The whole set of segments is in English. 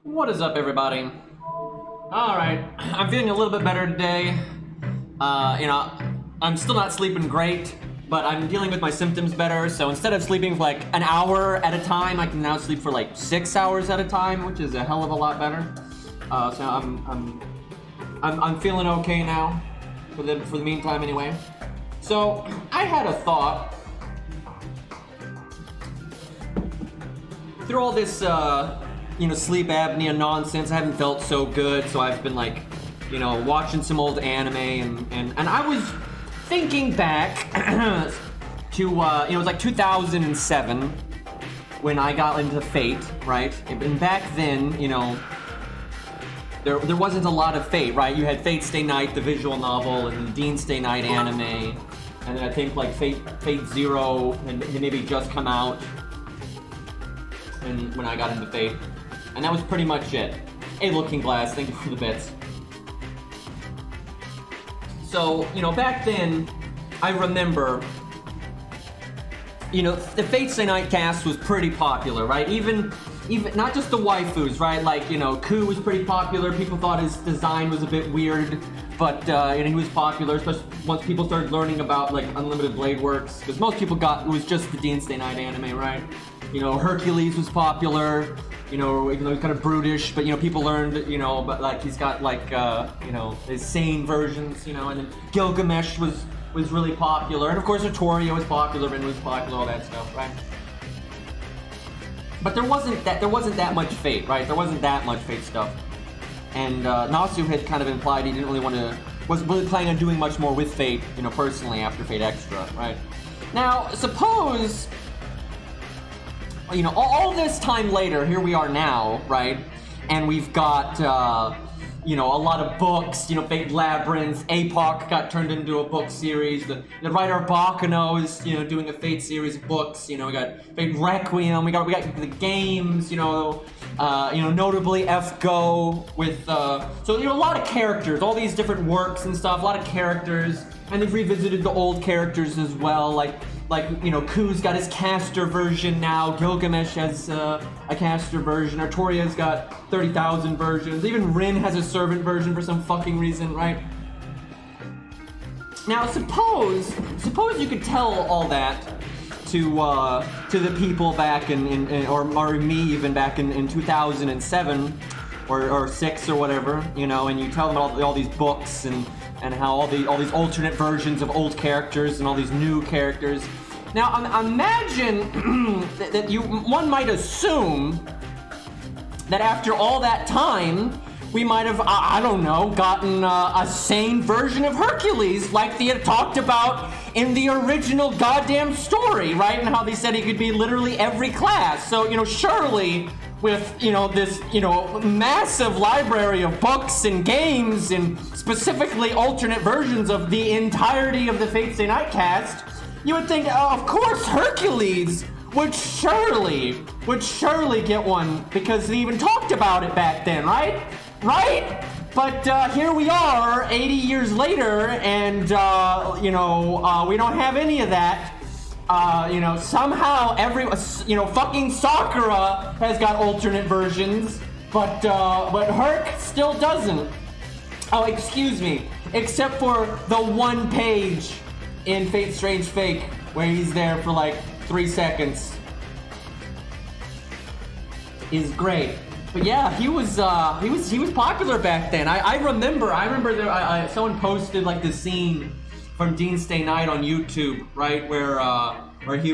What is up, everybody? Alright, I'm feeling a little bit better today. I'm still not sleeping great, but I'm dealing with my symptoms better, so instead of sleeping for like an hour at a time, I can now sleep for like 6 hours at a time, which is a hell of a lot better. So I'm feeling okay now, for the meantime anyway. So, I had a thought. Through all this, sleep apnea nonsense, I haven't felt so good, so I've been like, watching some old anime, and I was thinking back to, it was like 2007 when I got into Fate, right? And back then, there wasn't a lot of Fate, right? You had Fate Stay Night, the visual novel, and the Dean Stay Night anime, and then I think like Fate Zero had maybe just come out when I got into Fate. And that was pretty much it. Hey, Looking Glass, thank you for the bits. So, back then, I remember, the Fate Stay Night cast was pretty popular, right? Even not just the waifus, right? Like, Ku was pretty popular. People thought his design was a bit weird, but, he was popular, especially once people started learning about, like, Unlimited Blade Works, because most people it was just the Dean Stay Night anime, right? Hercules was popular, even though he's kind of brutish, but, people learned, but, like, he's got, like, his sane versions, and then Gilgamesh was really popular, and of course Artoria was popular, Rin was popular, all that stuff, right? But there wasn't that much Fate, right? There wasn't that much Fate stuff. And, Nasu had kind of implied he didn't really wasn't really planning on doing much more with Fate, personally after Fate Extra, right? Now, suppose, all this time later, here we are now, right? And we've got, a lot of books, Fate Labyrinth, APOC got turned into a book series, the writer Bakano is, doing a Fate series of books, we got Fate Requiem, we got the games, notably FGO with, so, a lot of characters, all these different works and stuff, a lot of characters, and they've revisited the old characters as well, like, Ku's got his caster version now, Gilgamesh has a caster version, Artoria's got 30,000 versions, even Rin has a servant version for some fucking reason, right? Now, suppose you could tell all that to the people back or me even back in 2007 or 6 or whatever, and you tell them all these books and how all these alternate versions of old characters and all these new characters. Now, imagine that one might assume that after all that time, we might have, I don't know, gotten a sane version of Hercules like they had talked about in the original goddamn story, right? And how they said he could be literally every class. So, surely with, this, massive library of books and games and specifically alternate versions of the entirety of the Fate Stay Night cast, you would think, of course, Hercules would surely get one because they even talked about it back then, right? Right? But here we are, 80 years later, and we don't have any of that. Somehow fucking Sakura has got alternate versions, but Herc still doesn't. Oh, excuse me. Except for the one page in Fate Strange Fake where he's there for like 3 seconds. Is great. But yeah, he was popular back then. I remember there, someone posted like the scene from Dean Stay Night on YouTube, right, where he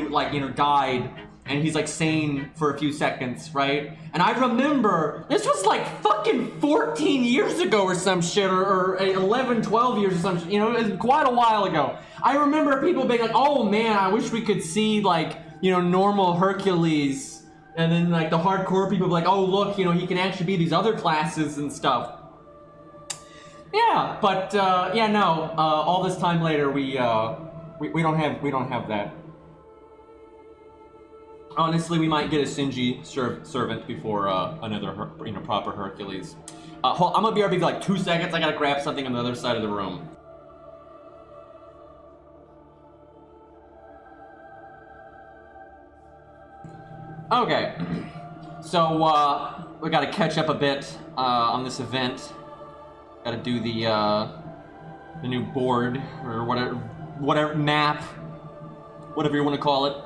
died and he's like sane for a few seconds, right? And I remember this was like fucking 14 years ago or some shit, or 11, 12 years or some shit, it was quite a while ago. I remember people being like, oh man, I wish we could see like, normal Hercules. And then like the hardcore people be like, oh look, he can actually be these other classes and stuff. Yeah, but all this time later we don't have that. Honestly, we might get a Shinji servant before another proper Hercules. I'm gonna be RB for like 2 seconds. I gotta grab something on the other side of the room. Okay, so we gotta catch up a bit on this event. Gotta do the new board or whatever map, whatever you want to call it.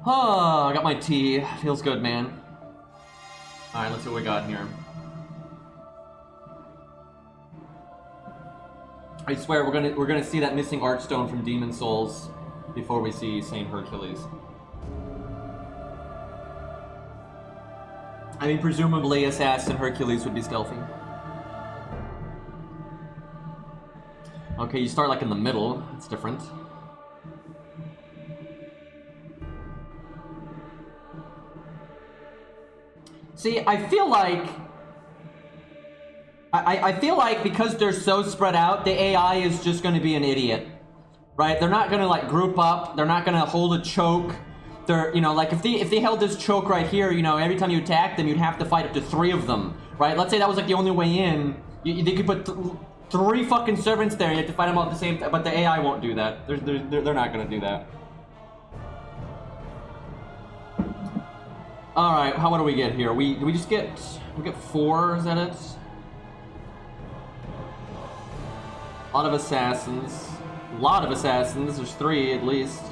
Oh, I got my tea. Feels good, man. All right, let's see what we got here. I swear we're gonna see that missing Archstone from Demon Souls before we see Saint Hercules. I mean, presumably Assassin Hercules would be stealthy. Okay, you start like in the middle. It's different. See, I feel like because they're so spread out, the AI is just going to be an idiot, right? They're not going to like group up. They're not going to hold a choke. They're, you know, like if they held this choke right here, you know, every time you attack them, you'd have to fight up to 3 of them, right? Let's say that was like the only way in. They could put 3 fucking servants there. You have to fight them all at the same time, but the AI won't do that. They're not going to do that. All right, what do we get here? We get 4? Is that it? A lot of assassins. A lot of assassins. There's 3 at least.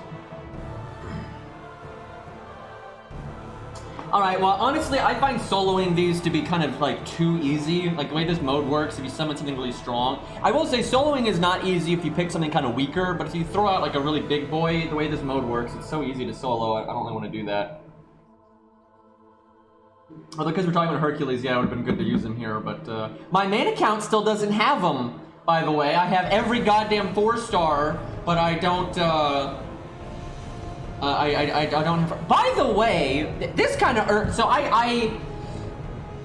All right. Well, honestly, I find soloing these to be kind of like too easy. Like the way this mode works, if you summon something really strong. I will say soloing is not easy if you pick something kind of weaker, but if you throw out like a really big boy, the way this mode works, it's so easy to solo. I don't really want to do that. Although, because we're talking about Hercules, yeah, it would have been good to use him here, but my main account still doesn't have him, by the way. I have every goddamn 4-star, but I don't, I don't have... By the way, this kind of... So I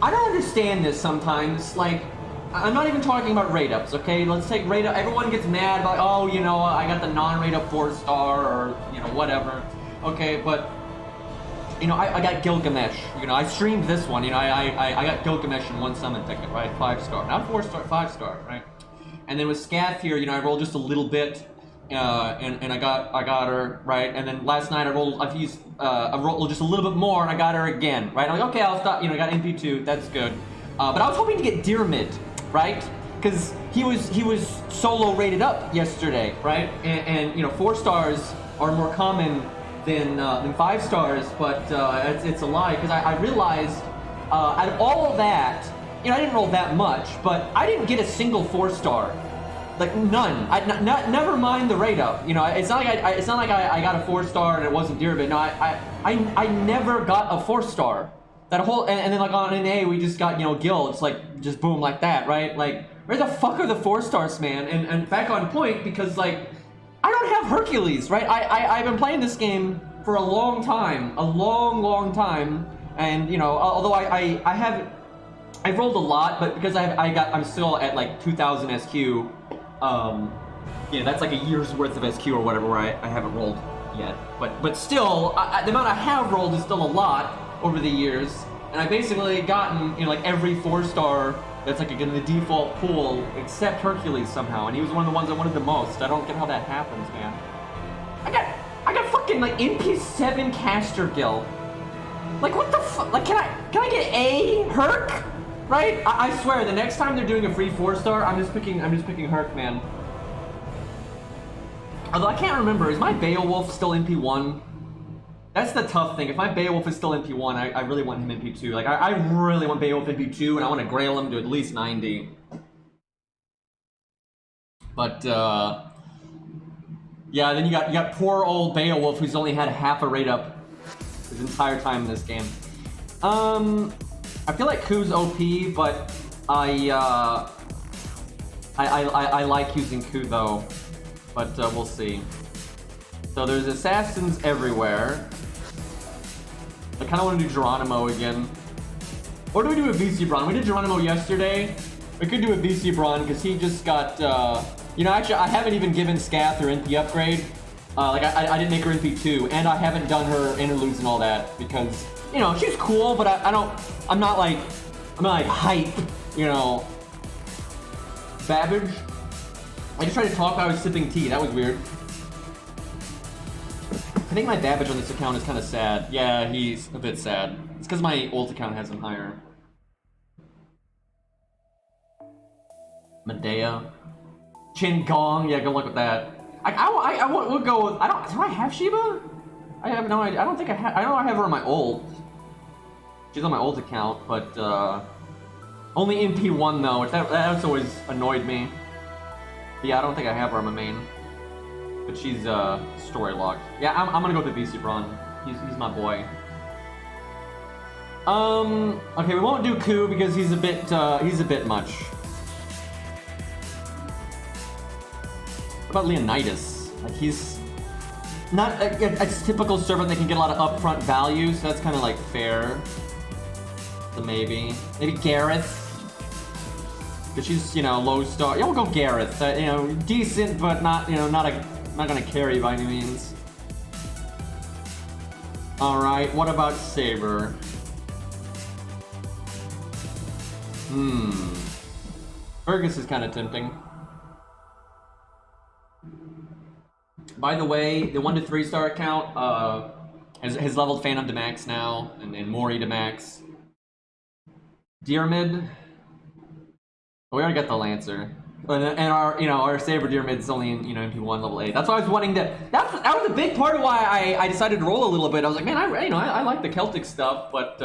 don't understand this sometimes. Like, I'm not even talking about rate-ups, okay? Let's take rate-up. Everyone gets mad about, oh, you know, I got the non-rate-up 4-star, or, you know, whatever. Okay, but... You know, I got Gilgamesh. You know, I streamed this one. You know, I got Gilgamesh in 1 summon ticket, right? 5-star, not 4-star, 5-star, right? And then with Scath here, you know, I rolled just a little bit, and I got her, right? And then last night I rolled just a little bit more, and I got her again, right? I'm like, okay, I'll stop. You know, I got MP2. That's good. But I was hoping to get Dearmid, right? Because he was solo rated up yesterday, right? And you know, 4 stars are more common than 5 stars, but it's a lie, because I realized out of all of that, you know, I didn't roll that much, but I didn't get a single 4-star, like none. Never mind the rate up. You know, it's not like I got a 4-star and it wasn't Dearbit. No, I never got a 4-star. That whole and then like on NA we just got, you know, Gil. It's like just boom like that, right? Like where the fuck are the 4-stars, man? And back on point, because like I don't have Hercules, right? I've been playing this game for a long time, and you know, although I've rolled a lot, but because I'm still at like 2000 SQ, you know, that's like a year's worth of SQ or whatever, where I haven't rolled yet. But still, the amount I have rolled is still a lot over the years, and I basically gotten, you know, like every 4-star that's like in the default pool except Hercules somehow, and he was one of the ones I wanted the most. I don't get how that happens, man. I got fucking like MP7 Caster Gil. Like what the fuck? Like can I get a Herc? Right? I swear the next time they're doing a free 4-star, I'm just picking Herc, man. Although I can't remember, is my Beowulf still MP1? That's the tough thing. If my Beowulf is still MP1, I really want him MP2. Like I really want Beowulf MP2, and I want to grail him to at least 90. But yeah, then you got poor old Beowulf, who's only had half a rate up his entire time in this game. I feel like Ku's OP, but I like using Ku though. But we'll see. So there's assassins everywhere. I kind of want to do Geronimo again. Or do we do a VC Braun? We did Geronimo yesterday. We could do a VC Braun because he just got, you know, actually I haven't even given Scath her NP upgrade. Like I didn't make her NP2, and I haven't done her interludes and all that because, you know, she's cool, but I'm not like hype, you know. Babbage. I just tried to talk while I was sipping tea. That was weird. I think my Babbage on this account is kind of sad. Yeah, he's a bit sad. It's because my old account has him higher. Medea. Gong. Yeah, go look at that. We'll go with, do I have Shiba? I have no idea. I don't think I have, I know I have her on my old. She's on my old account, but, only in P1 though, which that's always annoyed me. But yeah, I don't think I have her on my main. But she's, story locked. Yeah, I'm gonna go with the VC Braun. He's my boy. Okay, we won't do Ku because he's a bit much. What about Leonidas? Like, he's not a typical servant that can get a lot of upfront value, so that's kind of like fair. So maybe Gareth, because she's, you know, low star. Yeah, we'll go Gareth. You know, decent, but not, you know, not gonna carry by any means. All right, what about Saber? Fergus is kind of tempting. By the way, the 1 to 3 star account has leveled Phantom to max now, and Mori to max. Deermid. We already got the Lancer, and our Saber Deermid is only in MP1 level 8. That's why I was wanting to. That was a big part of why I decided to roll a little bit. I was like, man, I like the Celtic stuff, but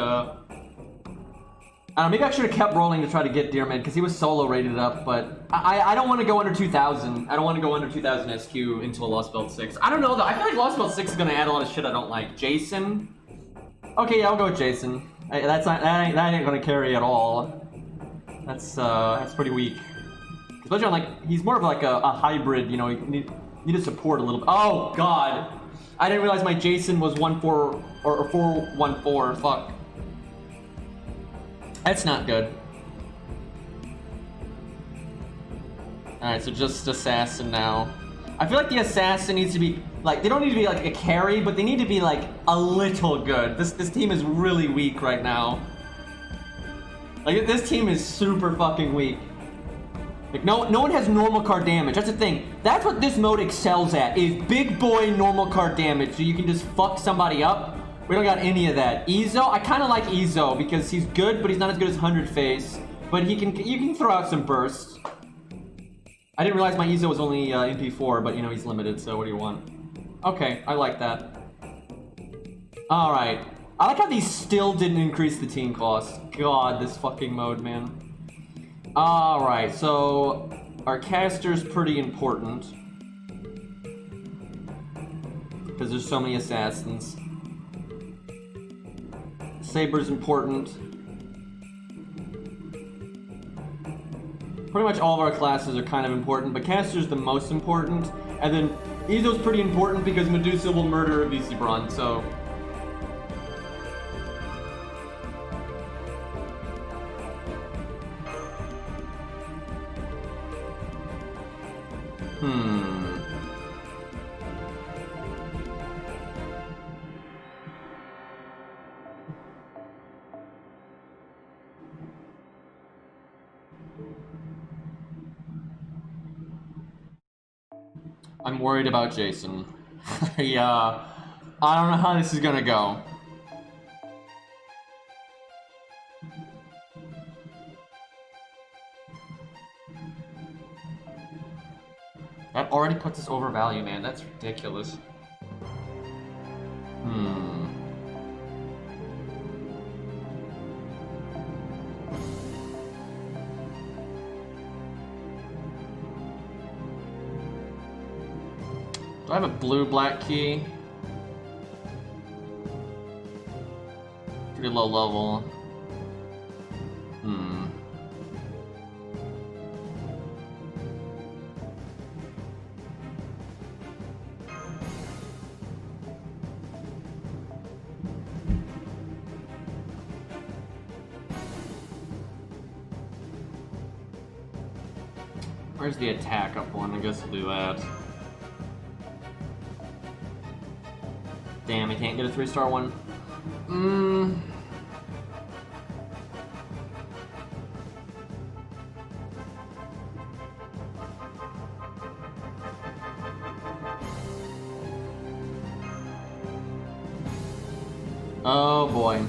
I don't know, maybe I should have kept rolling to try to get Deermid because he was solo rated up, but I don't want to go under 2000. I don't want to go under 2000 SQ into a Lost Belt 6. I don't know though. I feel like Lost Belt 6 is gonna add a lot of shit I don't like. Jason. Okay, yeah, I'll go with Jason. That ain't gonna carry at all. That's pretty weak. Especially on like he's more of like a hybrid. You know, you need to support a little bit. Oh God, I didn't realize my Jason was 1-4 or 4-1-4. Fuck. That's not good. Alright, so just Assassin now. I feel like the Assassin needs to be, like, they don't need to be, like, a carry, but they need to be, like, a little good. This team is really weak right now. Like, this team is super fucking weak. Like, no one has normal card damage. That's the thing. That's what this mode excels at, is big boy normal card damage, so you can just fuck somebody up. We don't got any of that. Ezo, I kind of like Ezo because he's good, but he's not as good as 100 Face. But you can throw out some bursts. I didn't realize my Ezo was only MP4, but you know he's limited. So what do you want? Okay, I like that. All right, I like how these still didn't increase the team cost. God, this fucking mode, man. All right, so our caster's pretty important because there's so many assassins. Saber's important. Pretty much all of our classes are kind of important, but Caster's the most important. And then Ezo's pretty important because Medusa will murder a VC Braun, so. I'm worried about Jason. Yeah, I don't know how this is gonna go. That already puts us over value, man. That's ridiculous. Do I have a blue-black key? Pretty low level. Where's the attack up one? I guess we'll do that. Damn, I can't get a 3-star one. Oh boy.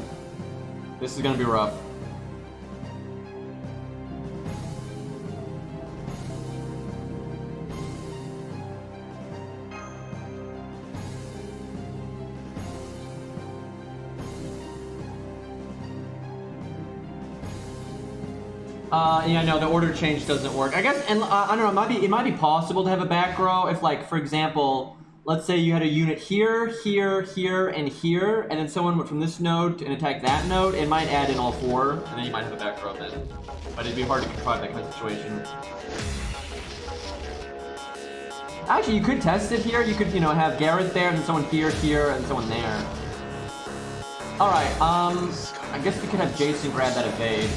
This is gonna be rough. Yeah, no, the order change doesn't work. I guess, and I don't know, it might be possible to have a back row if, like, for example, let's say you had a unit here, here, here, and here, and then someone went from this node and attacked that node. It might add in all four, and then you might have a back row then. But it'd be hard to contrive that kind of situation. Actually, you could test it here. You could, you know, have Garrett there, and then someone here, here, and someone there. Alright, I guess we could have Jason grab that evade.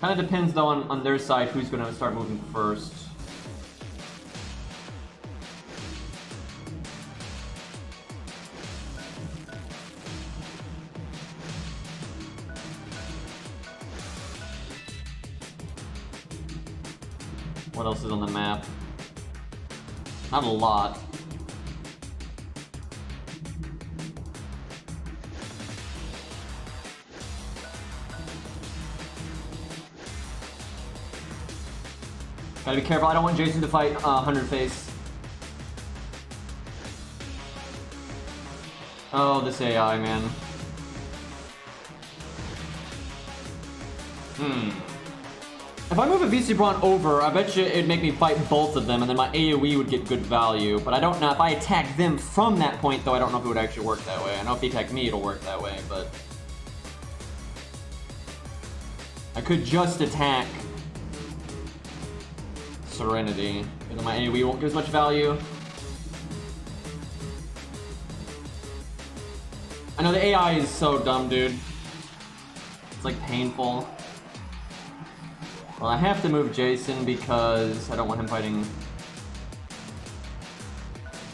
Kind of depends, though, on their side who's going to start moving first. What else is on the map? Not a lot. Gotta be careful, I don't want Jason to fight 100 face. Oh, this AI, man. If I move a VC Brawn over, I bet you it'd make me fight both of them, and then my AoE would get good value. But I don't know, if I attack them from that point, though, I don't know if it would actually work that way. I know if he attacked me, it'll work that way, but... I could just attack Serenity, and then my AoE won't give as much value. I know the AI is so dumb, dude. It's like painful. Well, I have to move Jason because I don't want him fighting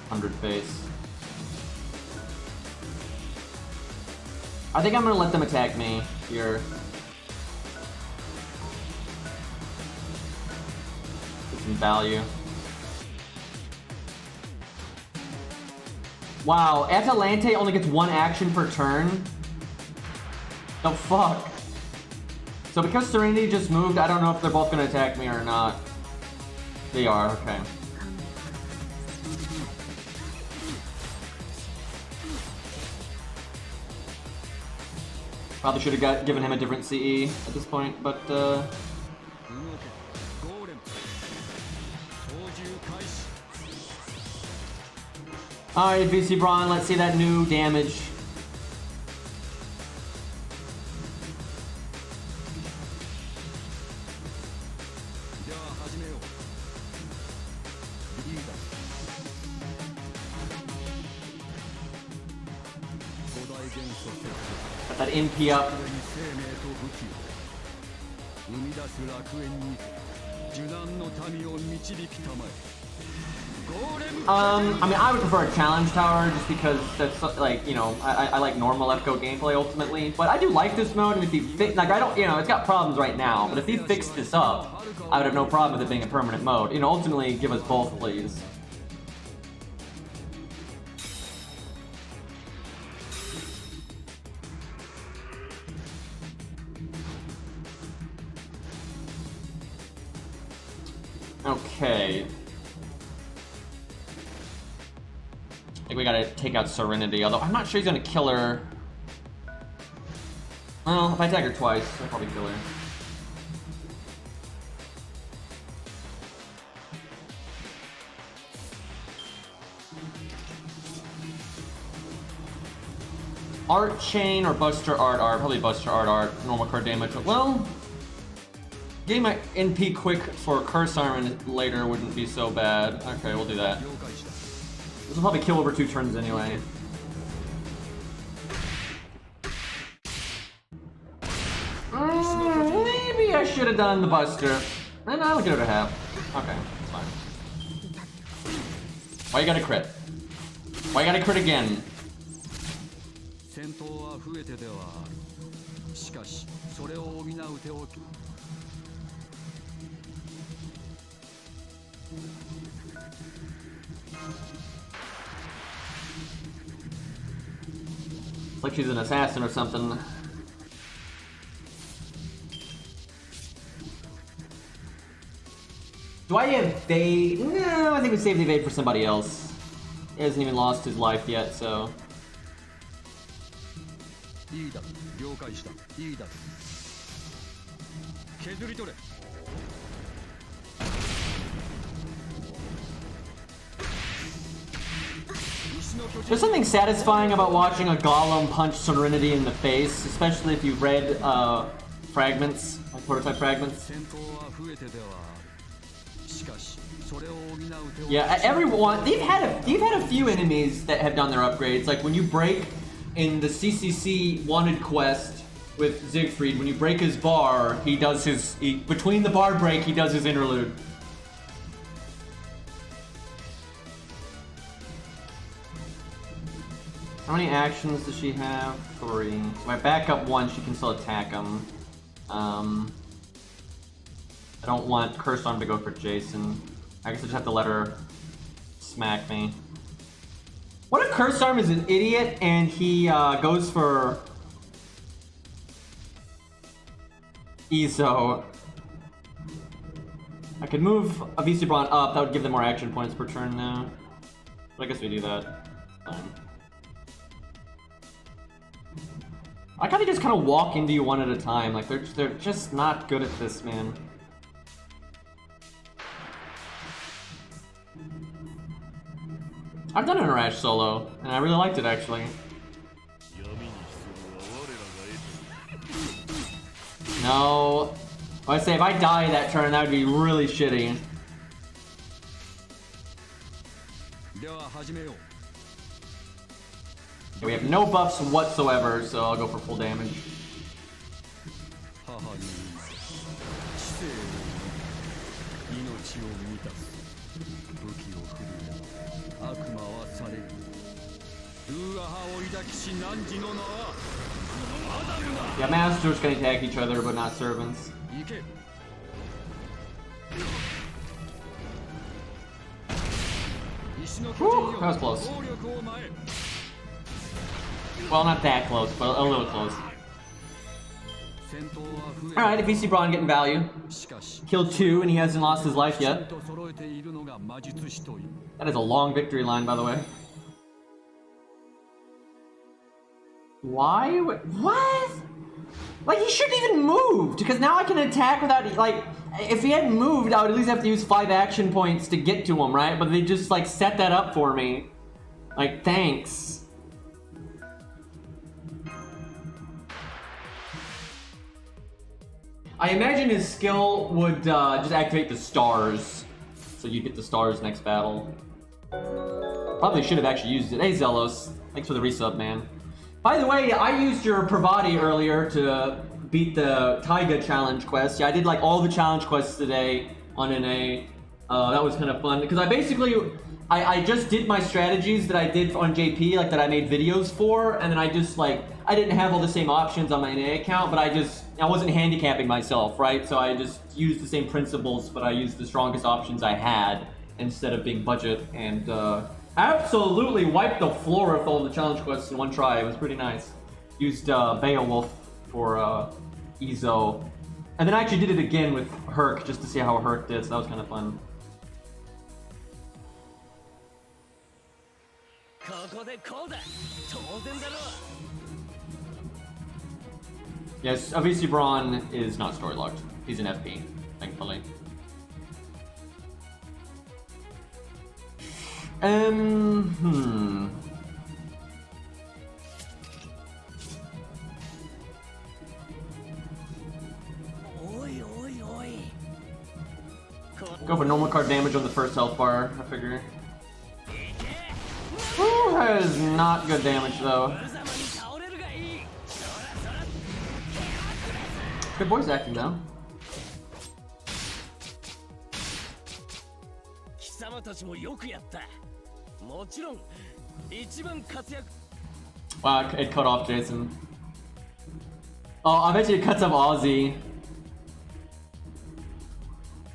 100 face. I think I'm gonna let them attack me here. Get some value. Wow, Atalante only gets one action per turn? The fuck? So because Serenity just moved, I don't know if they're both gonna attack me or not. They are, okay. Probably should have given him a different CE at this point, but Alright, VC Brawn, let's see that new damage. Got that MP up. I mean, I would prefer a challenge tower just because that's like, you know, I like normal FGO gameplay ultimately, but I do like this mode, and if he like, I don't, you know, it's got problems right now, but if he fixed this up, I would have no problem with it being a permanent mode. You know, ultimately, give us both, please. Okay. I think we gotta take out Serenity, although I'm not sure he's gonna kill her. Well, if I attack her twice, I'll probably kill her. Art Chain or Buster Art Art? Probably Buster Art Art. Normal card damage. Well, getting my NP quick for Curse Iron later wouldn't be so bad. Okay, we'll do that. This will probably kill over 2 turns anyway. Maybe I should have done the Buster. And I'll give it a half. Okay, it's fine. Why you gotta crit? Why you gotta crit again? It's like she's an assassin or something. Do I evade? No, I think we save the evade for somebody else. He hasn't even lost his life yet, so. There's something satisfying about watching a golem punch Serenity in the face, especially if you've read fragments, like prototype fragments. Yeah, everyone they've had a few enemies that have done their upgrades. Like when you break in the CCC wanted quest with Siegfried, when you break his bar, he does his between the bar break he does his interlude. How many actions does she have? 3. If I back up 1, she can still attack him. I don't want Cursed Arm to go for Jason. I guess I just have to let her smack me. What if Cursed Arm is an idiot and he goes for Izo? I could move Avicii Braun up, that would give them more action points per turn now. But I guess we do that. Fine. I like how they just kind of walk into you one at a time. Like they're just not good at this, man. I've done an Arash solo, and I really liked it actually. No. I say if I die that turn, that would be really shitty. We have no buffs whatsoever, so I'll go for full damage. Yeah, masters can attack each other, but not servants. Whew, that was close. Well, not that close, but a little close. Alright, VC Braun getting value. Killed 2 and he hasn't lost his life yet. That is a long victory line, by the way. Why? What? Like, he shouldn't even moved, because now I can attack without, like, if he hadn't moved, I would at least have to use 5 action points to get to him, right? But they just, like, set that up for me. Like, thanks. I imagine his skill would just activate the stars, so you get the stars next battle. Probably should have actually used it. Hey Zelos, thanks for the resub, man. By the way, I used your Pravati earlier to beat the Taiga challenge quest. Yeah, I did like all the challenge quests today on NA. That was kind of fun because I just did my strategies that I did on JP, like that I made videos for, and then I just like I didn't have all the same options on my NA account, but I wasn't handicapping myself, right? So I just used the same principles, but I used the strongest options I had instead of being budget, and absolutely wiped the floor with all the challenge quests in one try. It was pretty nice. Used Beowulf for Izo, and then I actually did it again with Herc just to see how Herc did, so that was kind of fun. Yes, obviously Braun is not story locked. He's an FP, thankfully. Go for normal card damage on the first health bar, I figure. Ooh, that is not good damage though. Good voice acting though. Wow, it cut off Jason. Oh, I bet you it cuts off Ozzy.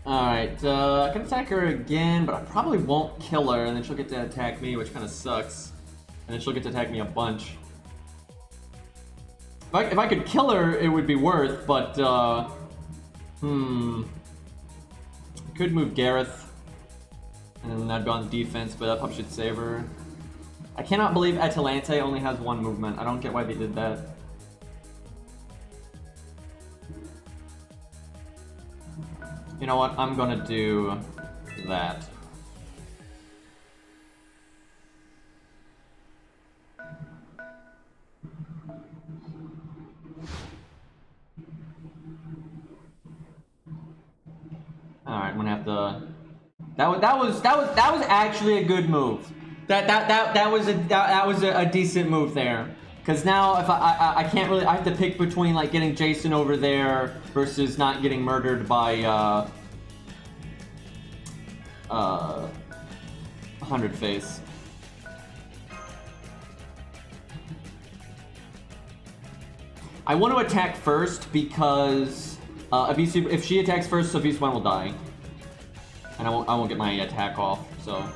Alright, I can attack her again, but I probably won't kill her, and then she'll get to attack me, which kind of sucks. And then she'll get to attack me a bunch. If I could kill her, it would be worth, but, could move Gareth, and then I'd go on defense, but that probably should save her. I cannot believe Atalante only has one movement. I don't get why they did that. You know what? I'm gonna do that. Alright, I'm gonna have to. That was actually a good move. That was a decent move there. Cause now if I can't really, I have to pick between like getting Jason over there versus not getting murdered by 100 face. I want to attack first because if she attacks first, Sophie's one will die, and I won't get my attack off. So.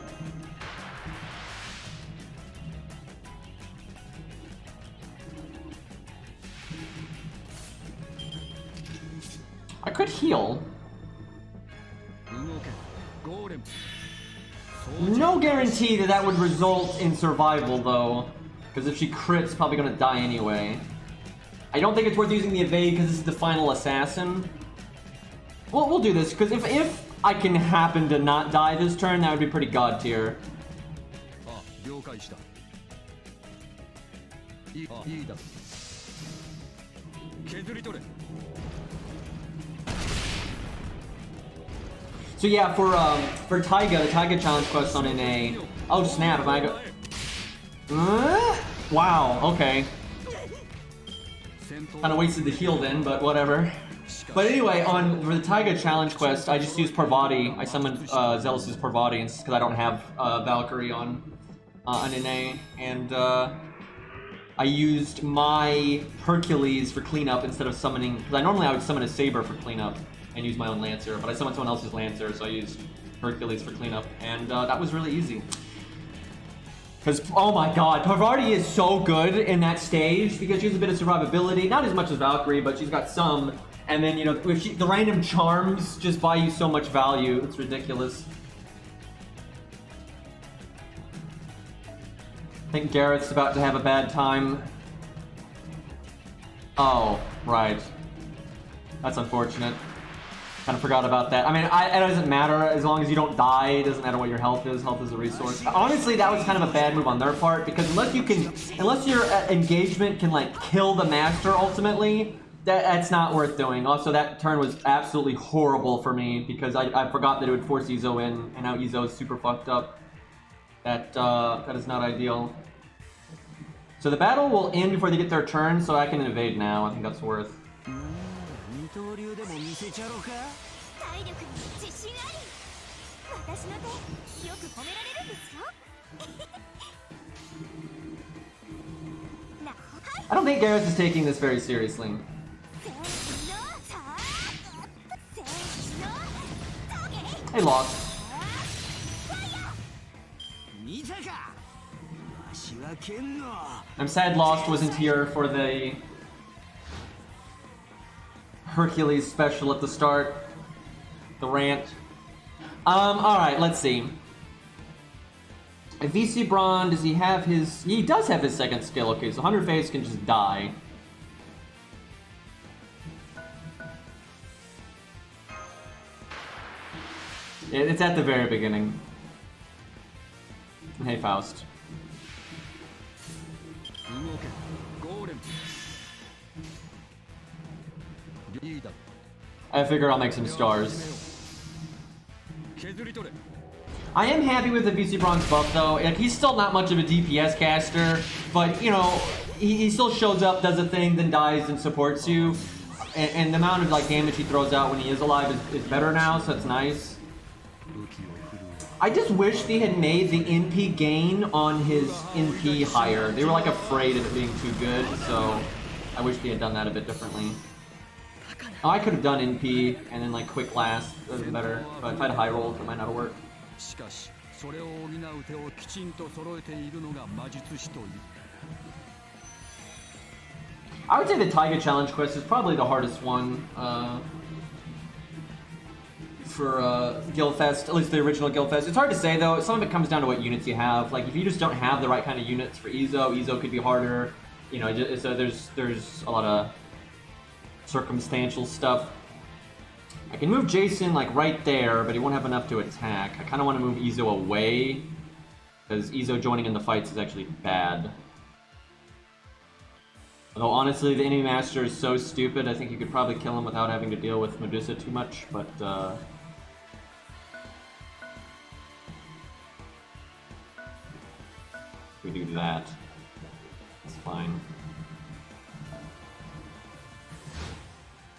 I could heal. No guarantee that that would result in survival though, because if she crits, probably gonna die anyway. I don't think it's worth using the evade because this is the final assassin. Well, we'll do this because if I can happen to not die this turn, that would be pretty god tier. So yeah, for Taiga, the Taiga challenge quest on NA. Oh snap! If I go, wow. Okay. Kind of wasted the heal then, but whatever. But anyway, for the Taiga challenge quest, I just used Parvati. I summoned Zealous' Parvati because I don't have Valkyrie on NA, and I used my Hercules for cleanup instead of summoning. Because I would summon a Saber for cleanup and use my own Lancer, but I summoned someone else's Lancer, so I used Hercules for cleanup, and that was really easy. Because, oh my god, Parvati is so good in that stage because she has a bit of survivability, not as much as Valkyrie, but she's got some. And then, you know, the random charms just buy you so much value, it's ridiculous. I think Garrett's about to have a bad time. Oh, right. That's unfortunate. Kind of forgot about that. I mean, it doesn't matter as long as you don't die. It doesn't matter what your health is. Health is a resource. Honestly, that was kind of a bad move on their part because unless your engagement can like kill the master ultimately, that's not worth doing. Also, that turn was absolutely horrible for me because I forgot that it would force Izo in, and now Izo is super fucked up. That is not ideal. So the battle will end before they get their turn, so I can invade now. I think that's worth. I don't think Gareth is taking this very seriously. Hey, Lost. I'm sad Lost wasn't here for the Hercules special at the start. The rant. Alright, let's see. VC Braun, does he have his... He does have his second skill. Okay, so 100 Face can just die. It's at the very beginning. Hey, Faust. I figured I'll make some stars. I am happy with the VC Braun's buff though. Like, he's still not much of a DPS caster, but you know, he still shows up, does a thing, then dies and supports you. And the amount of like damage he throws out when he is alive is better now, so it's nice. I just wish they had made the NP gain on his NP higher. They were like afraid of it being too good, so I wish they had done that a bit differently. Oh, I could have done NP and then like quick last, that would be better. But if I had high roll, it might not work. I would say the Taiga Challenge quest is probably the hardest one for Guildfest, at least the original Guildfest. It's hard to say though. Some of it comes down to what units you have. Like if you just don't have the right kind of units for Ezo could be harder. You know, so there's a lot of circumstantial stuff. I can move Jason like right there, but he won't have enough to attack. I kind of want to move Ezo away because Ezo joining in the fights is actually bad. Although honestly, the enemy master is so stupid, I think you could probably kill him without having to deal with Medusa too much, but we do that. It's fine.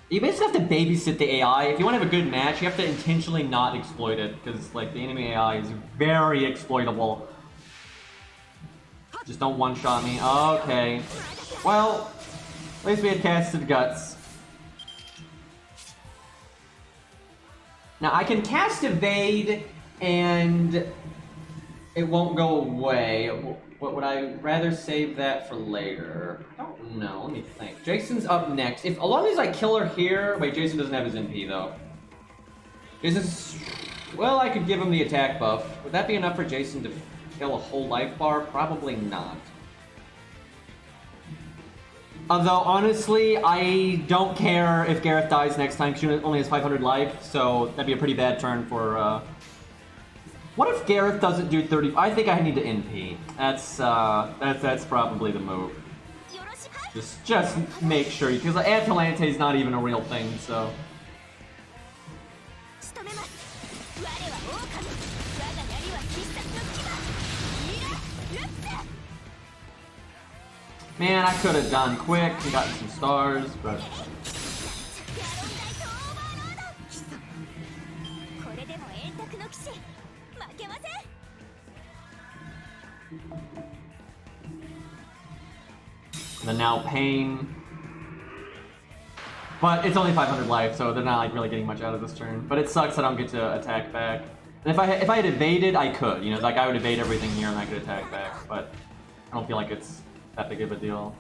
You basically have to babysit the AI. If you want to have a good match, you have to intentionally not exploit it, because like the enemy AI is very exploitable. Just don't one-shot me. Okay. Well, at least we had casted Guts. Now I can cast Evade and it won't go away. But would I rather save that for later? I don't know. Let me think. Jason's up next. As long as I kill her here... Wait, Jason doesn't have his MP, though. Jason's... Well, I could give him the attack buff. Would that be enough for Jason to kill a whole life bar? Probably not. Although, honestly, I don't care if Gareth dies next time. She only has 500 life, so that'd be a pretty bad turn for... What if Gareth doesn't do 30? I think I need to NP. That's probably the move. Just make sure, because Atalante is not even a real thing, so. Man, I could have done quick and gotten some stars, but. And then now Pain. But it's only 500 life, so they're not like really getting much out of this turn. But it sucks I don't get to attack back. And if I had evaded, I could. You know, like I would evade everything here and I could attack back. But I don't feel like it's that big of a deal.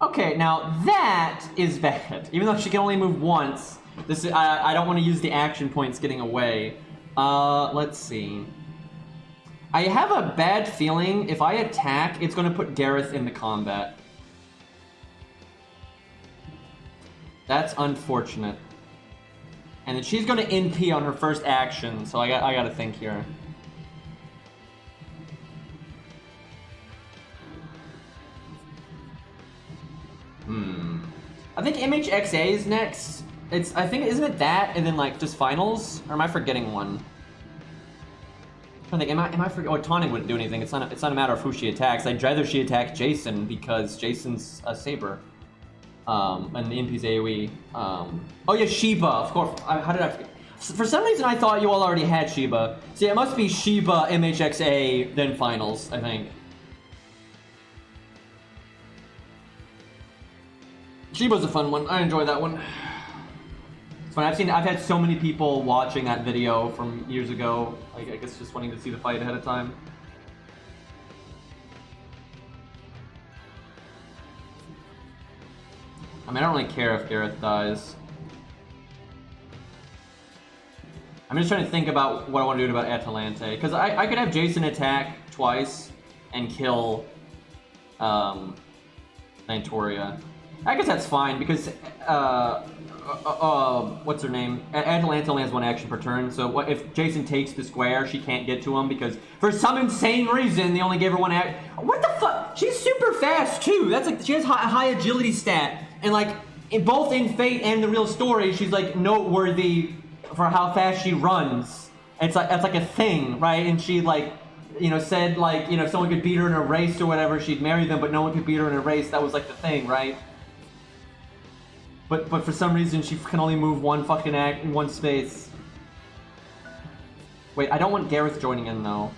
Okay, now that is bad. Even though she can only move once, this is, I don't want to use the action points getting away. Let's see. I have a bad feeling if I attack, it's going to put Gareth into combat. That's unfortunate. And then she's going to NP on her first action, so I got to think here. I think MHXA is next. I think, isn't it that, and then like just finals? Or am I forgetting one? I think, am I forgetting? Oh, Tonic wouldn't do anything. It's not a matter of who she attacks. I'd rather she attack Jason because Jason's a Saber. And the NP's AoE. Oh yeah, Sheba, of course. How did I forget? For some reason I thought you all already had Sheba. So yeah, it must be Sheba, MHXA, then finals, I think. Sheba's a fun one. I enjoy that one. It's fun. I've had so many people watching that video from years ago. Like, I guess just wanting to see the fight ahead of time. I mean, I don't really care if Gareth dies. I'm just trying to think about what I want to do about Atalante. Because I could have Jason attack twice and kill Nantoria. I guess that's fine because what's her name? Atalanta only has one action per turn, so what if Jason takes the square, she can't get to him because for some insane reason they only gave her one act. What the fuck? She's super fast too. That's like she has a high agility stat, and like both in Fate and the real story, she's like noteworthy for how fast she runs. It's like that's like a thing, right? And she like, you know, said like, you know, if someone could beat her in a race or whatever, she'd marry them, but no one could beat her in a race. That was like the thing, right? But for some reason she can only move one fucking act in one space. Wait, I don't want Gareth joining in though.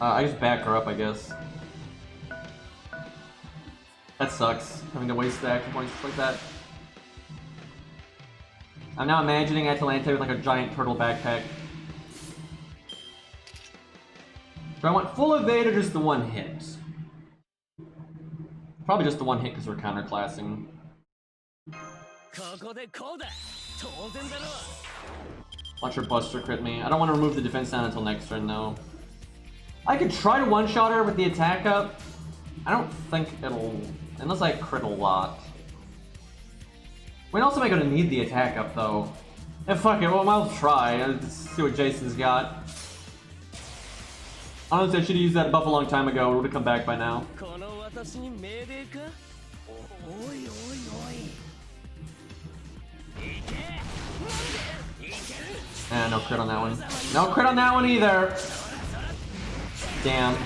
I just back her up, I guess. That sucks, having to waste the action points like that. I'm now imagining Atalanta with like a giant turtle backpack. Do I want full evade or just the one hit? Probably just the one hit because we're counterclassing. Watch her Buster crit me. I don't want to remove the defense down until next turn though. I could try to one-shot her with the attack up. I don't think it'll... unless I crit a lot. When else am I gonna need the attack up though? Yeah, fuck it, well I'll try. Let's see what Jason's got. Honestly, I should have used that buff a long time ago. It would have come back by now. No crit on that one. No crit on that one either! Damn.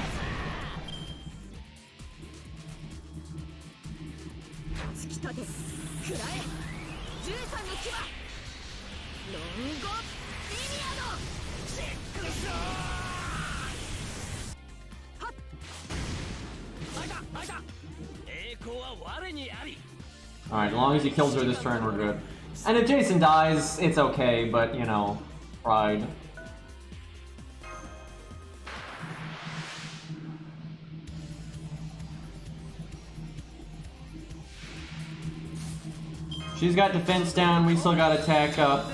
Alright, as long as he kills her this turn, we're good. And if Jason dies, it's okay, but, you know, pride. She's got defense down, we still got attack up.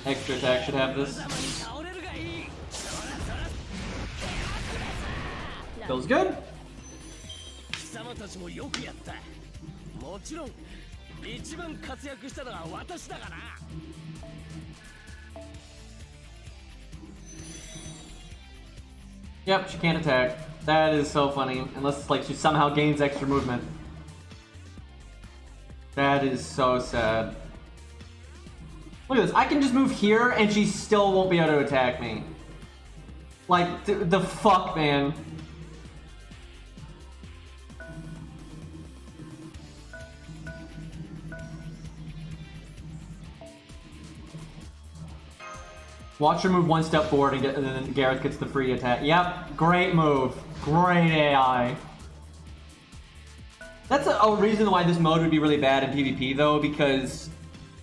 Extra attack should have this. Feels good. Yep, she can't attack. That is so funny. Unless like she somehow gains extra movement. That is so sad. Look at this. I can just move here and she still won't be able to attack me. Like, the fuck, man. Watch her move one step forward and then Gareth gets the free attack. Yep, great move. Great AI. That's a reason why this mode would be really bad in PvP though, because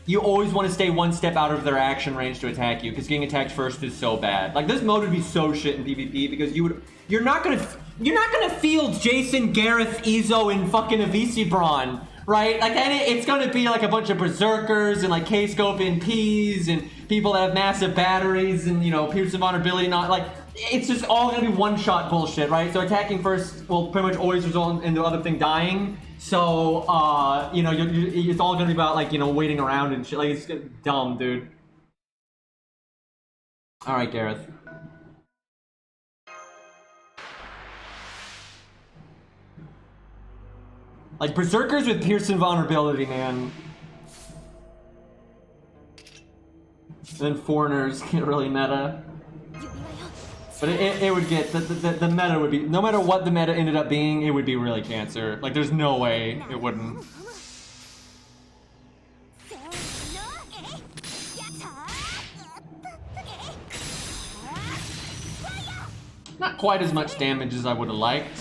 you always want to stay one step out of their action range to attack you, because getting attacked first is so bad. Like this mode would be so shit in PvP because you're not gonna field Jason, Gareth, Izo, and fucking Avisi Braun, right? Like then it's gonna be like a bunch of berserkers and like K-scope NPs and people that have massive batteries and, you know, Pierce vulnerability, not like, it's just all gonna be one-shot bullshit, right? So attacking first will pretty much always result in the other thing dying. So, you know, it's all gonna be about, like, you know, waiting around and shit. Like, it's dumb, dude. Alright, Gareth. Like, berserkers with Pearson vulnerability, man. And then foreigners get really meta. But it would get, the meta would be, no matter what the meta ended up being, it would be really cancer. Like, there's no way it wouldn't. Not quite as much damage as I would have liked.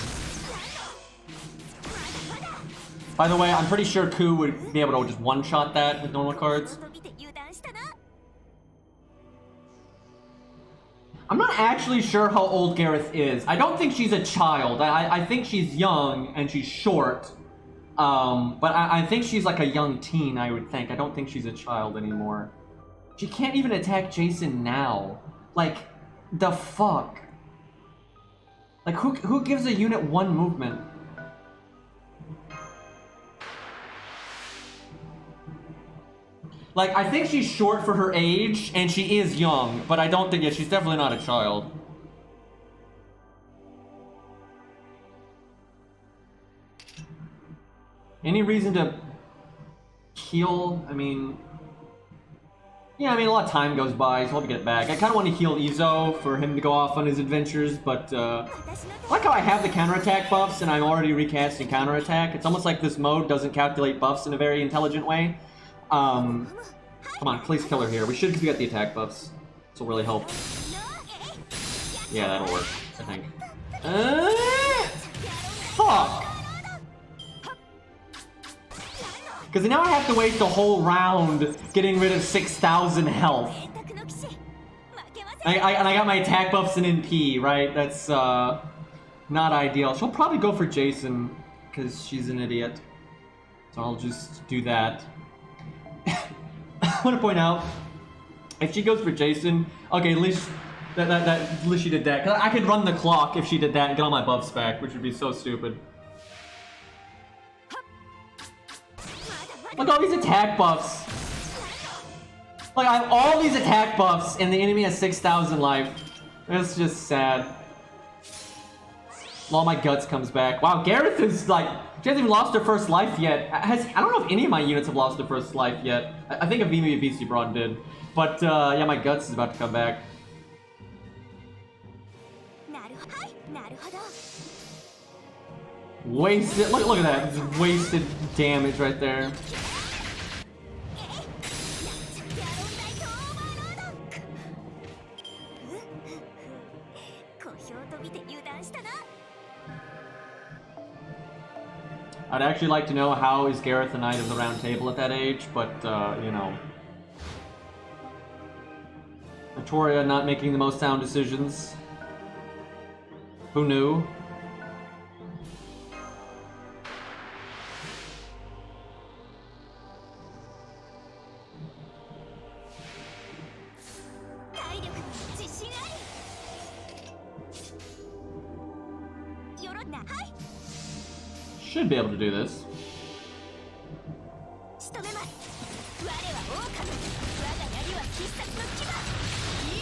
By the way, I'm pretty sure Ku would be able to just one-shot that with normal cards. I'm not actually sure how old Gareth is. I don't think she's a child. I think she's young and she's short. But I think she's like a young teen, I would think. I don't think she's a child anymore. She can't even attack Jason now. Like, the fuck? Like, who gives a unit one movement? Like, I think she's short for her age, and she is young, but I don't think, yeah, she's definitely not a child. Any reason to heal? I mean... Yeah, I mean, a lot of time goes by, so I'll get it back. I kind of want to heal Izo for him to go off on his adventures, but, I like how I have the counterattack buffs, and I'm already recasting counterattack. It's almost like this mode doesn't calculate buffs in a very intelligent way. Come on, please kill her here. We should, because we got the attack buffs. This will really help. Yeah, that'll work, I think. Fuck! Because now I have to waste a whole round getting rid of 6,000 health. And I got my attack buffs and NP, right? That's not ideal. She'll probably go for Jason because she's an idiot. So I'll just do that. I want to point out, if she goes for Jason, okay, at least at least she did that. Cause I could run the clock if she did that and get all my buffs back, which would be so stupid. Look at all these attack buffs. Like, I have all these attack buffs and the enemy has 6,000 life. That's just sad. All my guts comes back. Wow, Gareth is like, she hasn't even lost her first life yet. I don't know if any of my units have lost their first life yet. I think Avimi BC Braun did. But yeah, my guts is about to come back. Wasted, look at that, just wasted damage right there. I'd actually like to know how is Gareth the Knight of the Round Table at that age, but you know. Notoria not making the most sound decisions. Who knew? Should be able to do this.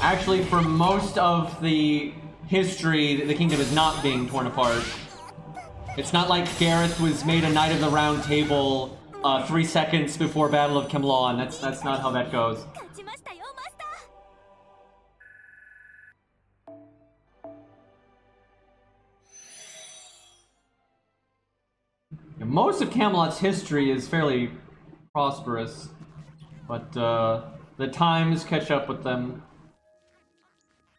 Actually, for most of the history, the kingdom is not being torn apart. It's not like Gareth was made a Knight of the Round Table 3 seconds before Battle of Kemlon. That's not how that goes. Most of Camelot's history is fairly prosperous, but the times catch up with them.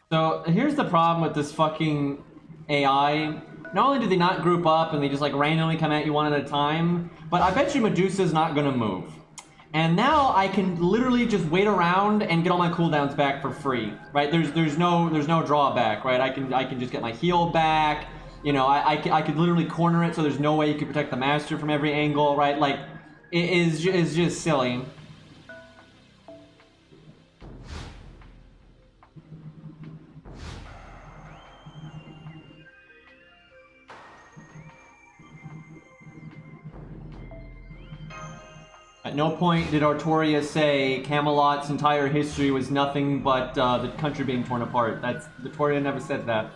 So here's the problem with this fucking AI. Not only do they not group up and they just like randomly come at you one at a time, but I bet you Medusa's not gonna move. And now I can literally just wait around and get all my cooldowns back for free, right? There's no drawback, right? I can just get my heal back. You know, I could literally corner it so there's no way you can protect the master from every angle, right? Like, it is just silly. At no point did Artoria say Camelot's entire history was nothing but the country being torn apart. Artoria never said that.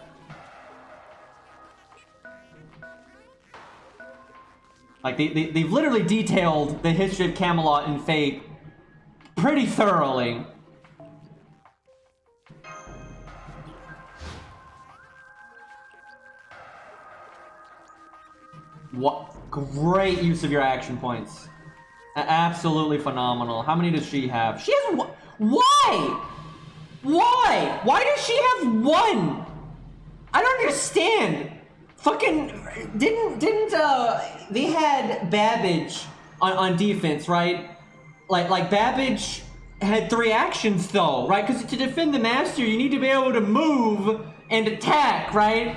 Like, they've literally detailed the history of Camelot and Fate pretty thoroughly. What great use of your action points. Absolutely phenomenal. How many does she have? She has one. Why? Why? Why does she have one? I don't understand. Fucking didn't they had Babbage on defense, right? Like Babbage had 3 actions though, right? Because to defend the master, you need to be able to move and attack, right?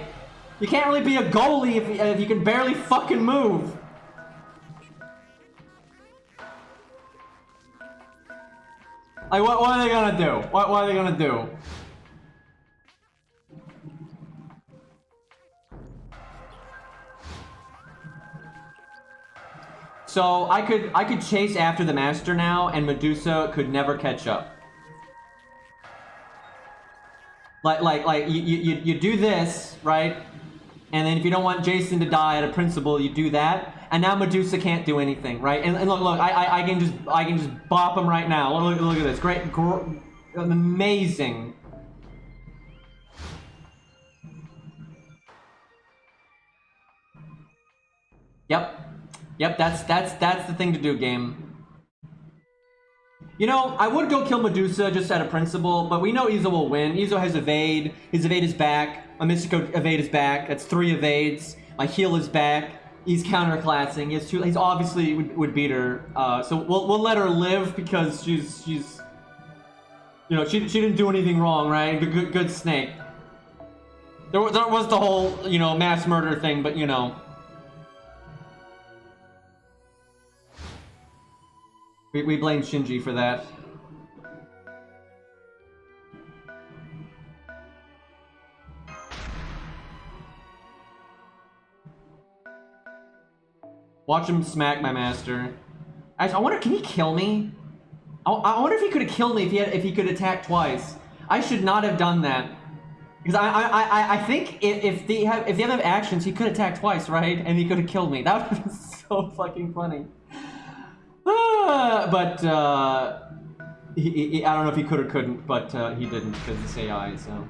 You can't really be a goalie if you can barely fucking move. Like, what are they gonna do? What are they gonna do? So I could chase after the master now, and Medusa could never catch up. Like you do this, right? And then if you don't want Jason to die at a principle, you do that. And now Medusa can't do anything, right? And look, I can just bop him right now. Look at this, great, amazing. Yep, that's the thing to do, game. You know, I would go kill Medusa just out of principle, but we know Izo will win. Izo has evade. His evade is back. My mystical evade is back. That's 3 evades. My heal is back. He's counterclassing. He's obviously would beat her. So we'll let her live because she's you know, she didn't do anything wrong, right? Good snake. There was the whole, you know, mass murder thing, but you know. We blame Shinji for that. Watch him smack my master. Actually, I wonder, can he kill me? I wonder if he could have killed me if he could attack twice. I should not have done that. Because I think if they have actions, he could attack twice, right? And he could have killed me. That would have been so fucking funny. But I don't know if he could or couldn't, but he didn't because it's AI, so.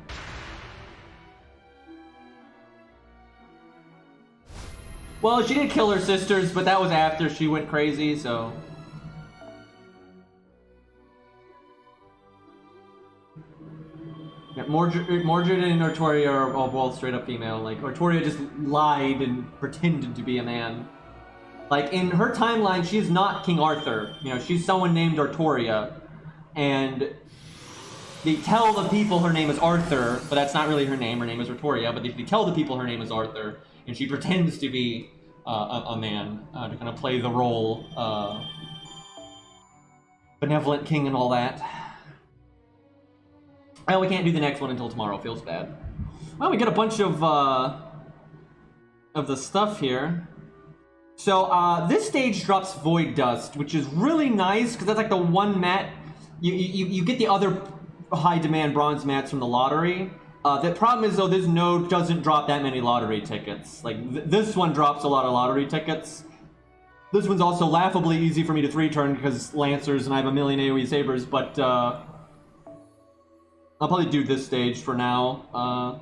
Well, she did kill her sisters, but that was after she went crazy, so. Yeah, Mordred and Artoria are both straight up female. Like, Artoria just lied and pretended to be a man. Like, in her timeline, she is not King Arthur. You know, she's someone named Artoria. And they tell the people her name is Arthur, but that's not really her name. Her name is Artoria, but they tell the people her name is Arthur. And she pretends to be a man to kind of play the role, benevolent king and all that. Well, we can't do the next one until tomorrow. Feels bad. Well, we get a bunch of the stuff here. So this stage drops Void Dust, which is really nice because that's like the one mat. You get the other high demand bronze mats from the lottery. The problem is though, this node doesn't drop that many lottery tickets. Like this one drops a lot of lottery tickets. This one's also laughably easy for me to 3-turn because Lancers and I have a million AoE sabers, but I'll probably do this stage for now. I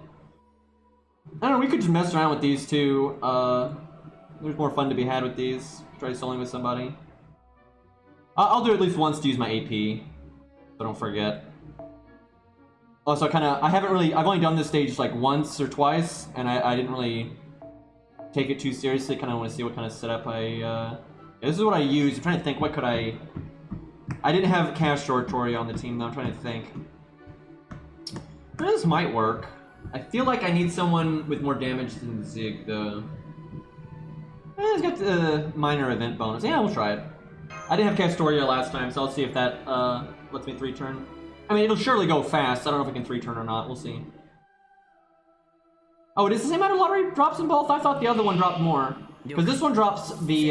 don't know, we could just mess around with these two. There's more fun to be had with these. Try soloing with somebody. I'll do it at least once to use my AP, so don't forget. Also, I've only done this stage like once or twice, and I didn't really take it too seriously. Kind of want to see what kind of setup yeah, this is what I use. I'm trying to think, what could I didn't have Cash or Artoria on the team though. I'm trying to think. This might work. I feel like I need someone with more damage than Zig though. It's got the minor event bonus. Yeah, we'll try it. I didn't have Castoria last time, so I'll see if that lets me 3-turn. I mean, it'll surely go fast. I don't know if I can 3-turn or not. We'll see. Oh, it is the same amount of lottery drops in both? I thought the other one dropped more. Because this one drops the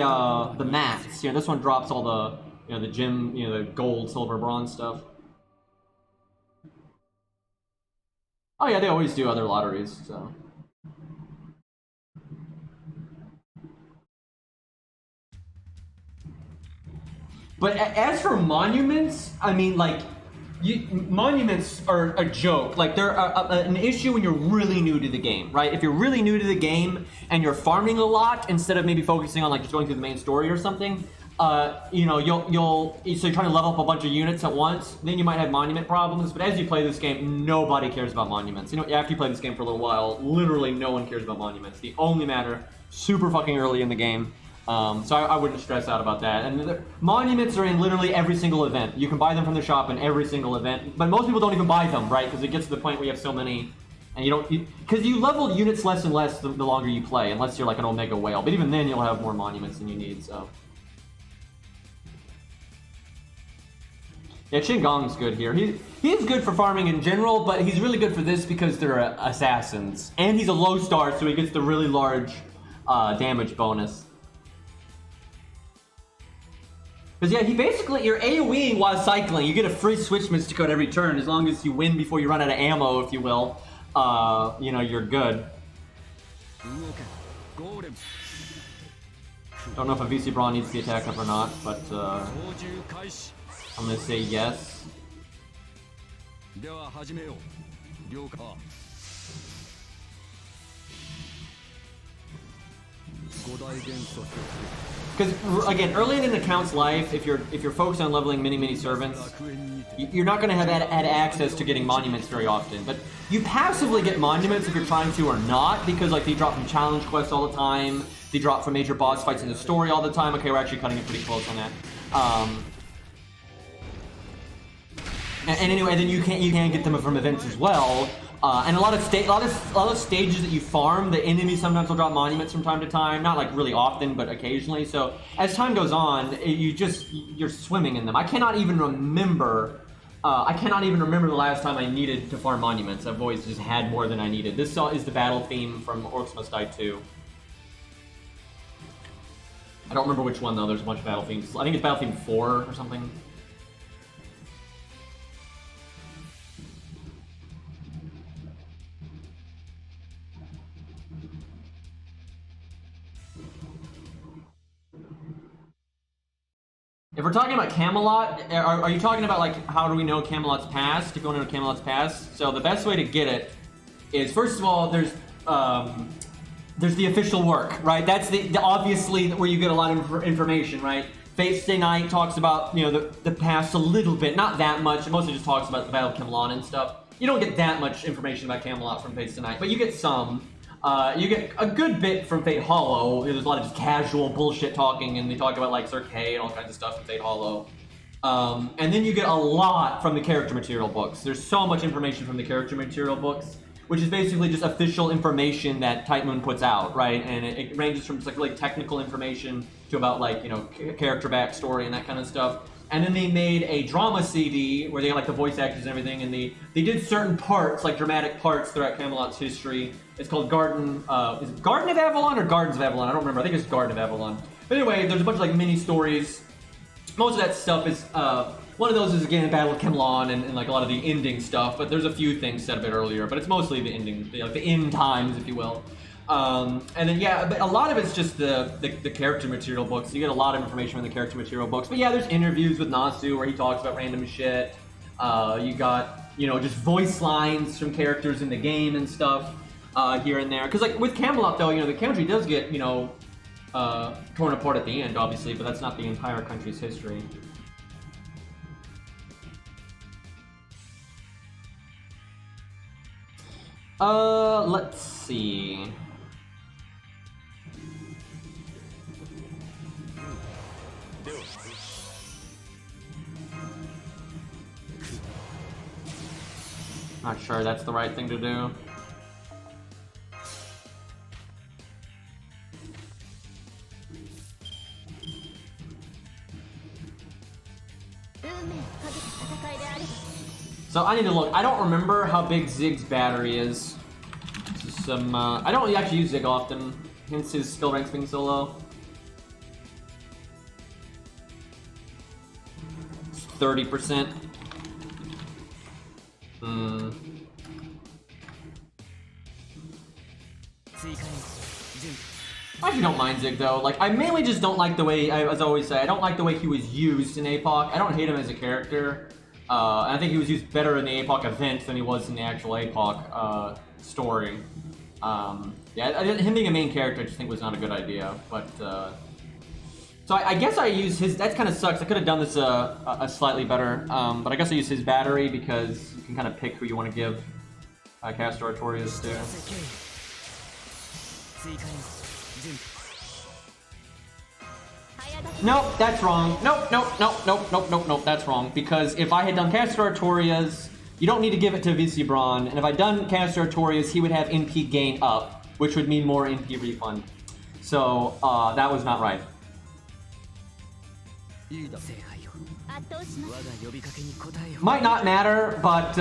mats. You know, this one drops all the, you know, the gem, you know, the gold, silver, bronze stuff. Oh yeah, they always do other lotteries, so. But as for monuments, I mean, like, monuments are a joke. Like, they're an issue when you're really new to the game, right? If you're really new to the game and you're farming a lot instead of maybe focusing on like just going through the main story or something, you know, so you're trying to level up a bunch of units at once, then you might have monument problems. But as you play this game, nobody cares about monuments. You know, after you play this game for a little while, literally no one cares about monuments. They only matter super fucking early in the game. So I wouldn't stress out about that. And monuments are in literally every single event. You can buy them from the shop in every single event, but most people don't even buy them, right? Because it gets to the point where you have so many, and you don't, because you level units less and less the longer you play, unless you're like an Omega Whale. But even then, you'll have more monuments than you need. So yeah, Qinggong's good here. He's good for farming in general, but he's really good for this because they're assassins, and he's a low star, so he gets the really large damage bonus. Because yeah, he basically, you're AoEing while cycling. You get a free switch mystic code every turn, as long as you win before you run out of ammo, if you will. You know, you're good. Don't know if a VC Brawl needs the attack up or not, but I'm gonna say yes. Because again, early in an account's life, if you're focused on leveling many servants, you're not going to have had access to getting monuments very often. But you passively get monuments if you're trying to or not, because like they drop from challenge quests all the time, they drop from major boss fights in the story all the time. Okay, we're actually cutting it pretty close on that. And anyway, then you can get them from events as well. And a lot of stages that you farm, the enemies sometimes will drop monuments from time to time. Not like really often, but occasionally. So as time goes on, you're swimming in them. I cannot even remember the last time I needed to farm monuments. I've always just had more than I needed. This is the battle theme from Orcs Must Die 2. I don't remember which one though. There's a bunch of battle themes. I think it's battle theme 4 or something. If we're talking about Camelot, are you talking about like how do we know Camelot's past? If you want to know Camelot's past, so the best way to get it is first of all there's the official work, right? That's the obviously where you get a lot of information, right? Fate Stay Night talks about the past a little bit, not that much. It mostly just talks about the Battle of Camelot and stuff. You don't get that much information about Camelot from Fate Stay Night, but you get some. You get a good bit from Fate Hollow. There's a lot of just casual bullshit talking, and they talk about like Sir Kay and all kinds of stuff in Fate Hollow. And then you get a lot from the character material books. There's so much information from the character material books, which is basically just official information that Type Moon puts out, right? And it ranges from just like really technical information to about like character backstory and that kind of stuff. And then they made a drama CD where they got like the voice actors and everything, and they did certain parts, like dramatic parts throughout Camelot's history. It's called is it Garden of Avalon or Gardens of Avalon? I don't remember. I think it's Garden of Avalon. But anyway, there's a bunch of like mini stories. Most of that stuff is one of those is again Battle of Camelot and like a lot of the ending stuff. But there's a few things said a bit earlier, but it's mostly the ending, like the end times, if you will. And then but a lot of it's just the character material books. You get a lot of information from the character material books. But yeah, there's interviews with Nasu where he talks about random shit. You got just voice lines from characters in the game and stuff here and there. Because like with Camelot though, the country does get torn apart at the end, obviously, but that's not the entire country's history. Let's see. Not sure that's the right thing to do. So I need to look. I don't remember how big Zig's battery is. This is some. I don't actually use Zig often, hence his skill ranks being so low. 30%. I actually don't mind Zig though. Like I mainly just don't like the way, as I always say, I don't like the way he was used in APOC. I don't hate him as a character. I think he was used better in the APOC event than he was in the actual APOC story. Yeah, him being a main character I just think was not a good idea. But so I guess I use his. That kind of sucks. I could have done this a slightly better. But I guess I use his battery because you can kind of pick who you want to give Castor Artorias to. Nope, that's wrong. Nope, that's wrong. Because if I had done Castor Artorias, you don't need to give it to VC Braun. And if I'd done Castor Artorias, he would have NP gain up, which would mean more NP refund. So, that was not right. Might not matter, but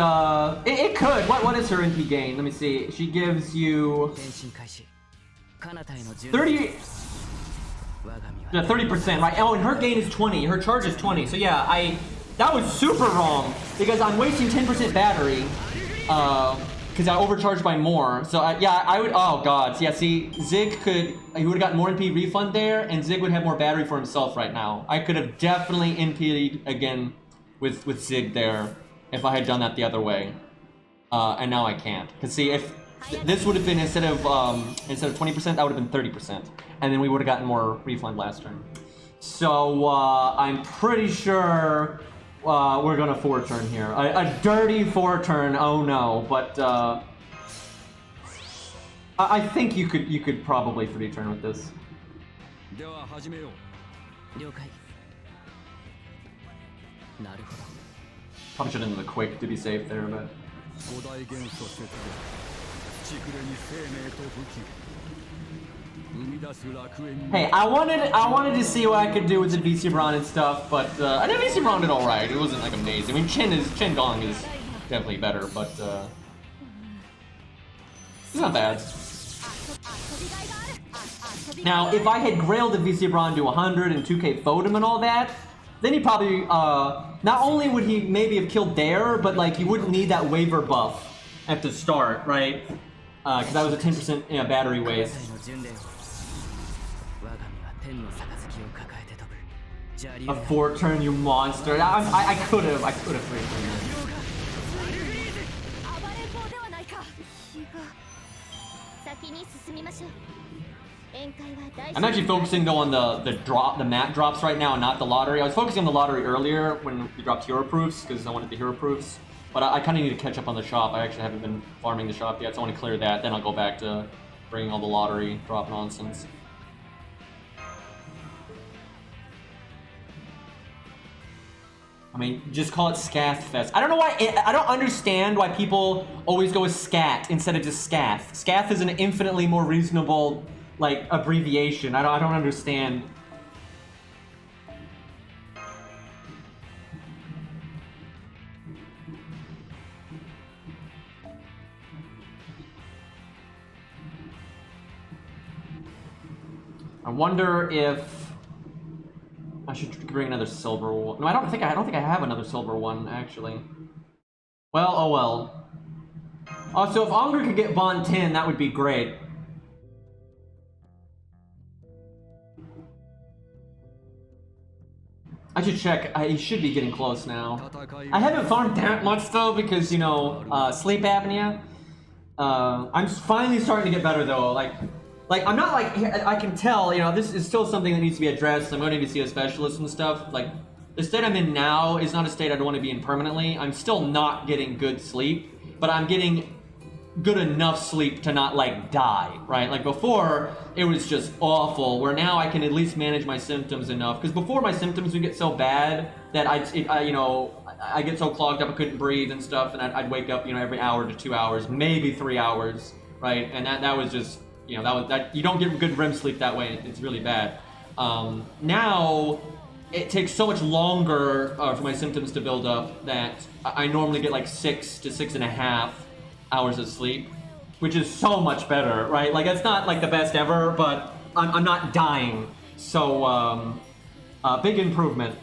it could. What is her NP gain? Let me see. She gives you 30%, right? Oh, and her gain is 20. Her charge is 20. So yeah, that was super wrong because I'm wasting 10% battery because I overcharged by more. So yeah, I would. Oh god. So yeah, see, Zig he would have gotten more NP refund there, and Zig would have more battery for himself right now. I could have definitely NP'd again with Zig there if I had done that the other way, and now I can't. Cause see, if this would have been instead of 20%, that would have been 30%, and then we would have gotten more refund last turn. So I'm pretty sure we're gonna 4-turn here. A dirty 4-turn. Oh no! But I think you could probably 3-turn with this. Probably should have done the quick to be safe there, but. Hey, I wanted to see what I could do with the VC Braun and stuff, but I think VC Braun did all right. It wasn't like amazing. I mean, Chen Gong is definitely better, but it's not bad. Now, if I had grailed the VC Braun to 100 and 2K Fotum and all that, then he probably not only would he maybe have killed there, but like you wouldn't need that waiver buff at the start, right? Because that was a 10% battery waste. A 4-turn, you monster! I could have 3-turned that. I'm actually focusing though on the map drops right now and not the lottery. I was focusing on the lottery earlier when we dropped hero proofs because I wanted the hero proofs. But I kind of need to catch up on the shop. I actually haven't been farming the shop yet, so I want to clear that. Then I'll go back to bringing all the lottery drop nonsense. I mean, just call it Scath Fest. I don't know why. I don't understand why people always go with Scat instead of just Scath. Scath is an infinitely more reasonable, like, abbreviation. I don't understand. I wonder if I should bring another silver one. No, I don't think I have another silver one actually. Well, oh well. Oh, so if Unger could get Bond 10, that would be great. I should check. He should be getting close now. I haven't farmed that much though because, you know, sleep apnea. I'm finally starting to get better though. Like, I'm not like, I can tell, you know, this is still something that needs to be addressed. I'm going to need to see a specialist and stuff. Like, the state I'm in now is not a state I'd want to be in permanently. I'm still not getting good sleep, but I'm getting good enough sleep to not, like, die, right? Like, before, it was just awful, where now I can at least manage my symptoms enough. Because before, my symptoms would get so bad that I get so clogged up I couldn't breathe and stuff, and I'd wake up, you know, every hour to 2 hours, maybe 3 hours, right? And that was just... You know, that you don't get good REM sleep that way. It's really bad. Now, it takes so much longer for my symptoms to build up that I normally get like 6 to 6.5 hours of sleep, which is so much better, right? Like, it's not like the best ever, but I'm not dying. So, big improvement.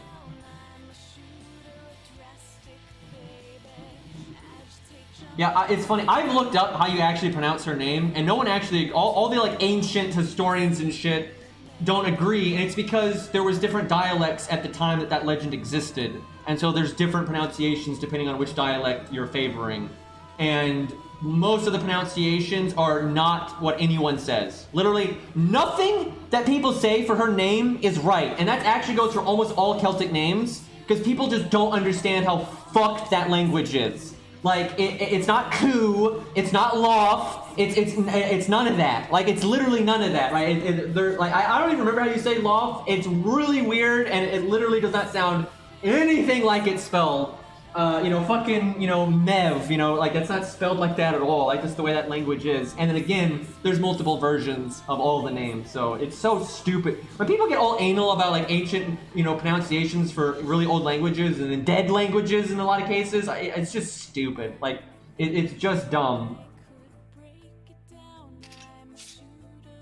Yeah, it's funny. I've looked up how you actually pronounce her name, and no one actually, all the like ancient historians and shit don't agree, and it's because there was different dialects at the time that legend existed, and so there's different pronunciations depending on which dialect you're favoring, and most of the pronunciations are not what anyone says. Literally, nothing that people say for her name is right, and that actually goes for almost all Celtic names, because people just don't understand how fucked that language is. Like, it's not coup, it's not loft, it's none of that. Like, it's literally none of that, right? I don't even remember how you say loft. It's really weird, and it literally does not sound anything like it's spelled. Fucking, Mev, like, that's not spelled like that at all. Like, just the way that language is. And then again, there's multiple versions of all the names, so it's so stupid. When people get all anal about, like, ancient, pronunciations for really old languages and then dead languages in a lot of cases, it's just stupid. Like, it's just dumb.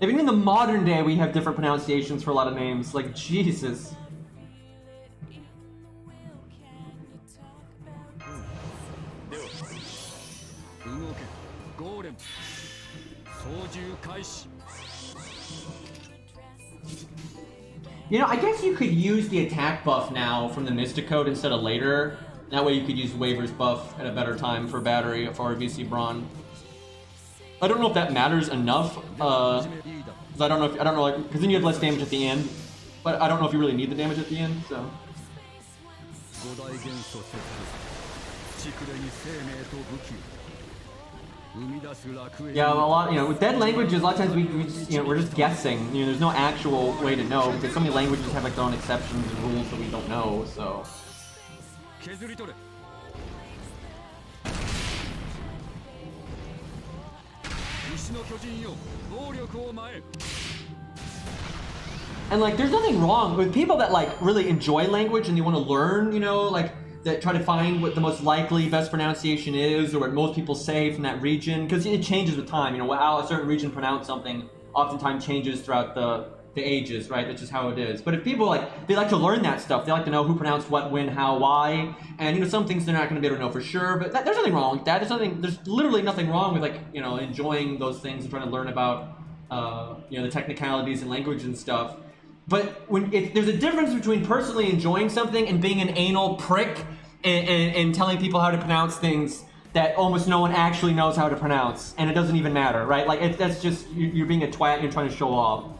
Even in the modern day, we have different pronunciations for a lot of names. Like, Jesus. I guess you could use the attack buff now from the Mystic Code instead of later. That way you could use Waver's buff at a better time for battery for VC Braun. I don't know if that matters enough, because I don't know, because then you have less damage at the end. But I don't know if you really need the damage at the end, so. Yeah, a lot, you know, with dead languages, a lot of times we just, you know, we're just guessing. You know, there's no actual way to know because so many languages have like their own exceptions and rules that we don't know, so. And like, there's nothing wrong with people that like really enjoy language and they want to learn, you know, like that try to find what the most likely best pronunciation is or what most people say from that region, because it changes with time. You know, how a certain region pronounce something oftentimes changes throughout the ages, right? That's just how it is. But if people like, they like to learn that stuff, they like to know who pronounced what, when, how, why, and you know, some things they're not going to be able to know for sure. But there's nothing wrong with that. There's literally nothing wrong with like, you know, enjoying those things and trying to learn about, you know, the technicalities in language and stuff. But there's a difference between personally enjoying something and being an anal prick and telling people how to pronounce things that almost no one actually knows how to pronounce, and it doesn't even matter, right? Like, that's just, you're being a twat and you're trying to show off.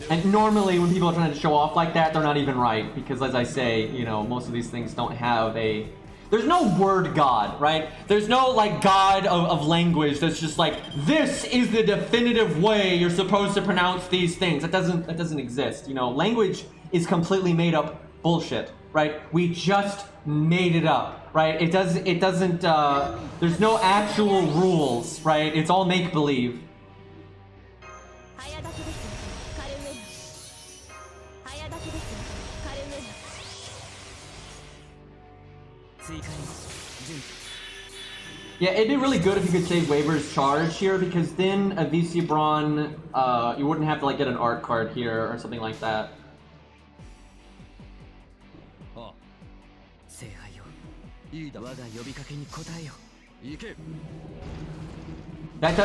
And normally when people are trying to show off like that, they're not even right, because as I say, you know, most of these things don't have a... There's no word god, right? There's no like god of language that's just like, this is the definitive way you're supposed to pronounce these things. That doesn't exist. You know, language is completely made up bullshit, right? We just made it up, right? It doesn't there's no actual rules, right? It's all make-believe. Yeah, it'd be really good if you could save Waver's Charge here, because then a VC Brawn, you wouldn't have to like get an art card here or something like that. That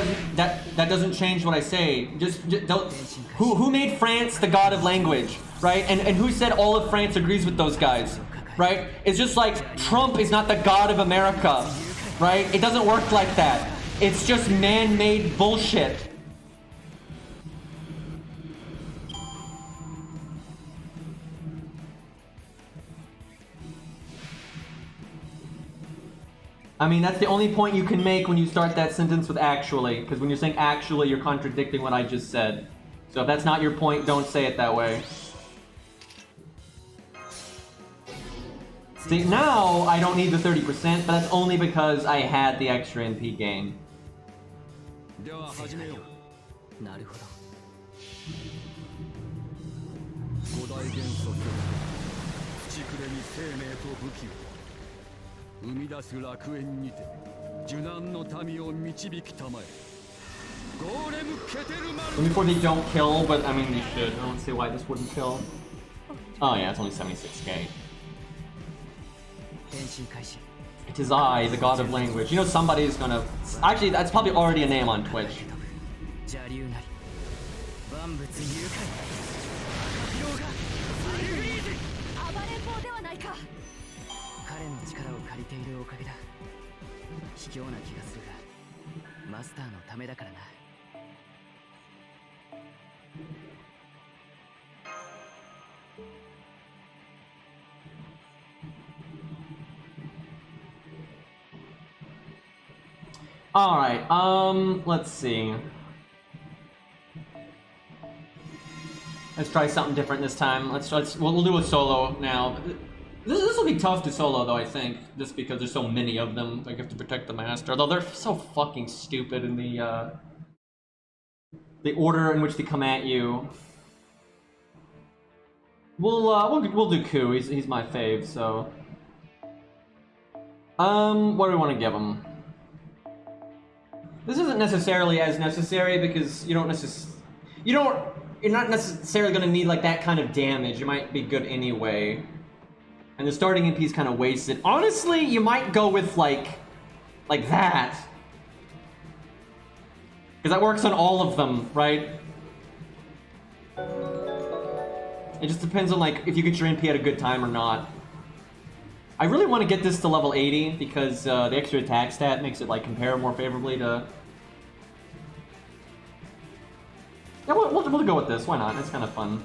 doesn't change what I say. Just don't. Who made France the god of language, right? And who said all of France agrees with those guys? Right? It's just like Trump is not the god of America, right? It doesn't work like that. It's just man-made bullshit. I mean, that's the only point you can make when you start that sentence with actually, because when you're saying actually, you're contradicting what I just said. So if that's not your point, don't say it that way. See, now I don't need the 30%, but that's only because I had the extra NP gain. Before they don't kill, but I mean they should. I don't see why this wouldn't kill. Oh yeah, it's only 76k. It is I, the god of language. You know somebody's gonna... Actually, that's probably already a name on Twitch. Alright, let's see. Let's try something different this time. We'll do a solo now. This will be tough to solo though, I think, just because there's so many of them. Like, you have to protect the master. Although they're so fucking stupid in the order in which they come at you. We'll do Ku. He's my fave, so. What do we want to give him? This isn't necessarily as necessary because you're not necessarily going to need like that kind of damage. You might be good anyway. And the starting MP is kind of wasted. Honestly, you might go with like that. Because that works on all of them, right? It just depends on like if you get your MP at a good time or not. I really want to get this to level 80 because the extra attack stat makes it like compare more favorably to Yeah, we'll go with this. Why not? It's kind of fun.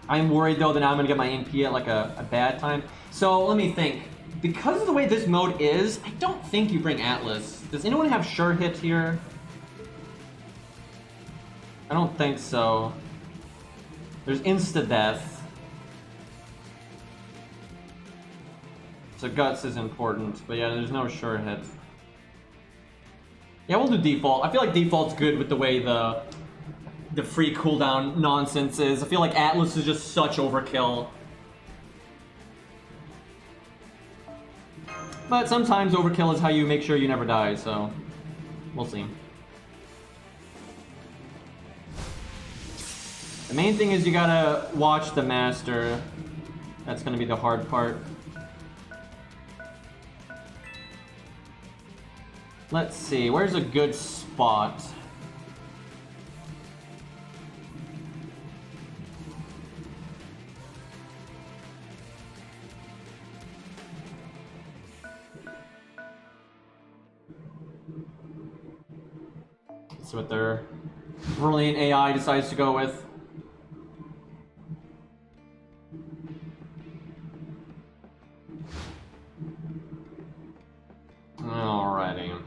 I'm worried though that now I'm gonna get my NP at like a bad time. So let me think. Because of the way this mode is, I don't think you bring Atlas. Does anyone have sure hit here? I don't think so. There's insta-death. So Guts is important, but yeah, there's no sure hit. Yeah, we'll do default. I feel like default's good with the way the free cooldown nonsense is. I feel like Atlas is just such overkill. But sometimes overkill is how you make sure you never die, so we'll see. The main thing is you gotta watch the master. That's gonna be the hard part. Let's see, where's a good spot? Let's see what their brilliant AI decides to go with. Alrighty.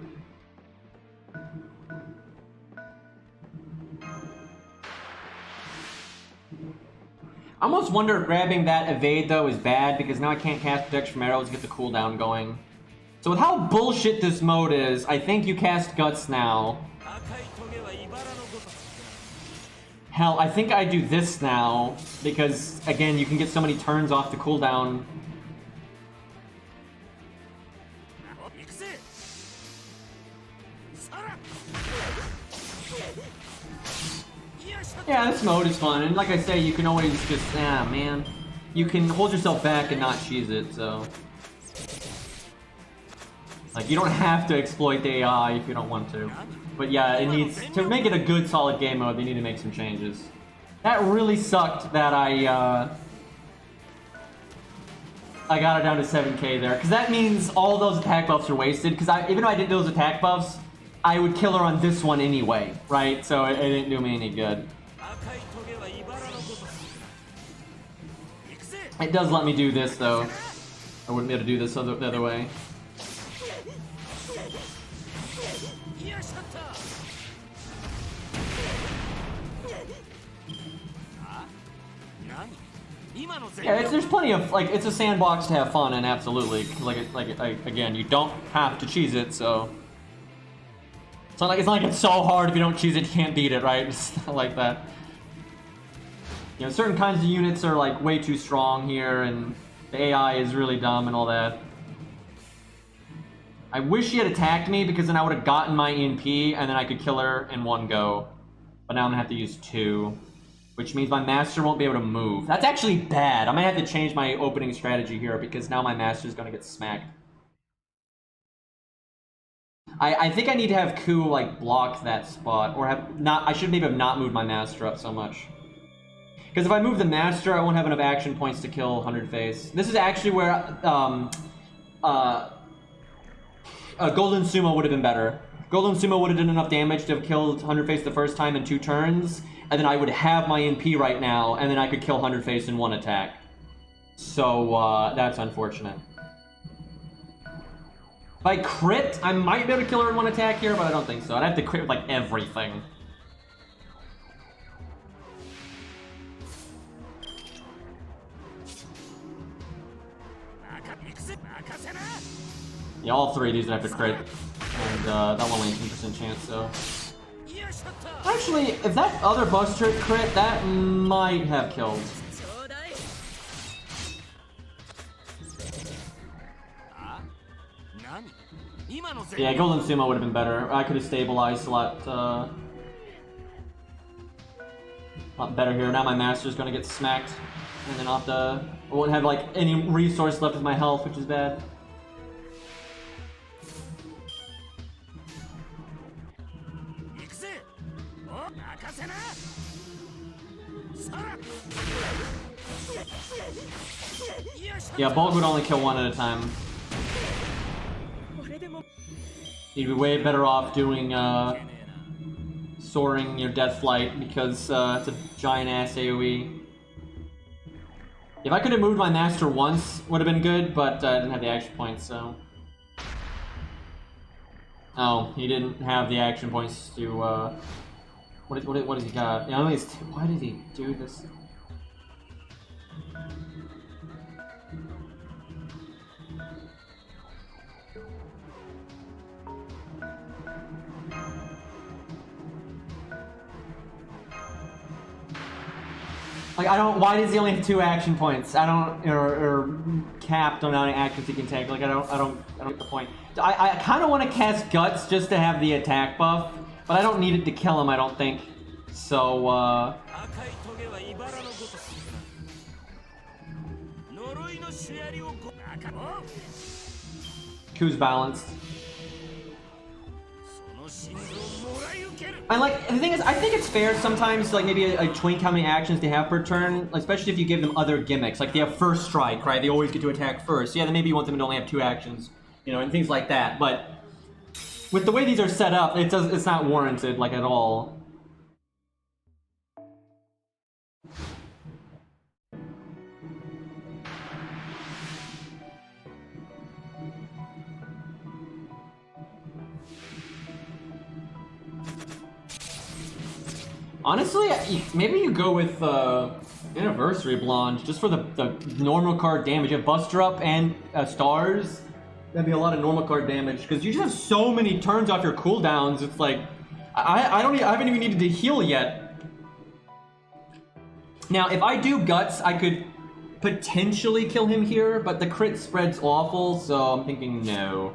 I almost wonder if grabbing that evade though is bad because now I can't cast protection from arrows to get the cooldown going. So with how bullshit this mode is, I think you cast Guts now. Hell, I think I do this now because again you can get so many turns off the cooldown. Yeah, this mode is fun, and like I say, you can always just, man. You can hold yourself back and not cheese it, so. Like, you don't have to exploit the AI if you don't want to. But yeah, it needs, to make it a good, solid game mode, they need to make some changes. That really sucked that I got it down to 7k there, because that means all those attack buffs are wasted, because even though I did those attack buffs, I would kill her on this one anyway, right? So it didn't do me any good. It does let me do this though. I wouldn't be able to do this the other way. Yeah, there's plenty of, like, it's a sandbox to have fun in, absolutely. Again, you don't have to cheese it, so. It's not like it's so hard if you don't cheese it, you can't beat it, right? It's not like that. You know, certain kinds of units are like way too strong here, and the AI is really dumb and all that. I wish she had attacked me because then I would have gotten my EMP and then I could kill her in one go. But now I'm gonna have to use 2, which means my master won't be able to move. That's actually bad. I might have to change my opening strategy here because now my master is gonna get smacked. I think I need to have Ku like block that spot, or have not. I should maybe have not moved my master up so much. Because if I move the master, I won't have enough action points to kill 100 Face. This is actually where Golden Sumo would have been better. Golden Sumo would have done enough damage to have killed 100 Face the first time in 2 turns, and then I would have my NP right now, and then I could kill 100 Face in 1 attack. So that's unfortunate. If I crit, I might be able to kill her in 1 attack here, but I don't think so. I'd have to crit with like everything. Yeah, all 3 of these would have to crit, and that one only 18% chance, so. Actually, if that other Buster crit, that might have killed. Yeah, Golden Sumo would have been better. I could have stabilized a lot better here. Now my master's gonna get smacked, and then I'll have to. I won't have like any resource left with my health, which is bad. Yeah, Bulk would only kill 1 at a time. You'd be way better off doing soaring, death flight, because it's a giant ass AoE. If I could have moved my master once, would have been good, but I didn't have the action points, so. Oh, he didn't have the action points to, what does he got? Yeah, only has two. Why did he do this? Like, I don't, why does he only have 2 action points? I don't, or capped on how many actions he can take. Like, I don't get the point. I kind of want to cast Guts just to have the attack buff, but I don't need it to kill him, I don't think. So, Q's balanced. And like, the thing is, I think it's fair sometimes, like maybe a twink how many actions they have per turn, especially if you give them other gimmicks. Like they have first strike, right? They always get to attack first. Yeah, then maybe you want them to only have 2 actions, and things like that. But with the way these are set up, it's not warranted, like, at all. Honestly, maybe you go with Anniversary Blonde just for the normal card damage. You have Buster Up and Stars. That'd be a lot of normal card damage because you just have so many turns off your cooldowns. It's like I haven't even needed to heal yet. Now, if I do Guts, I could potentially kill him here, but the crit spread's awful, so I'm thinking no.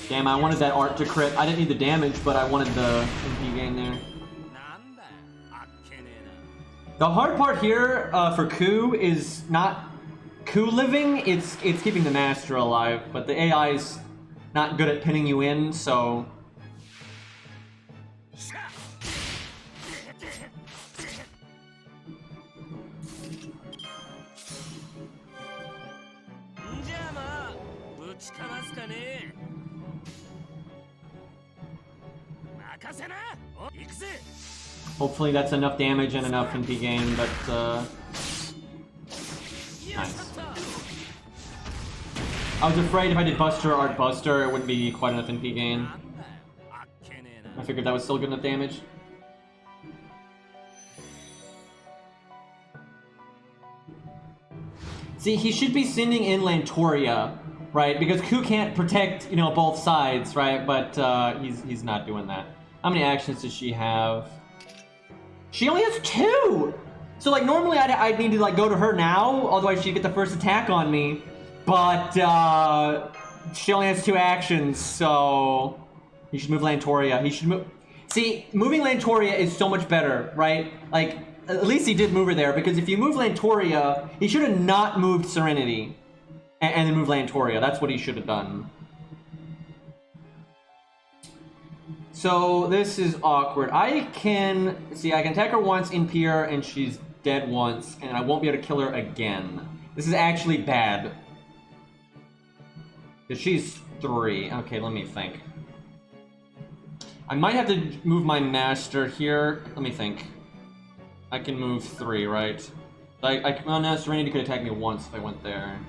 Damn, I wanted that art to crit. I didn't need the damage, but I wanted the MP gain there. The hard part here for Ku is not Ku living, it's keeping the Master alive, but the AI is not good at pinning you in, so... Hopefully that's enough damage and enough MP gain, but nice. I was afraid if I did Buster Art Buster, it wouldn't be quite enough MP gain. I figured that was still good enough damage. See, he should be sending in Lantoria, right? Because Ku can't protect, both sides, right? But he's not doing that. How many actions does she have? She only has 2! So, like, normally I'd need to, like, go to her now, otherwise she'd get the first attack on me. But, she only has 2 actions, so... He should move Lantoria. He should move... See, moving Lantoria is so much better, right? Like, at least he did move her there, because if you move Lantoria, he should have not moved Serenity. And then move Lantoria. That's what he should have done. So, this is awkward. I can attack her once in Pier, and she's dead once, and I won't be able to kill her again. This is actually bad. Because she's 3. Okay, let me think. I might have to move my Master here. Let me think. I can move 3, right? Oh no, Serenity could attack me once if I went there.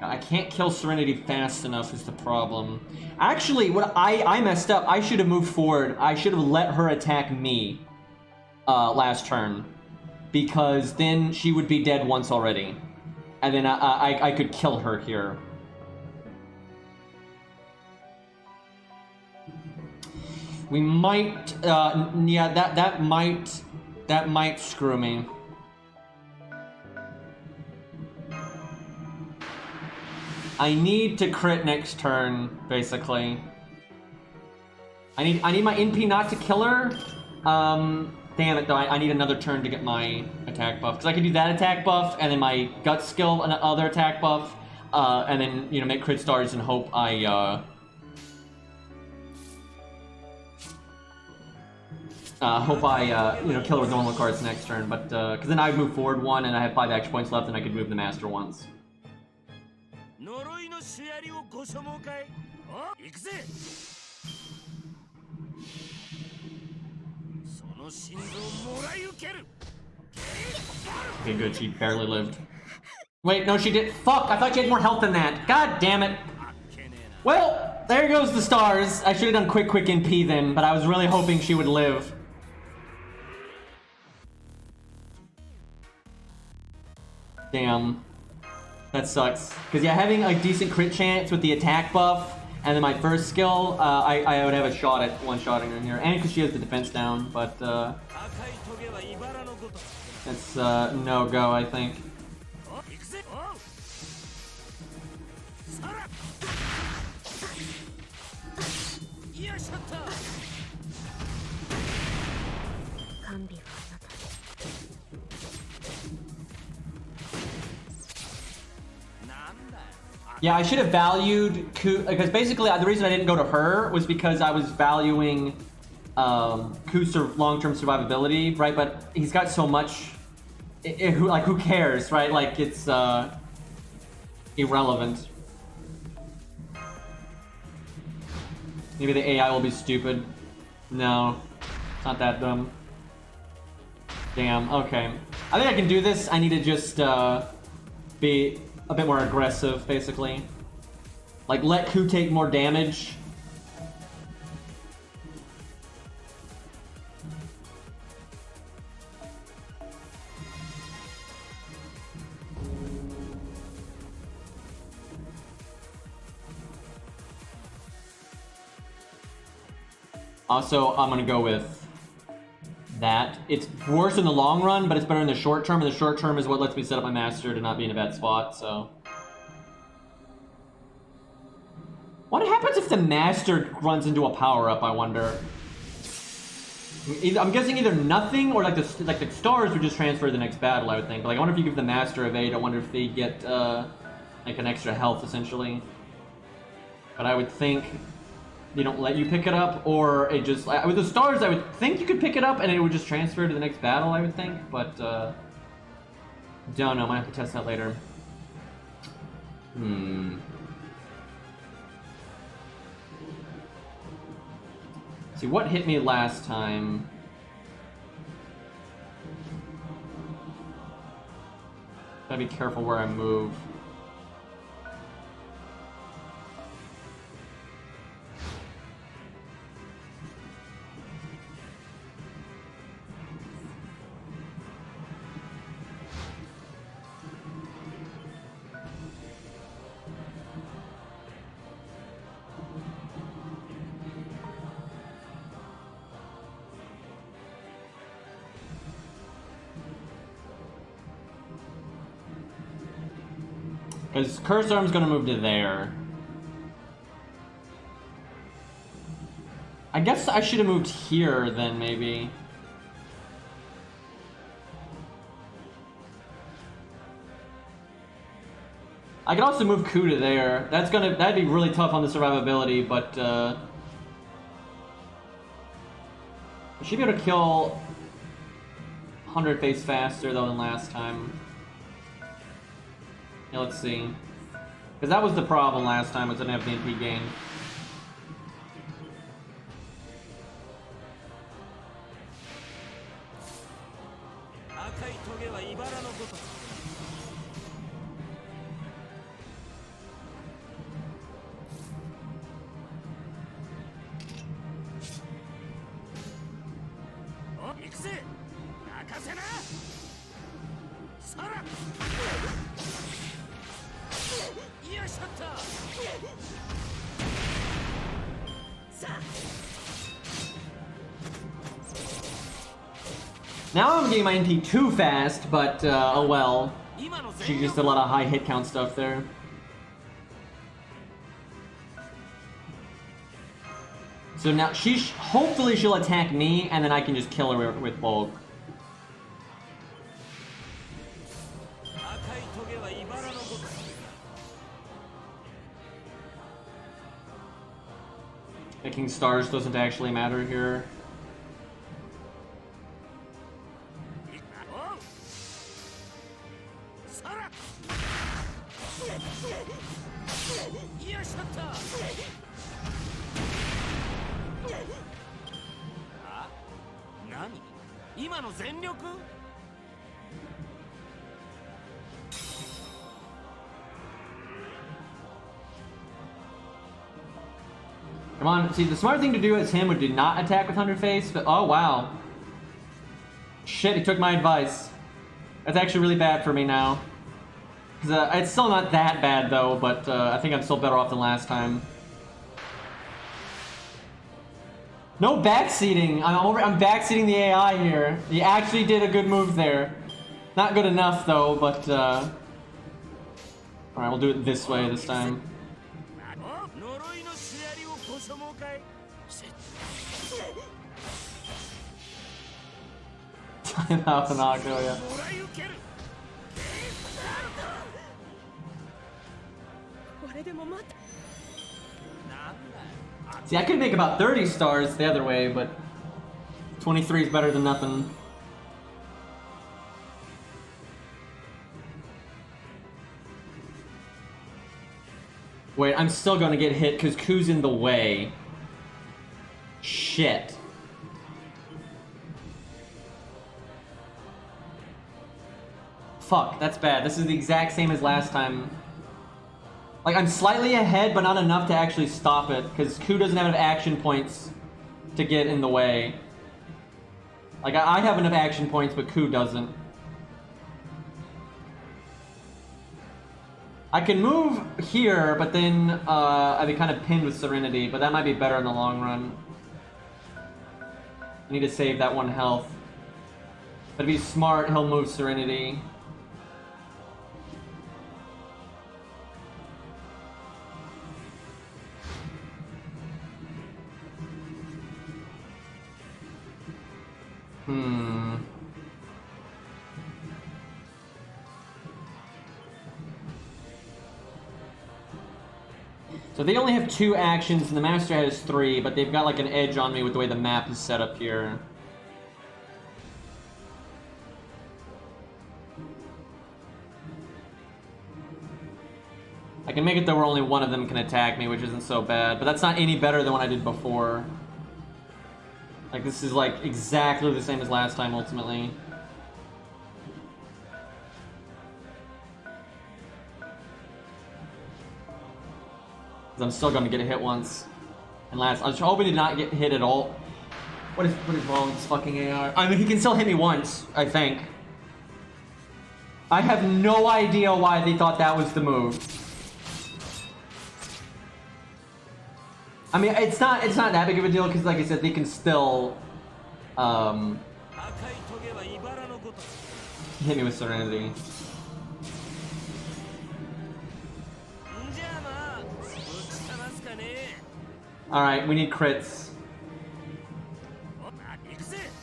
I can't kill Serenity fast enough is the problem. Actually, what I messed up. I should have moved forward. I should have let her attack me last turn. Because then she would be dead once already. And then I could kill her here. We might, yeah, that might screw me. I need to crit next turn, basically. I need my NP not to kill her. Damn it, though, I need another turn to get my attack buff. Because I could do that attack buff, and then my gut skill, and other attack buff, and then, you know, make crit stars and hope I, you know, kill her with normal cards next turn. But, because then I would move forward one, and I have 5 action points left, and I could move the master once. Okay, good, she barely lived. Wait, no, she did. Fuck, I thought she had more health than that. God damn it. Well, there goes the stars. I should have done quick NP then, but I was really hoping she would live. Damn. That sucks. Because, yeah, having a decent crit chance with the attack buff, and then my first skill, I would have a shot at one-shotting her here. And because she has the defense down, but, it's, no-go, I think. Yeah, I should have valued because basically the reason I didn't go to her was because I was valuing Ku's long-term survivability, right? But he's got so much. Who cares, right? Like it's irrelevant. Maybe the AI will be stupid. No, it's not that dumb. Damn. Okay, I think I can do this. I need to just be a bit more aggressive, basically. Like, let Ku take more damage. Also, I'm gonna go with that. It's worse in the long run, but it's better in the short term, and the short term is what lets me set up my master to not be in a bad spot, so. What happens if the master runs into a power-up, I wonder? I'm guessing either nothing, or like the stars would just transfer to the next battle, I would think. But like, I wonder if you give the master evade, I wonder if they get, like an extra health, essentially. But I would think they don't let you pick it up, or it just... With the stars, I would think you could pick it up, and it would just transfer to the next battle, I would think, but, don't know, might have to test that later. See, what hit me last time? Gotta be careful where I move. Because Curse Arm's gonna move to there. I guess I should have moved here then, maybe. I could also move Ku to there. That'd be really tough on the survivability, but I should be able to kill 100 face faster though than last time. Yeah, let's see. Because that was the problem last time, was an FNP gain. Now I'm getting my NP too fast, but oh well. She just did a lot of high hit count stuff there. So now hopefully she'll attack me, and then I can just kill her with bulk. Picking stars doesn't actually matter here. Come on, see, the smart thing to do as him would be not attack with 100 face, but oh wow. Shit, he took my advice. That's actually really bad for me now. Cause, it's still not that bad though, but I think I'm still better off than last time. No backseating! I'm backseating the AI here. He actually did a good move there. Not good enough though, but alright, we'll do it this way this time. Time out Honako, yeah. See, I could make about 30 stars the other way, but 23 is better than nothing. Wait, I'm still gonna get hit because Ku's in the way. Shit. Fuck, that's bad. This is the exact same as last time. Like, I'm slightly ahead, but not enough to actually stop it, because Ku doesn't have enough action points to get in the way. Like, I have enough action points, but Ku doesn't. I can move here, but then I'd be kind of pinned with Serenity, but that might be better in the long run. I need to save that one health. But if he's smart, he'll move Serenity. So they only have 2 actions, and the Master has 3, but they've got like an edge on me with the way the map is set up here. I can make it though where only one of them can attack me, which isn't so bad, but that's not any better than what I did before. Like, this is like exactly the same as last time, ultimately. I'm still gonna get hit once. And last, I was hoping to not get hit at all. What is wrong with this fucking AI? I mean, he can still hit me once, I think. I have no idea why they thought that was the move. I mean, it's not that big of a deal because, like I said, they can still hit me with Serenity. Alright, we need crits.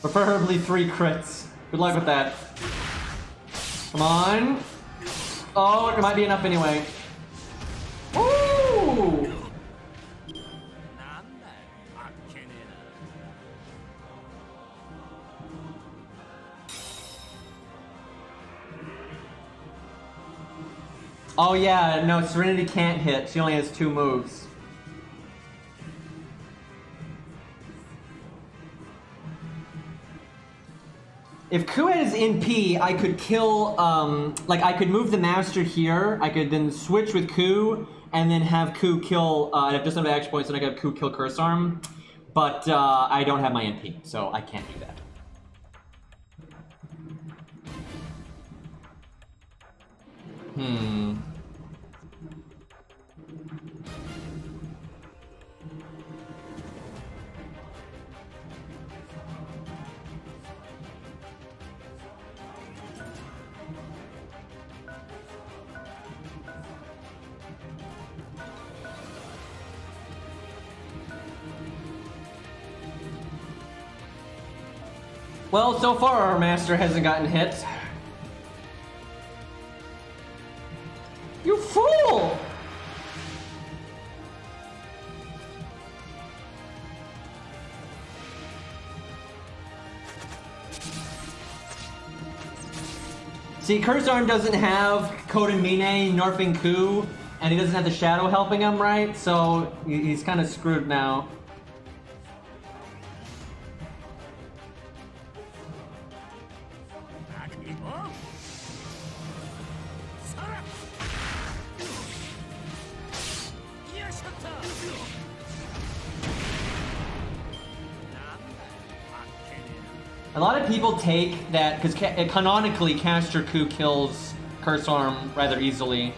Preferably 3 crits. Good luck with that. Come on. Oh, it might be enough anyway. Woo! Oh yeah, no, Serenity can't hit. She only has 2 moves. If Ku has NP, I could kill, like, I could move the Master here, I could then switch with Ku, and then have Ku kill, I have just enough action points, and I could have Ku kill Curse Arm, but I don't have my NP, so I can't do that. Well, so far our master hasn't gotten hit. You fool! See, Curse Arm doesn't have Kodamine nerfing Ku, and he doesn't have the Shadow helping him, right? So he's kind of screwed now. A lot of people take that, because canonically, Caster Ku kills Curse Arm rather easily.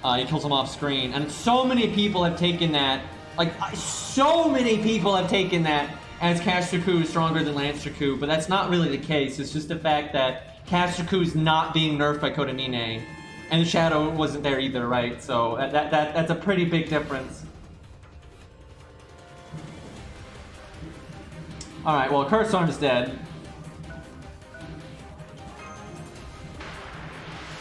He kills him off screen. And so many people have taken that, like, so many people have taken that as Caster Ku is stronger than Lancer Ku, but that's not really the case. It's just the fact that Caster Ku is not being nerfed by Kodamine, and the Shadow wasn't there either, right? So that's a pretty big difference. Alright, well, Curse Arm is dead.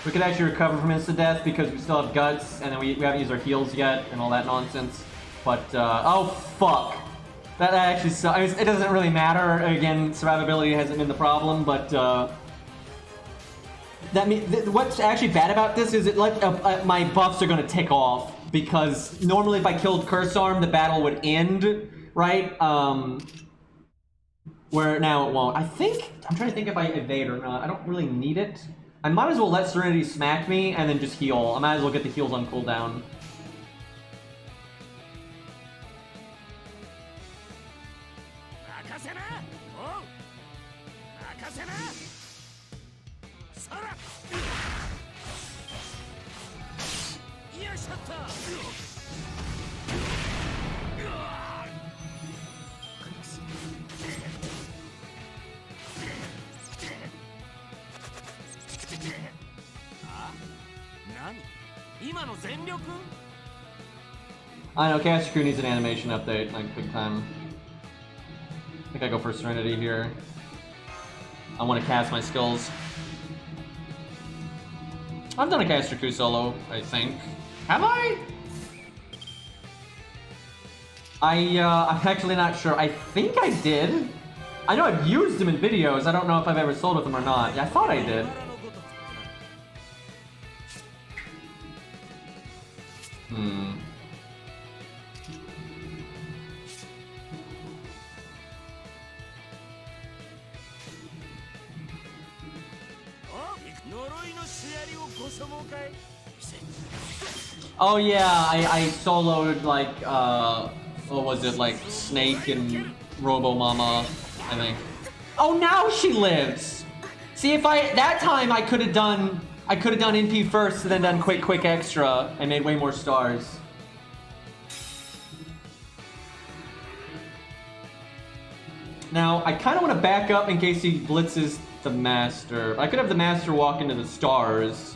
We could actually recover from insta-death because we still have guts, and then we haven't used our heals yet, and all that nonsense. But, oh fuck. That actually sucks. I mean, it doesn't really matter. Again, survivability hasn't been the problem, but, what's actually bad about this is my buffs are gonna tick off, because normally if I killed Curse Arm, the battle would end, right? Where now it won't. I'm trying to think if I evade or not. I don't really need it. I might as well let Serenity smack me and then just heal. I might as well get the heals on cooldown. I know, Caster Ku needs an animation update, like, big time. I think I go for Serenity here. I want to cast my skills. I've done a Caster Ku solo, I think. Have I? I'm actually not sure. I think I did. I know I've used them in videos. I don't know if I've ever sold with them or not. Yeah, I thought I did. Oh yeah, I soloed like, what was it, like Snake and Robo Mama, I think. Oh, now she lives! See, if that time I could have done NP first and then done quick extra and made way more stars. Now, I kind of want to back up in case he blitzes the Master. I could have the Master walk into the stars.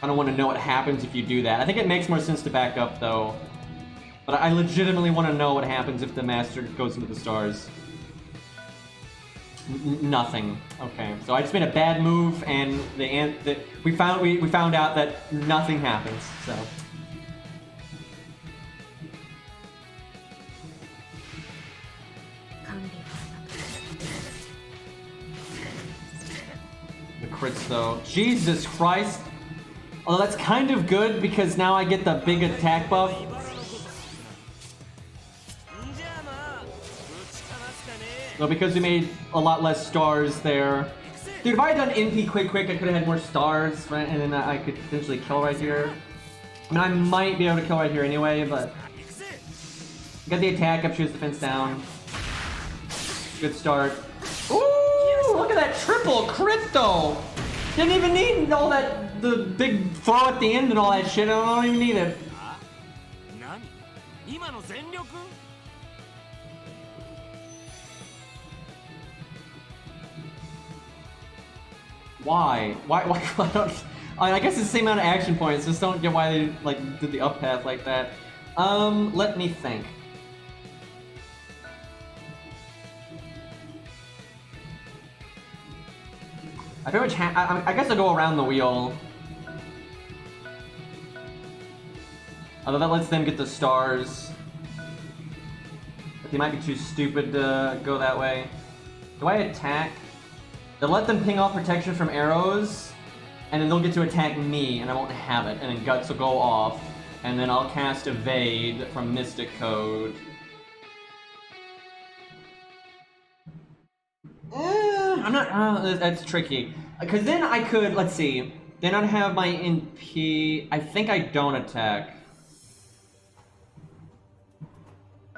I don't want to know what happens if you do that. I think it makes more sense to back up, though. But I legitimately want to know what happens if the Master goes into the stars. Nothing. Okay, so I just made a bad move, and we found out that nothing happens. So. The crits, though. Jesus Christ. Although that's kind of good because now I get the big attack buff. So because we made a lot less stars there. Dude, if I had done NP quick, I could have had more stars, right? And then I could potentially kill right here. I mean, I might be able to kill right here anyway, but... Got the attack up, shoots the fence down. Good start. Ooh, look at that triple crit though! Didn't even need all that, the big throw at the end and all that shit. I don't even need it. Why? Why don't... I guess it's the same amount of action points. Just don't get why they like did the up path like that. Let me think. I pretty much I guess I'll go around the wheel. Although that lets them get the stars. But they might be too stupid to go that way. Do I attack? They'll let them ping off protection from arrows, and then they'll get to attack me, and I won't have it, and then Guts will go off, and then I'll cast Evade from Mystic Code. I'm not, that's tricky. Because then I could, let's see, then I'd have my NP, I think I don't attack.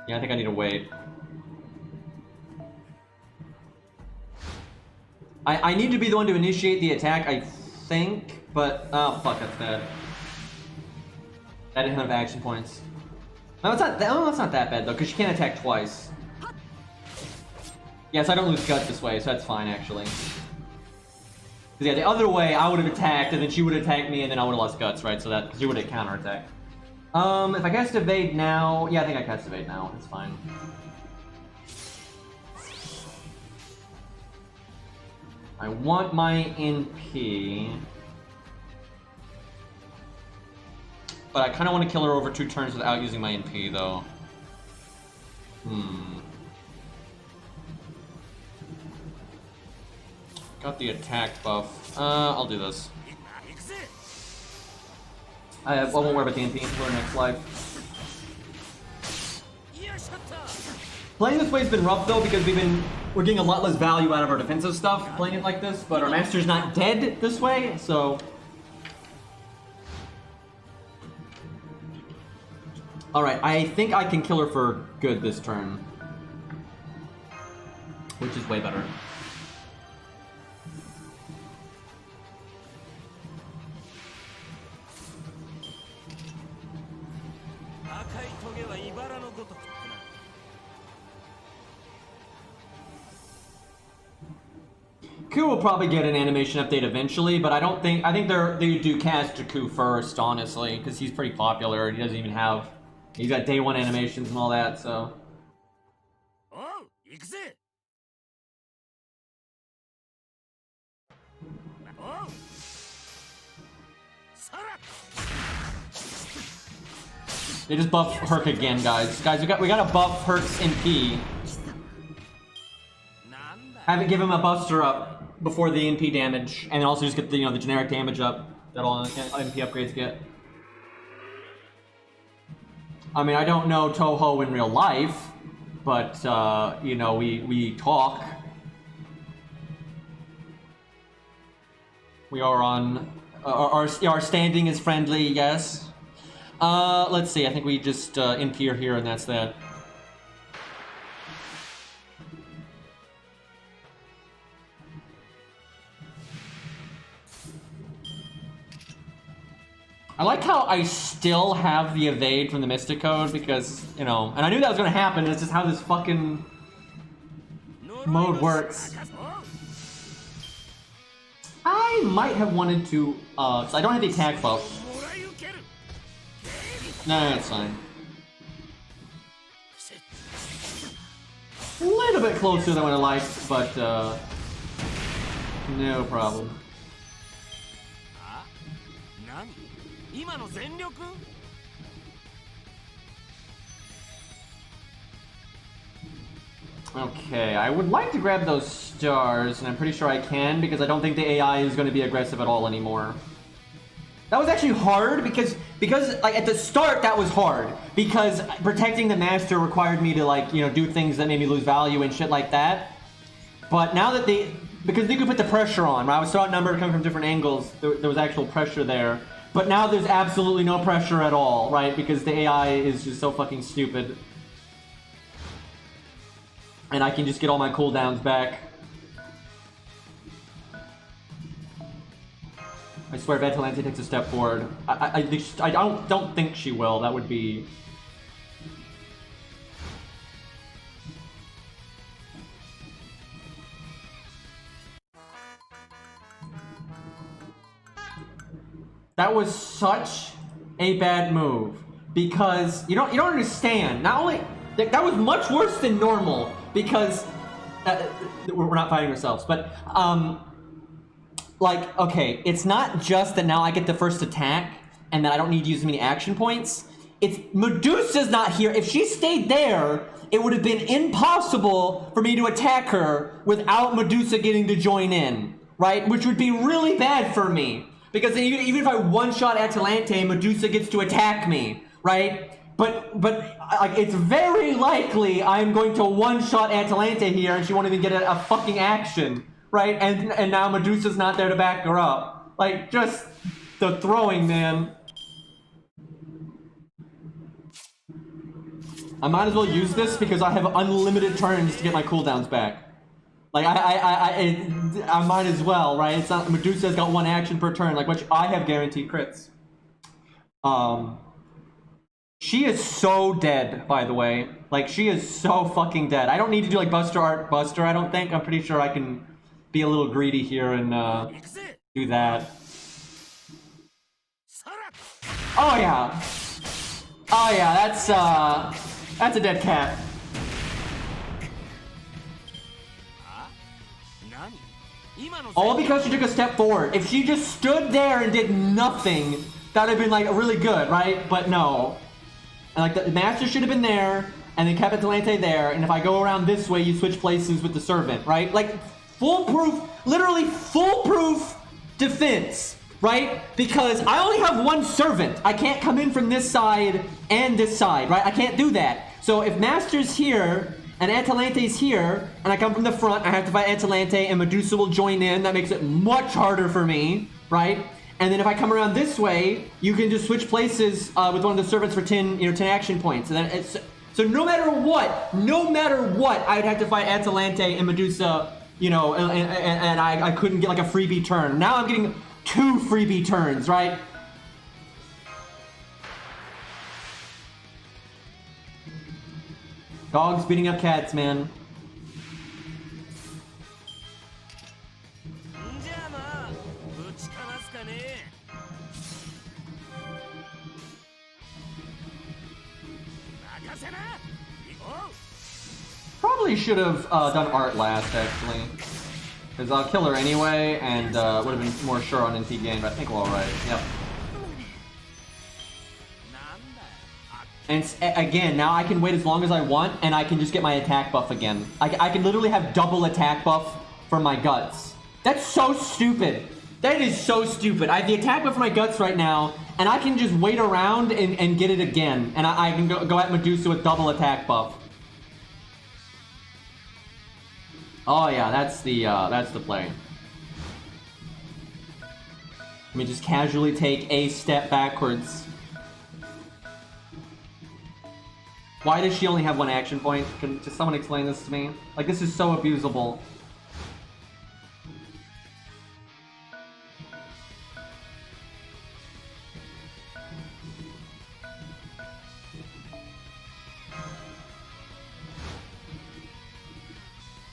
Yeah, I think I need to wait. I need to be the one to initiate the attack, I think, but oh fuck, that's bad. I didn't have action points. No, it's not. Oh, that's not that bad though, because she can't attack twice. Yes, I don't lose Guts this way, so that's fine actually. Because yeah, the other way I would have attacked, and then she would attack me, and then I would have lost Guts, right? So that she would have counterattacked. If I cast Evade now, yeah, I think I cast Evade now. It's fine. I want my NP, but I kind of want to kill her over 2 turns without using my NP, though. Got the attack buff. I'll do this. I won't worry about the NP until our next life. Playing this way has been rough though, because we're getting a lot less value out of our defensive stuff playing it like this, but our master's not dead this way, so. Alright, I think I can kill her for good this turn. Which is way better. Ku will probably get an animation update eventually, but I think they do cast Jakku first, honestly, because he's pretty popular and he doesn't even have, he's got day 1 animations and all that, so. They just buff Herc again, guys. Guys, we gotta buff Herc's NP. Have it give him a buster up before the NP damage, and then also just get the the generic damage up that all NP upgrades get. I mean, I don't know Toho in real life, but we talk. We are on our standing is friendly, yes. Let's see. I think we just NP are here, and that's that. I like how I still have the evade from the Mystic Code because, and I knew that was going to happen, it's just how this fucking mode works. I might have wanted to, so I don't have the attack buff. Nah, it's fine. A little bit closer than what I liked, but, no problem. Okay, I would like to grab those stars, and I'm pretty sure I can, because I don't think the AI is going to be aggressive at all anymore. That was actually hard, because like, at the start, that was hard, because protecting the master required me to, do things that made me lose value and shit like that. But now that because they could put the pressure on, right? I was so outnumbered coming from different angles, there was actual pressure there. But now there's absolutely no pressure at all, right? Because the AI is just so fucking stupid. And I can just get all my cooldowns back. I swear if Atalante takes a step forward. I don't think she will. That would be... That was such a bad move because you don't understand. Not only that was much worse than normal because we're not fighting ourselves, but like, okay, it's not just that now I get the first attack and that I don't need to use many action points. It's Medusa's not here. If she stayed there, it would have been impossible for me to attack her without Medusa getting to join in, right? Which would be really bad for me. Because even if I one-shot Atalante, Medusa gets to attack me, right? But like, it's very likely I'm going to one-shot Atalante here and she won't even get a fucking action, right? And now Medusa's not there to back her up. Like, just the throwing, man. I might as well use this because I have unlimited turns to get my cooldowns back. Like, I might as well, right? It's not, Medusa's got 1 action per turn, like, which I have guaranteed crits. She is so dead, by the way. Like, she is so fucking dead. I don't need to do, like, Buster Art Buster, I don't think. I'm pretty sure I can be a little greedy here and, do that. Oh, yeah. Oh, yeah, that's a dead cat. All because she took a step forward. If she just stood there and did nothing, that would have been, like, really good, right? But no. And, like, the master should have been there, and then kept Atalante there, and if I go around this way, you switch places with the servant, right? Like, foolproof, literally foolproof defense, right? Because I only have 1 servant. I can't come in from this side and this side, right? I can't do that. So if Master's here, and Atalante's here, and I come from the front, I have to fight Atalante, and Medusa will join in. That makes it much harder for me, right? And then if I come around this way, you can just switch places with one of the servants for 10 action points. And then it's, so no matter what, I'd have to fight Atalante and Medusa, you know, and I couldn't get like a freebie turn. Now I'm getting 2 freebie turns, right? Dogs beating up cats, man. Probably should have done art last, actually. Because I'll kill her anyway, and would have been more sure on NT game, but I think we're alright. Yep. And again, now I can wait as long as I want, and I can just get my attack buff again. I can literally have double attack buff for my guts. That's so stupid. That is so stupid. I have the attack buff for my guts right now, and I can just wait around and get it again. And I can go at Medusa with double attack buff. Oh yeah, that's the play. Let me just casually take a step backwards. Why does she only have 1 action point? Can just someone explain this to me? Like, this is so abusable.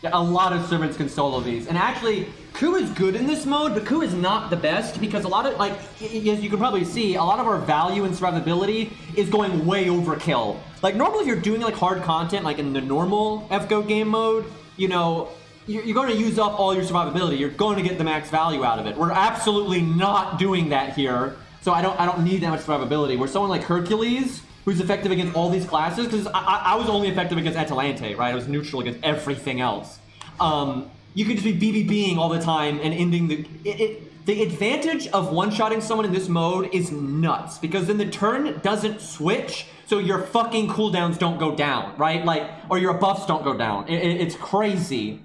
Yeah, a lot of servants can solo these. And actually, Ku is good in this mode, but Ku is not the best because a lot of, like, as you can probably see, a lot of our value and survivability is going way overkill. Like, normally if you're doing, like, hard content, like in the normal FGO game mode, you know, you're going to use up all your survivability. You're going to get the max value out of it. We're absolutely not doing that here, so I don't need that much survivability. We're someone like Hercules, who's effective against all these classes, because I was only effective against Atalante, right? I was neutral against everything else. You can just be BBBing all the time and ending the advantage of one-shotting someone in this mode is nuts, because then the turn doesn't switch, so your fucking cooldowns don't go down, right? Like, or your buffs don't go down. It's crazy.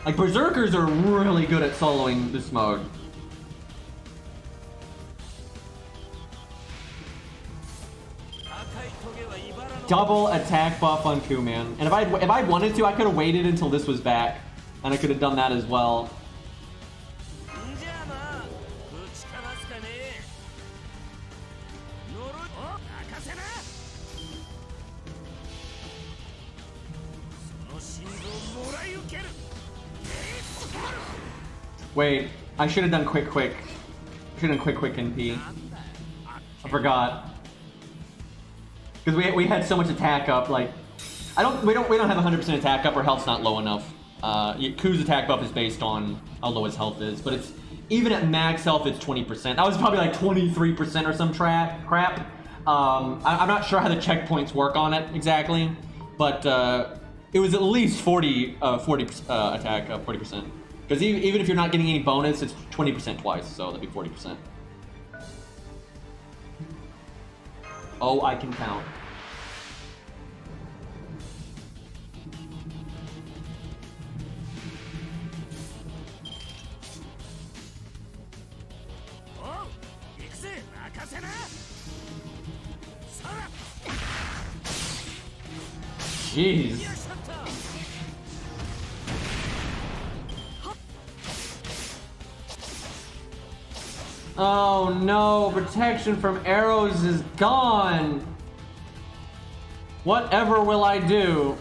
Like, Berserkers are really good at soloing this mode. Double attack buff on Ku, man. And if I wanted to, I could have waited until this was back, and I could have done that as well. Wait, I should have done quick. Should have done quick NP. I forgot. Because we had so much attack up, like we don't have 100% attack up, our health's not low enough. Ku's attack buff is based on how low his health is, but it's even at max health, it's 20%. That was probably like 23% or some crap. I'm not sure how the checkpoints work on it exactly, but it was at least 40 attack, 40%. Because even if you're not getting any bonus, it's 20% twice, so that'd be 40%. Oh, I can count. Jeez. Oh no, protection from arrows is gone. Whatever will I do?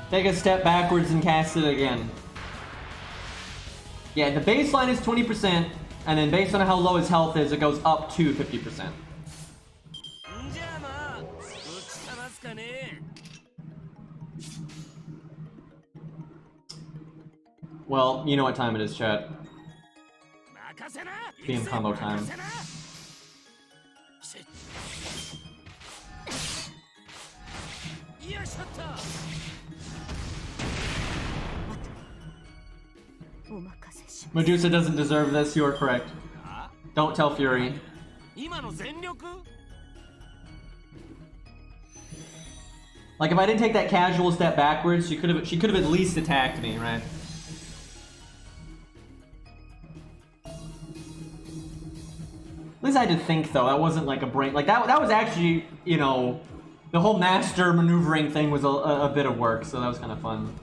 Take a step backwards and cast it again. Yeah, the baseline is 20%, and then based on how low his health is, it goes up to 50%. Well, you know what time it is, chat. PM combo time. Medusa doesn't deserve this, you are correct. Don't tell Fury. Like, if I didn't take that casual step backwards, she could have at least attacked me, right? At least I had to think, though. That wasn't like a brain... Like, that was actually, you know... The whole master maneuvering thing was a bit of work, so that was kind of fun.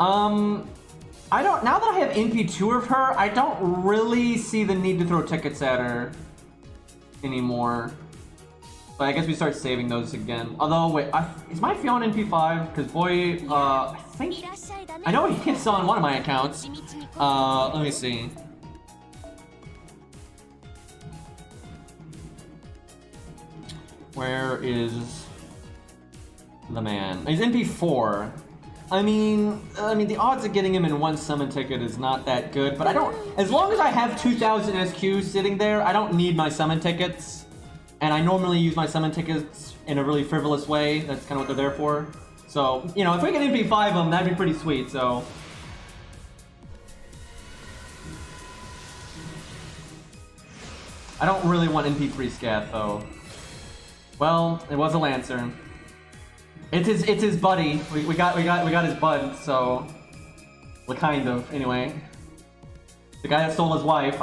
I don't... Now that I have NP2 of her, I don't really see the need to throw tickets at her anymore. But I guess we start saving those again. Although, wait, is my Fiona NP5? Because, boy, I think... I know he hits on one of my accounts. Let me see. Where is the man? He's NP4. I mean, the odds of getting him in one summon ticket is not that good, but I don't... As long as I have 2,000 SQs sitting there, I don't need my summon tickets. And I normally use my summon tickets in a really frivolous way. That's kind of what they're there for. So, you know, if we can NP5 them, that'd be pretty sweet, so... I don't really want NP3 scat, though. Well, it was a Lancer. It's his buddy. We got his bud, so... Well, kind of, anyway. The guy that stole his wife.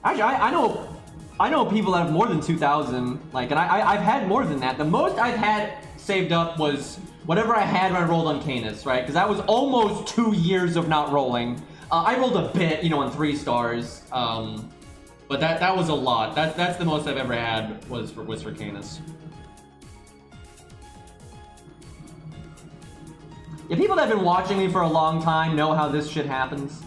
Actually, I know people that have more than 2,000, like, and I've had more than that. The most I've had saved up was whatever I had when I rolled on Canis, right? Because that was almost 2 years of not rolling. I rolled a bit, you know, on 3 stars, but that was a lot. That's the most I've ever had was for Canis. Yeah, people that have been watching me for a long time know how this shit happens.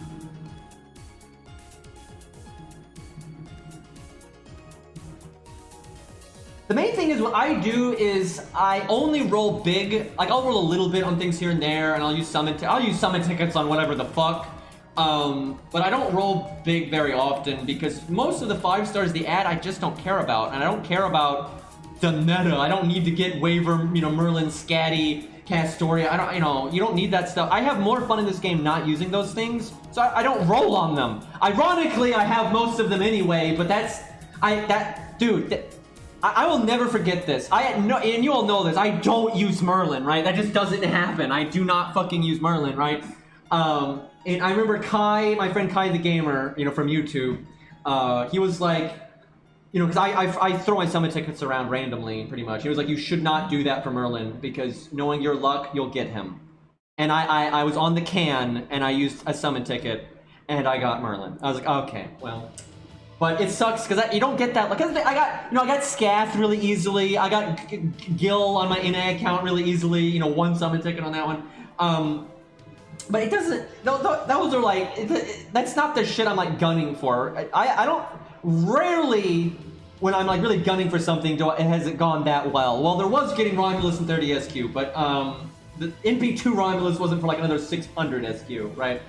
The main thing is what I do is I only roll big. Like, I'll roll a little bit on things here and there, and I'll use summon tickets on whatever the fuck. But I don't roll big very often because most of the 5 stars they add I just don't care about, and I don't care about the meta. I don't need to get Waver, you know, Merlin, Scatty, Castoria. I don't, you know, you don't need that stuff. I have more fun in this game not using those things, so I don't roll on them. Ironically, I have most of them anyway, but I will never forget this. And you all know this. I don't use Merlin, right? That just doesn't happen. I do not fucking use Merlin, right? And I remember Kai, my friend Kai the Gamer, you know, from YouTube, he was like, you know, because I throw my summon tickets around randomly, pretty much. He was like, you should not do that for Merlin, because knowing your luck, you'll get him. And I was on the can, and I used a summon ticket, and I got Merlin. I was like, okay, well, But it sucks because you don't get that. Like, I got Scath really easily. I got Gil on my NA account really easily. You know, one summon ticket on that one. But it doesn't. Those are like. That's not the shit I'm like gunning for. I don't rarely when I'm like really gunning for something. It hasn't gone that well. Well, there was getting Romulus and 30 SQ, but the NP2 Romulus wasn't for like another 600 SQ, right?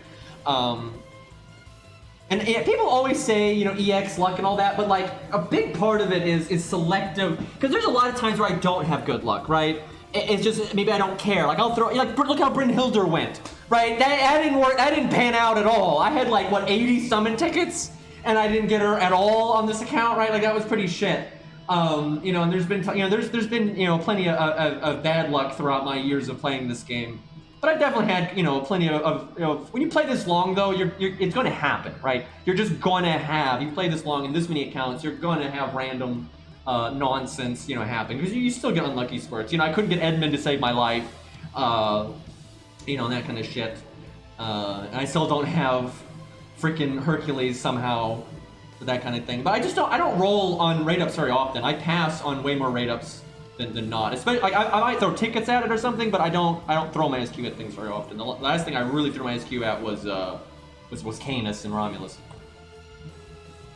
And people always say, you know, EX luck and all that, but like a big part of it is selective, because there's a lot of times where I don't have good luck, right? It's just maybe I don't care. Like I'll throw, like look how Brynhildr went, right? That didn't work. That didn't pan out at all. I had like what 80 summon tickets, and I didn't get her at all on this account, right? Like that was pretty shit. You know, and there's been plenty of bad luck throughout my years of playing this game. But I've definitely had, you know, plenty of when you play this long, though, it's going to happen, right? You're just going to have, you play this long in this many accounts, you're going to have random nonsense, you know, happen. Because you still get unlucky spurts. You know, I couldn't get Edmund to save my life, you know, and that kind of shit. And I still don't have freaking Hercules somehow, that kind of thing. But I don't roll on raid-ups very often. I pass on way more raid-ups than not. Especially, like, I might throw tickets at it or something, but I don't throw my SQ at things very often. The last thing I really threw my SQ at was Canis and Romulus.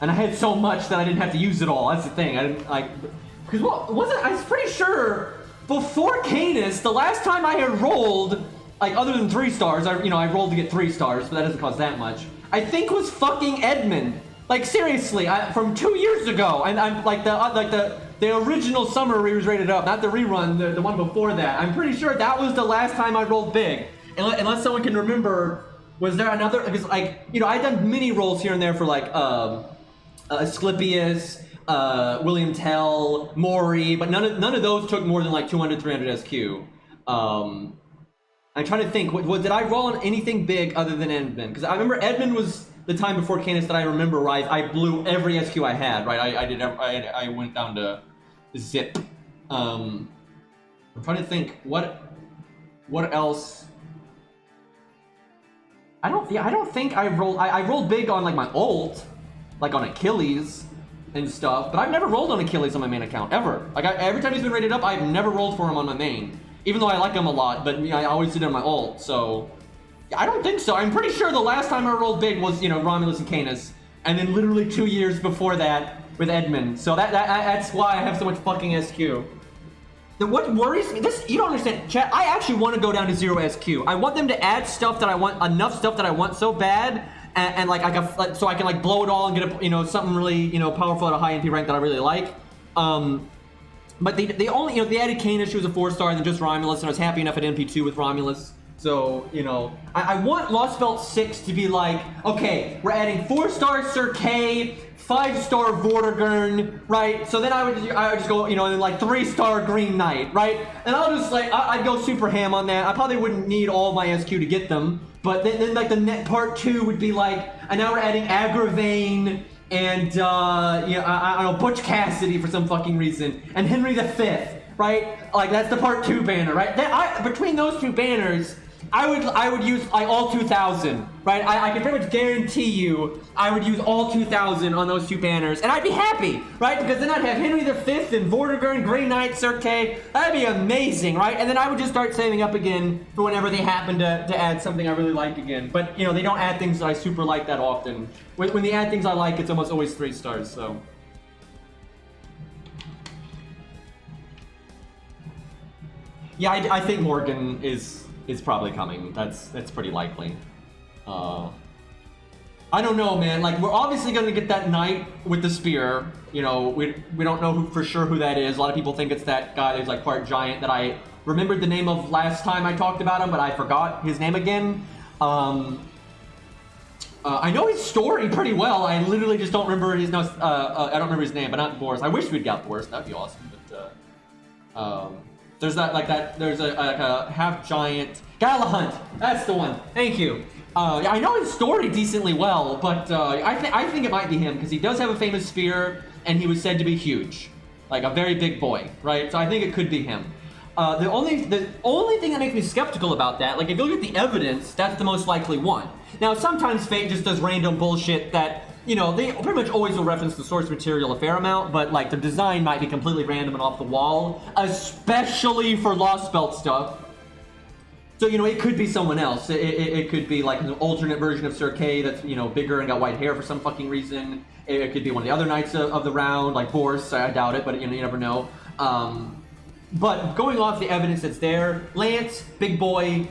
And I had so much that I didn't have to use it all. That's the thing. I didn't like, because I was pretty sure before Canis, the last time I had rolled, like other than 3 stars, I rolled to get 3 stars, but that doesn't cost that much. I think was fucking Edmund. Like seriously, from 2 years ago, and I'm like the original summer we was rated up, not the rerun, the one before that. I'm pretty sure that was the last time I rolled big, unless someone can remember. Was there another? Because like, you know, I've done mini rolls here and there for like Asclepius, William Tell, Maury, but none of those took more than like 200, 300 SQ. I'm trying to think. Did I roll on anything big other than Edmund? Because I remember Edmund was the time before Canis that I remember where I blew every SQ I had, right? I went down to zip. I'm trying to think what else. I don't think I rolled. I rolled big on like my ult, like on Achilles and stuff, but I've never rolled on Achilles on my main account ever. Like every time he's been rated up, I've never rolled for him on my main, even though I like him a lot. But I always did it on my ult, so. I don't think so. I'm pretty sure the last time I rolled big was, you know, Romulus and Canis, and then literally 2 years before that with Edmund. So that's why I have so much fucking SQ. What worries me, you don't understand, chat. I actually want to go down to 0 SQ. I want them to add stuff that I want, enough stuff that I want so bad, and like so I can like blow it all and get a, you know, something really, you know, powerful at a high NP rank that I really like. But they only, you know, they added Canis, she was a 4-star, and then just Romulus, and I was happy enough at NP2 with Romulus. So, you know, I want Lost Belt 6 to be like, okay, we're adding 4-star Sir K, 5-star Vortigern, right? So then I would just go, you know, and then like 3-star Green Knight, right? And I'll just like, I'd go super ham on that. I probably wouldn't need all my SQ to get them, but then like the net part 2 would be like, and now we're adding Agravain and, you know, I don't know, Butch Cassidy for some fucking reason, and Henry V, right? Like that's the part 2 banner, right? Between those 2 banners, I would use like all 2,000, right? I can pretty much guarantee you I would use all 2,000 on those 2 banners, and I'd be happy, right? Because then I'd have Henry V and Vortigern, Grey Knight, Sir K. That'd be amazing, right? And then I would just start saving up again for whenever they happen to add something I really like again. But, you know, they don't add things that I super like that often. When they add things I like, it's almost always 3 stars, so. Yeah, I think Morgan is probably coming. That's pretty likely. I don't know, man. Like, we're obviously gonna get that knight with the spear. You know, we don't know for sure who that is. A lot of people think it's that guy who's like part giant that I remembered the name of last time I talked about him, but I forgot his name again. I know his story pretty well. I literally just don't remember his I don't remember his name, but not Boris. I wish we'd got Boris. That'd be awesome. But there's there's a half giant Galahunt. That's the one. Thank you. Yeah, I know his story decently well, but I think it might be him because he does have a famous spear and he was said to be huge, like a very big boy, right? So I think it could be him. The only thing that makes me skeptical about that, like if you look at the evidence, that's the most likely one. Now sometimes Fate just does random bullshit that you know, they pretty much always will reference the source material a fair amount, but like the design might be completely random and off the wall, especially for Lost Belt stuff. So, you know, it could be someone else. It could be like an alternate version of Sir Kay that's, you know, bigger and got white hair for some fucking reason. It could be one of the other knights of the round, like Boris. I doubt it, but you know, you never know. But going off the evidence that's there, Lance, big boy,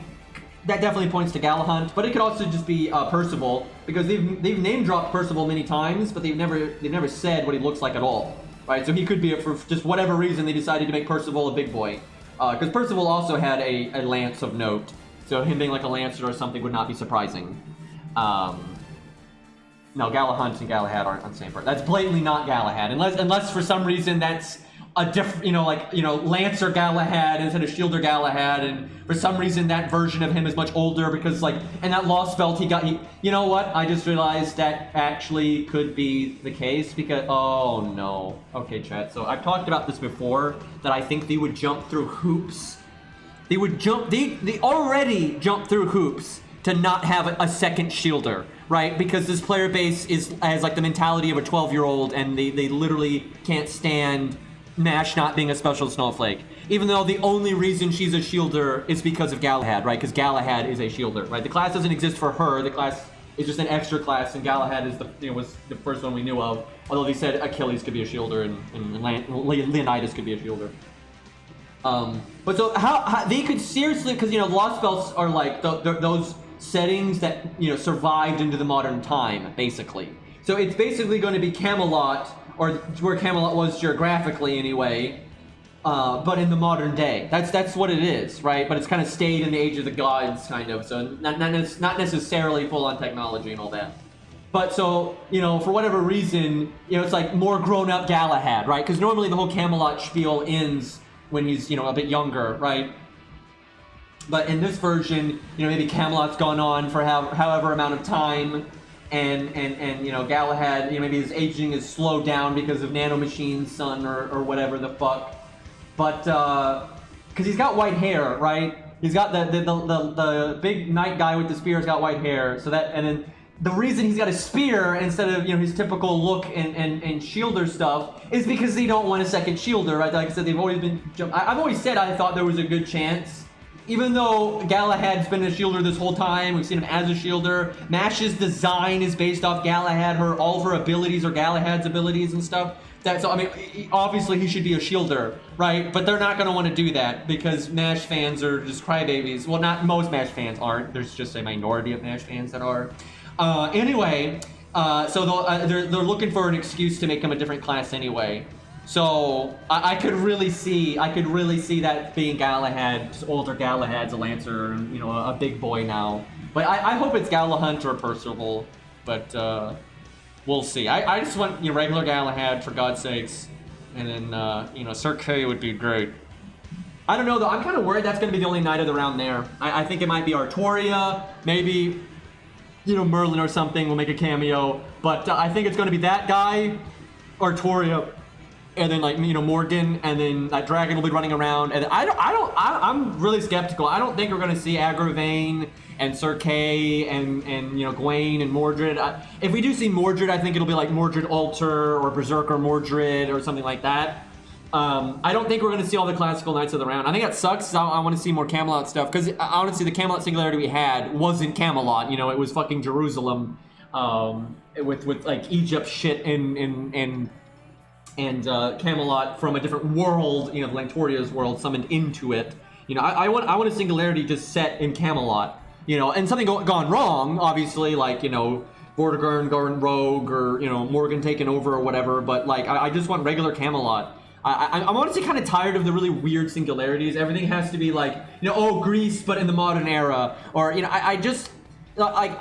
that definitely points to Galahant. But it could also just be Percival, because they've name dropped Percival many times, but they've never said what he looks like at all, right? So he could be, for just whatever reason, they decided to make Percival a big boy. Because Percival also had a lance of note, so him being like a lancer or something would not be surprising. No, Galahant and Galahad aren't on the same part. That's blatantly not Galahad, unless for some reason that's a different, you know, like, you know, Lancer Galahad instead of Shielder Galahad, and for some reason that version of him is much older because, like, in that Lost Belt you know what? I just realized that actually could be the case because, oh no. Okay, chat. So I've talked about this before, that I think they would jump through hoops. They already jump through hoops to not have a second Shielder, right? Because this player base has like the mentality of a 12-year-old, and they literally can't stand Nash not being a special snowflake. Even though the only reason she's a Shielder is because of Galahad, right? Because Galahad is a Shielder, right? The class doesn't exist for her. The class is just an extra class, and Galahad is was the first one we knew of. Although they said Achilles could be a Shielder and Leonidas could be a Shielder. But so how they could seriously, because, you know, Lost Belts are like those settings that, you know, survived into the modern time, basically. So it's basically going to be Camelot, or where Camelot was geographically anyway, but in the modern day. That's what it is, right? But it's kind of stayed in the Age of the Gods, kind of. So not necessarily full-on technology and all that. But so, you know, for whatever reason, you know, it's like more grown-up Galahad, right? Because normally the whole Camelot spiel ends when he's, you know, a bit younger, right? But in this version, you know, maybe Camelot's gone on for however amount of time, and you know, Galahad, you know, maybe his aging is slowed down because of Nanomachine's son or whatever the fuck. But because he's got white hair, right? He's got the big knight guy with the spear's got white hair, so that, and then the reason he's got a spear instead of, you know, his typical look and Shielder stuff is because they don't want a second Shielder, right? Like I said, they've always been. I've always said I thought there was a good chance. Even though Galahad's been a Shielder this whole time, we've seen him as a Shielder. Mash's design is based off Galahad. All of her abilities are Galahad's abilities and stuff. So, I mean, obviously he should be a Shielder, right? But they're not going to want to do that because Mash fans are just crybabies. Well, not most Mash fans aren't. There's just a minority of Mash fans that are. Anyway, so they're looking for an excuse to make him a different class anyway. So I could really see that being Galahad, just older Galahad's a Lancer, you know, a big boy now. But I hope it's Galahant or Percival, but we'll see. I just want, you know, regular Galahad, for God's sakes, and then you know, Sir Kay would be great. I don't know though. I'm kind of worried that's going to be the only knight of the round there. I think it might be Artoria, maybe, you know, Merlin or something will make a cameo, but I think it's going to be that guy, Artoria, and then, like, you know, Morgan, and then that dragon will be running around, and I'm really skeptical. I don't think we're going to see Agravain and Sir Kay and you know, Gwaine and Mordred. If we do see Mordred, I think it'll be like Mordred Alter or Berserker Mordred or something like that. I don't think we're going to see all the classical knights of the round. I think that sucks. I want to see more Camelot stuff, because honestly, the Camelot singularity we had wasn't Camelot. You know, it was fucking Jerusalem, with like Egypt shit and Camelot from a different world, you know, Lantoria's world summoned into it. You know, I want a singularity just set in Camelot. You know, and something gone wrong, obviously, like, you know, Vortigern going rogue, or, you know, Morgan taking over or whatever. But like, I just want regular Camelot. I'm honestly kind of tired of the really weird singularities. Everything has to be like, you know, oh, Greece, but in the modern era, or, you know, I just like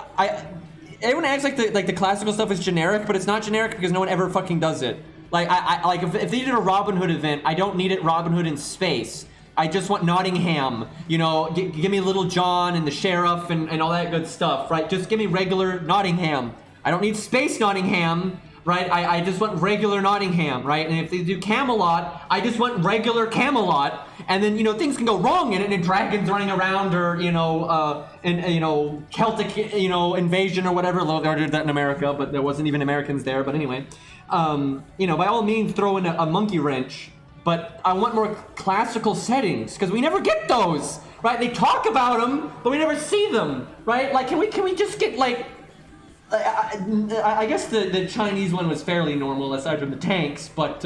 everyone acts like the classical stuff is generic, but it's not generic because no one ever fucking does it. Like, like if they did a Robin Hood event, I don't need it Robin Hood in space. I just want Nottingham, you know, give me Little John and the Sheriff and all that good stuff, right? Just give me regular Nottingham. I don't need space Nottingham. right? I just want regular Nottingham, right? And if they do Camelot, I just want regular Camelot. And then, you know, things can go wrong in it, and dragons running around, or, you know, Celtic, you know, invasion or whatever. Although they did that in America, but there wasn't even Americans there. But anyway, you know, by all means, throw in a monkey wrench. But I want more classical settings, because we never get those, right? They talk about them, but we never see them, right? Like, can we just get, like, I guess the Chinese one was fairly normal, aside from the tanks, but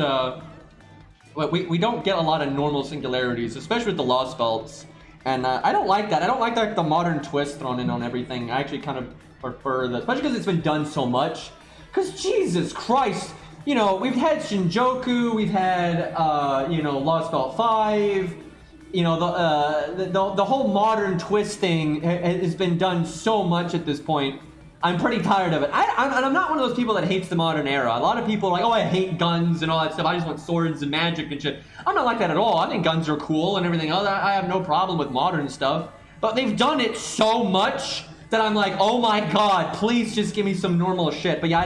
we don't get a lot of normal singularities, especially with the Lost Belts. And I don't like that. I don't like the modern twist thrown in on everything. I actually kind of prefer that, especially because it's been done so much. Because, Jesus Christ, you know, we've had Shinjuku, we've had, you know, Lost Belt 5, you know, the whole modern twist thing has been done so much at this point. I'm pretty tired of it. I'm not one of those people that hates the modern era. A lot of people are like, oh, I hate guns and all that stuff. I just want swords and magic and shit. I'm not like that at all. I think guns are cool and everything else. I have no problem with modern stuff. But they've done it so much that I'm like, oh my god, please just give me some normal shit. But yeah,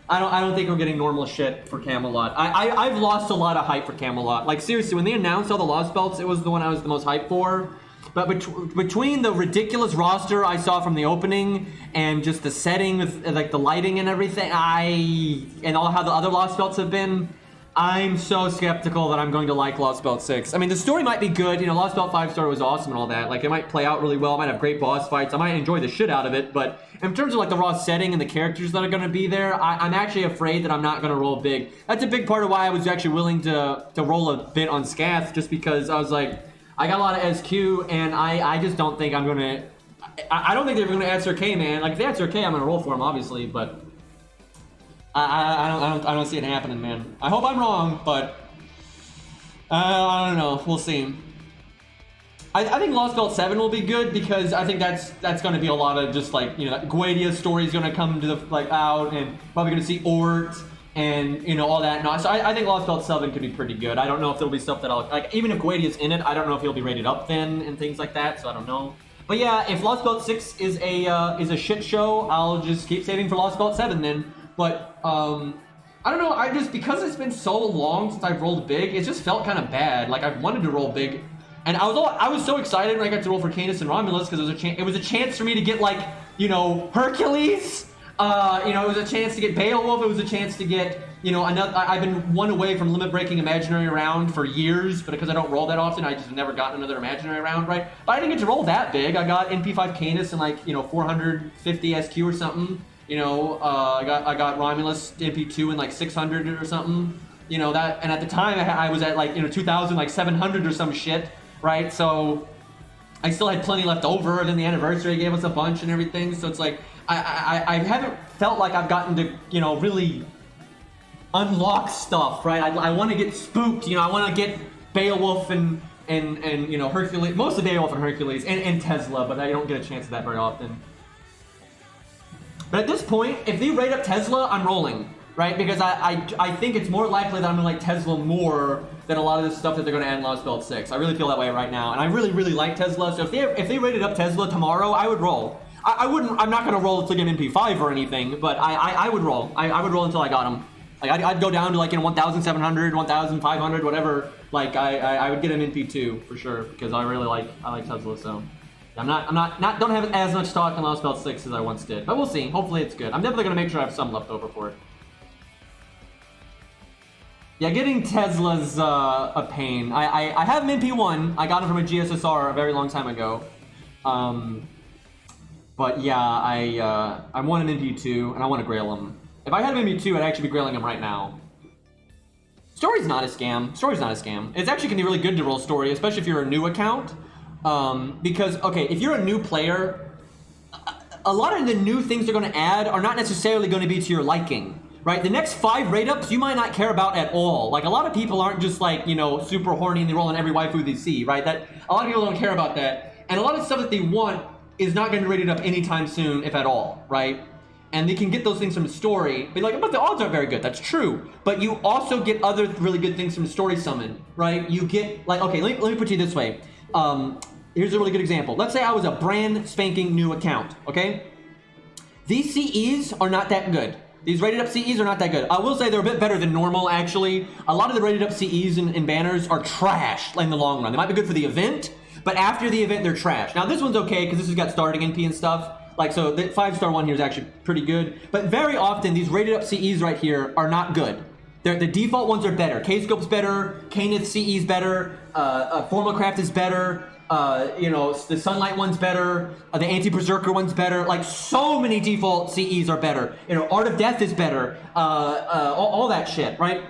I don't think we're getting normal shit for Camelot. I've lost a lot of hype for Camelot. Like, seriously, when they announced all the Lost Belts, it was the one I was the most hyped for. But between the ridiculous roster I saw from the opening and just the setting with, like, the lighting and everything, and all how the other Lost Belts have been, I'm so skeptical that I'm going to like Lost Belt 6. I mean, the story might be good. You know, Lost Belt 5 story was awesome and all that. Like, it might play out really well. It might have great boss fights. I might enjoy the shit out of it. But in terms of, like, the raw setting and the characters that are going to be there, I'm actually afraid that I'm not going to roll big. That's a big part of why I was actually willing to roll a bit on Scath, just because I was like, I got a lot of SQ, and I just don't think I'm going to... I don't think they're going to add Sir K, man. Like, if they add Sir K, I'm going to roll for him, obviously, but... I don't see it happening, man. I hope I'm wrong, but... I don't know. We'll see. I think Lost Belt 7 will be good, because I think that's going to be a lot of just, like, you know, Guadia's story's going to come to the, like, out, and probably going to see Ort, and, you know, all that. No, so I think Lost Belt 7 could be pretty good. I don't know if there'll be stuff that I'll... Like, even if Guadia's in it, I don't know if he'll be rated up then, and things like that, so I don't know. But yeah, if Lost Belt 6 is a shit show, I'll just keep saving for Lost Belt 7 then. But, I don't know, because it's been so long since I've rolled big, it just felt kind of bad. Like, I wanted to roll big. And I was so excited when I got to roll for Canis and Romulus, because it was a chance for me to get, like, you know, Hercules. You know, it was a chance to get Beowulf. It was a chance to get, you know, I've been one away from limit breaking imaginary round for years, but because I don't roll that often, I just never gotten another imaginary round, right? But I didn't get to roll that big. I got NP5 Canis and, like, you know, 450 SQ or something. You know, I got Romulus NP2 in like 600 or something. You know that, and at the time I was at, like, you know, 2,000, like 700 or some shit, right? So I still had plenty left over, and then the anniversary gave us a bunch and everything. So it's like I haven't felt like I've gotten to, you know, really unlock stuff, right? I want to get spooked, you know. I want to get Beowulf and you know, Hercules, mostly Beowulf and Hercules and Tesla, but I don't get a chance of that very often. But at this point, if they rate up Tesla, I'm rolling, right? Because I think it's more likely that I'm going to like Tesla more than a lot of the stuff that they're going to add in Lost Belt 6. I really feel that way right now, and I really, really like Tesla. So if they rated up Tesla tomorrow, I would roll. I'm not going to roll to get MP5 or anything, but I would roll. I would roll until I got him. Like, I'd go down to, like, you know, 1,700, 1,500, whatever. Like, I would get him MP2 for sure, because I like Tesla, so... don't have as much stock in Lost Belt 6 as I once did, but we'll see. Hopefully it's good. I'm definitely gonna make sure I have some left over for it. Yeah, getting Tesla's a pain. I have him MP1. I got him from a GSSR a very long time ago. But yeah, I want an MP2 and I want to grail him. If I had an MP2, I'd actually be grailing him right now. Story's not a scam. Story's not a scam. It's actually gonna be really good to roll story, especially if you're a new account. Because, okay, if you're a new player, a lot of the new things they're going to add are not necessarily going to be to your liking, right? The next 5 rate-ups you might not care about at all. Like, a lot of people aren't just, like, you know, super horny and they roll on every waifu they see, right? That a lot of people don't care about that. And a lot of stuff that they want is not going to be rated up anytime soon, if at all, right? And they can get those things from the story. But like, but the odds aren't very good. That's true. But you also get other really good things from the story summon, right? You get, like, okay, let me put you this way. Here's a really good example. Let's say I was a brand spanking new account, okay? These CEs are not that good, These rated up CEs are not that good. I will say they're a bit better than normal, actually. A lot of the rated up CEs and banners are trash in the long run. They might be good for the event, but after the event, they're trash. Now, this one's okay, because this has got starting NP and stuff. Like, so the 5-star one here is actually pretty good. But very often, these rated up CEs right here are not good. The default ones are better. K-Scope's better, Canith CE's better, Formacraft is better, you know, the Sunlight one's better, the Anti-Berserker one's better. Like, so many default CEs are better. You know, Art of Death is better. All that shit, right?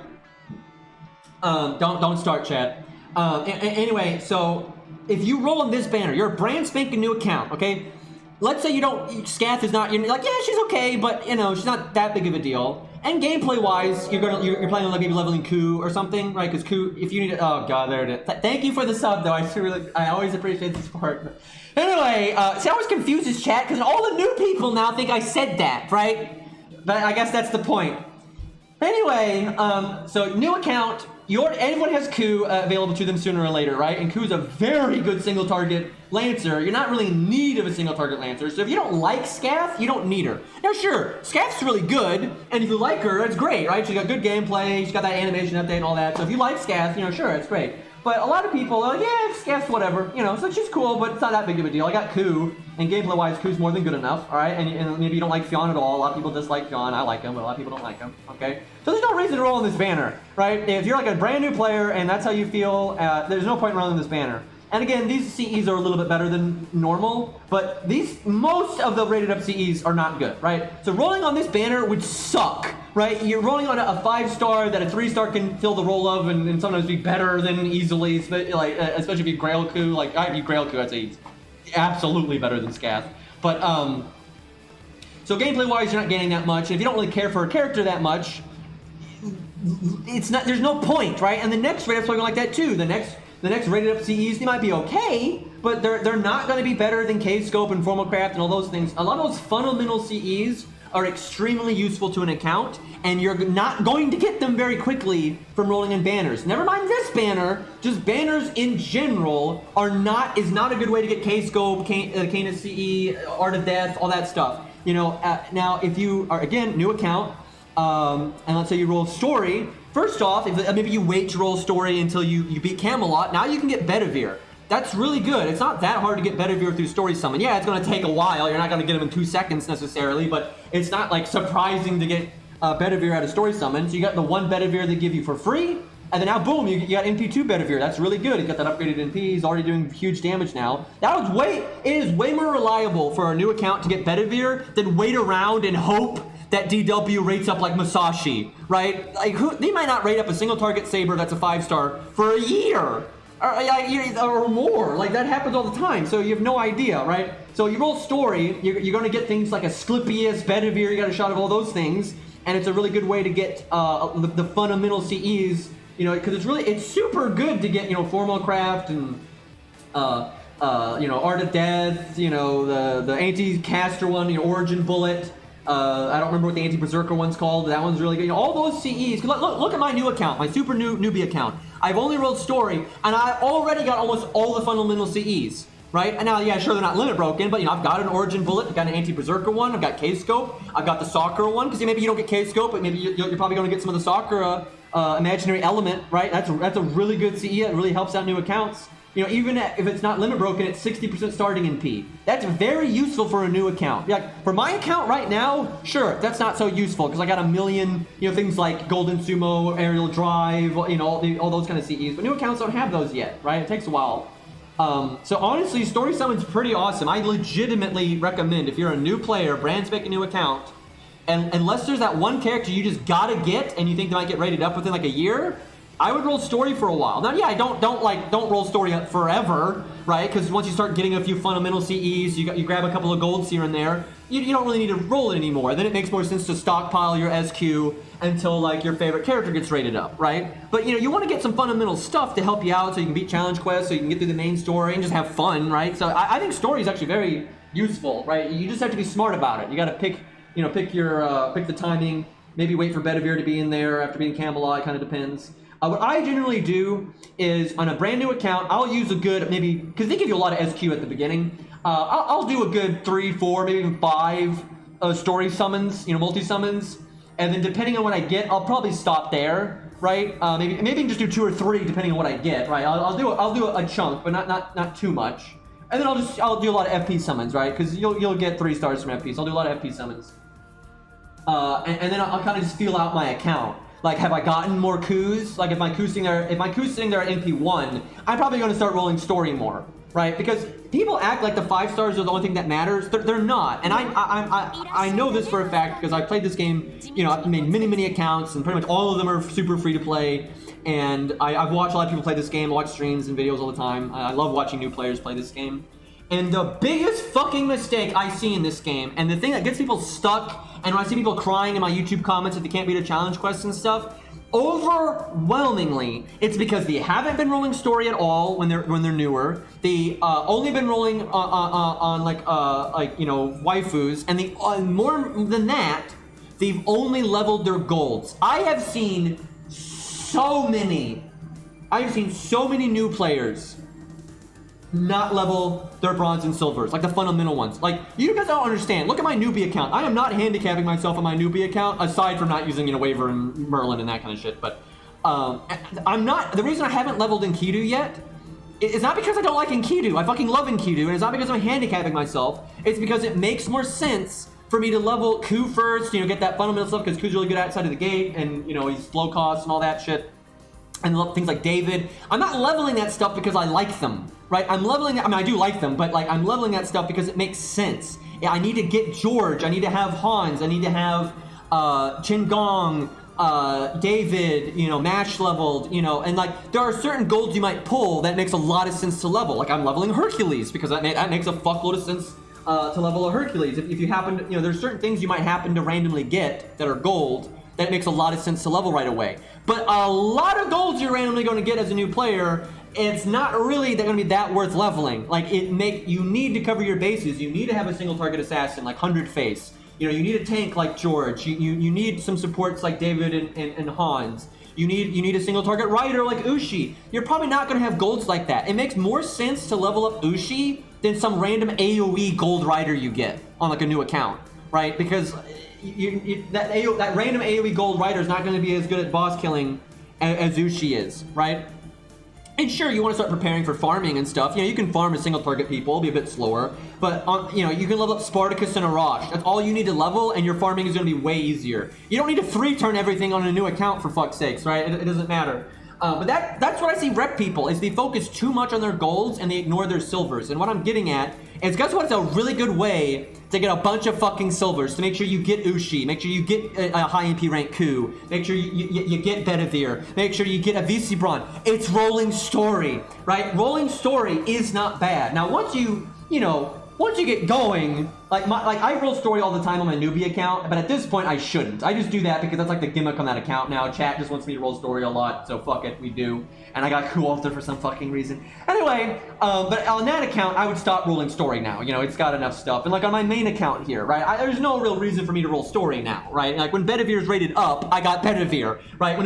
Don't start, chat. Anyway, so if you roll on this banner, you're a brand spanking new account, okay? Let's say you don't, Scath is not, you're like, yeah, she's okay, but, you know, she's not that big of a deal. And gameplay-wise, you're planning on like maybe leveling Ku or something, right? Because Ku, if you need, oh god, there it is. Thank you for the sub, though. I always appreciate the support. Anyway, see, I always confuse this chat because all the new people now think I said that, right? But I guess that's the point. Anyway, so new account. Everyone has Ku available to them sooner or later, right? And Ku's a very good single target Lancer. You're not really in need of a single target Lancer. So if you don't like Scath, you don't need her. Now sure, Scath's really good, and if you like her, it's great, right? She's got good gameplay, she's got that animation update and all that. So if you like Scath, you know, sure, it's great. But a lot of people are like, yeah, Scath's whatever, you know, so she's cool, but it's not that big of a deal. I got Ku, and gameplay-wise, Ku's more than good enough, all right? And maybe you don't like Fionn at all. A lot of people dislike Fionn. I like him, but a lot of people don't like him, okay? So there's no reason to roll on this banner, right? If you're like a brand new player and that's how you feel, there's no point in rolling this banner. And again, these CEs are a little bit better than normal, but most of the rated up CEs are not good, right? So rolling on this banner would suck, right? You're rolling on a 5-star that a 3-star can fill the role of and sometimes be better than easily, like, especially if you Grail Ku. Like, if you Grail Ku, I'd say he's absolutely better than Scath. But, so gameplay-wise, you're not gaining that much. If you don't really care for a character that much, there's no point, right? And the next rated up's going like that too. The next rated up CEs, they might be okay, but they're not going to be better than K-Scope and Formacraft and all those things. A lot of those fundamental CEs are extremely useful to an account, and you're not going to get them very quickly from rolling in banners. Never mind this banner, just banners in general is not a good way to get K-Scope, Canus CE, Art of Death, all that stuff. You know, now if you are, again, new account, and let's say you roll story, first off, if maybe you wait to roll story until you beat Camelot, now you can get Bedivere. That's really good. It's not that hard to get Bedivere through story summon. Yeah, it's going to take a while. You're not going to get them in 2 seconds necessarily, but it's not like surprising to get Bedivere out of story summon. So you got the one Bedivere they give you for free, and then now boom, you got NP2 Bedivere. That's really good. You got that upgraded NP. He's already doing huge damage now. It is way more reliable for a new account to get Bedivere than wait around and hope that DW rates up like Musashi, right? Like, they might not rate up a single target Saber that's a 5-star for a year or more. Like, that happens all the time, so you have no idea, right? So you roll story, you're going to get things like Asclepius, Bedivere, you got a shot of all those things, and it's a really good way to get the fundamental CEs, you know, because it's super good to get, you know, Formacraft and you know, Art of Death, you know, the anti-caster one, you know, Origin Bullet. I don't remember what the Anti-Berserker one's called. That one's really good. You know, all those CEs. Look at my new account, my super newbie account. I've only rolled story, and I already got almost all the fundamental CEs, right? And now, yeah, sure, they're not limit broken, but, you know, I've got an Origin Bullet, I've got an Anti-Berserker one, I've got K-Scope, I've got the Sakura one, because maybe you don't get K-Scope, but maybe you're probably going to get some of the Sakura imaginary element, right? That's a really good CE. It really helps out new accounts. You know, even if it's not limit broken, it's 60% starting in P. That's very useful for a new account. Like, for my account right now, sure, that's not so useful because I got a million, you know, things like Golden Sumo, Aerial Drive, you know, all those kind of CEs. But new accounts don't have those yet, right? It takes a while. So honestly, Story Summon's pretty awesome. I legitimately recommend, if you're a new player, brand spanking new account, and unless there's that one character you just gotta get and you think they might get rated up within like a year, I would roll story for a while. Now, yeah, don't roll story up forever, right? Because once you start getting a few fundamental CEs, you grab a couple of golds here and there, you don't really need to roll it anymore. Then it makes more sense to stockpile your SQ until like your favorite character gets rated up, right? But you know, you want to get some fundamental stuff to help you out so you can beat challenge quests, so you can get through the main story and just have fun, right? So I think story is actually very useful, right? You just have to be smart about it. You got to pick the timing. Maybe wait for Bedivere to be in there after being Camelot. It kind of depends. What I generally do is, on a brand new account, I'll use a good, maybe, because they give you a lot of SQ at the beginning, I'll do a good 3, 4, maybe even 5 story summons, you know, multi-summons, and then depending on what I get, I'll probably stop there, right? Maybe just do 2 or 3 depending on what I get, right? I'll do a chunk, but not too much. And then I'll do a lot of FP summons, right? Because you'll get 3 stars from FP, so I'll do a lot of FP summons. And then I'll kind of just feel out my account. Like, have I gotten more coups? Like, if my coups sitting there at MP1, I'm probably going to start rolling story more, right? Because people act like the 5 stars are the only thing that matters. They're not. And I know this for a fact because I played this game. You know, I've made many accounts, and pretty much all of them are super free to play. And I've watched a lot of people play this game, watch streams and videos all the time. I love watching new players play this game. And the biggest fucking mistake I see in this game, and the thing that gets people stuck, and when I see people crying in my YouTube comments if they can't beat a challenge quest and stuff, overwhelmingly, it's because they haven't been rolling story at all when they're newer. They only been rolling on like you know, waifus, and they more than that, they've only leveled their golds. I have seen so many new players not level their bronze and silvers, like the fundamental ones. Like, you guys don't understand. Look at my newbie account. I am not handicapping myself on my newbie account, aside from not using, you know, Waver and Merlin and that kind of shit. But I'm not. The reason I haven't leveled Enkidu yet is not because I don't like Enkidu. I fucking love Enkidu, and it's not because I'm handicapping myself. It's because it makes more sense for me to level Ku first, you know, get that fundamental stuff, because Ku's really good outside of the gate, and, you know, he's low cost and all that shit. And things like David. I'm not leveling that stuff because I like them, right? I'm leveling that, I mean, I do like them, but like, I'm leveling that stuff because it makes sense. Yeah, I need to get George, I need to have Hans, I need to have Qin Gong, David, you know, Mash leveled, you know, and like, there are certain golds you might pull that makes a lot of sense to level. Like, I'm leveling Hercules because that makes a fuckload of sense to level a Hercules. If you happen to, you know, there's certain things you might happen to randomly get that are gold that makes a lot of sense to level right away. But a lot of golds you're randomly going to get as a new player, it's not really going to be that worth leveling. Like, you need to cover your bases. You need to have a single target assassin like 100 face. You know, you need a tank like George. You need some supports like David and Hans. You need a single target rider like Ushi. You're probably not going to have golds like that. It makes more sense to level up Ushi than some random AoE gold rider you get on like a new account, right? Because that random AoE gold rider is not going to be as good at boss killing as Ushi is, right? And sure, you want to start preparing for farming and stuff. You know, you can farm a single target people, it'll be a bit slower. But, you know, you can level up Spartacus and Arash. That's all you need to level, and your farming is going to be way easier. You don't need to 3-turn everything on a new account, for fuck's sakes, right? It doesn't matter. But that's what I see rep people, is they focus too much on their golds and they ignore their silvers. And what I'm getting at is, guess what? It's a really good way to get a bunch of fucking silvers, to make sure you get Ushi, make sure you get a high MP rank Ku, make sure you get Bedivere, make sure you get a Visibron. It's rolling story, right? Rolling story is not bad. Now, once you get going, like I roll story all the time on my newbie account, but at this point I shouldn't. I just do that because that's like the gimmick on that account now. Chat just wants me to roll story a lot, so fuck it, we do. And I got co-author for some fucking reason. Anyway, but on that account, I would stop rolling story now. You know, it's got enough stuff. And like on my main account here, right, there's no real reason for me to roll story now, right? Like when Bedivere's rated up, I got Bedivere, right?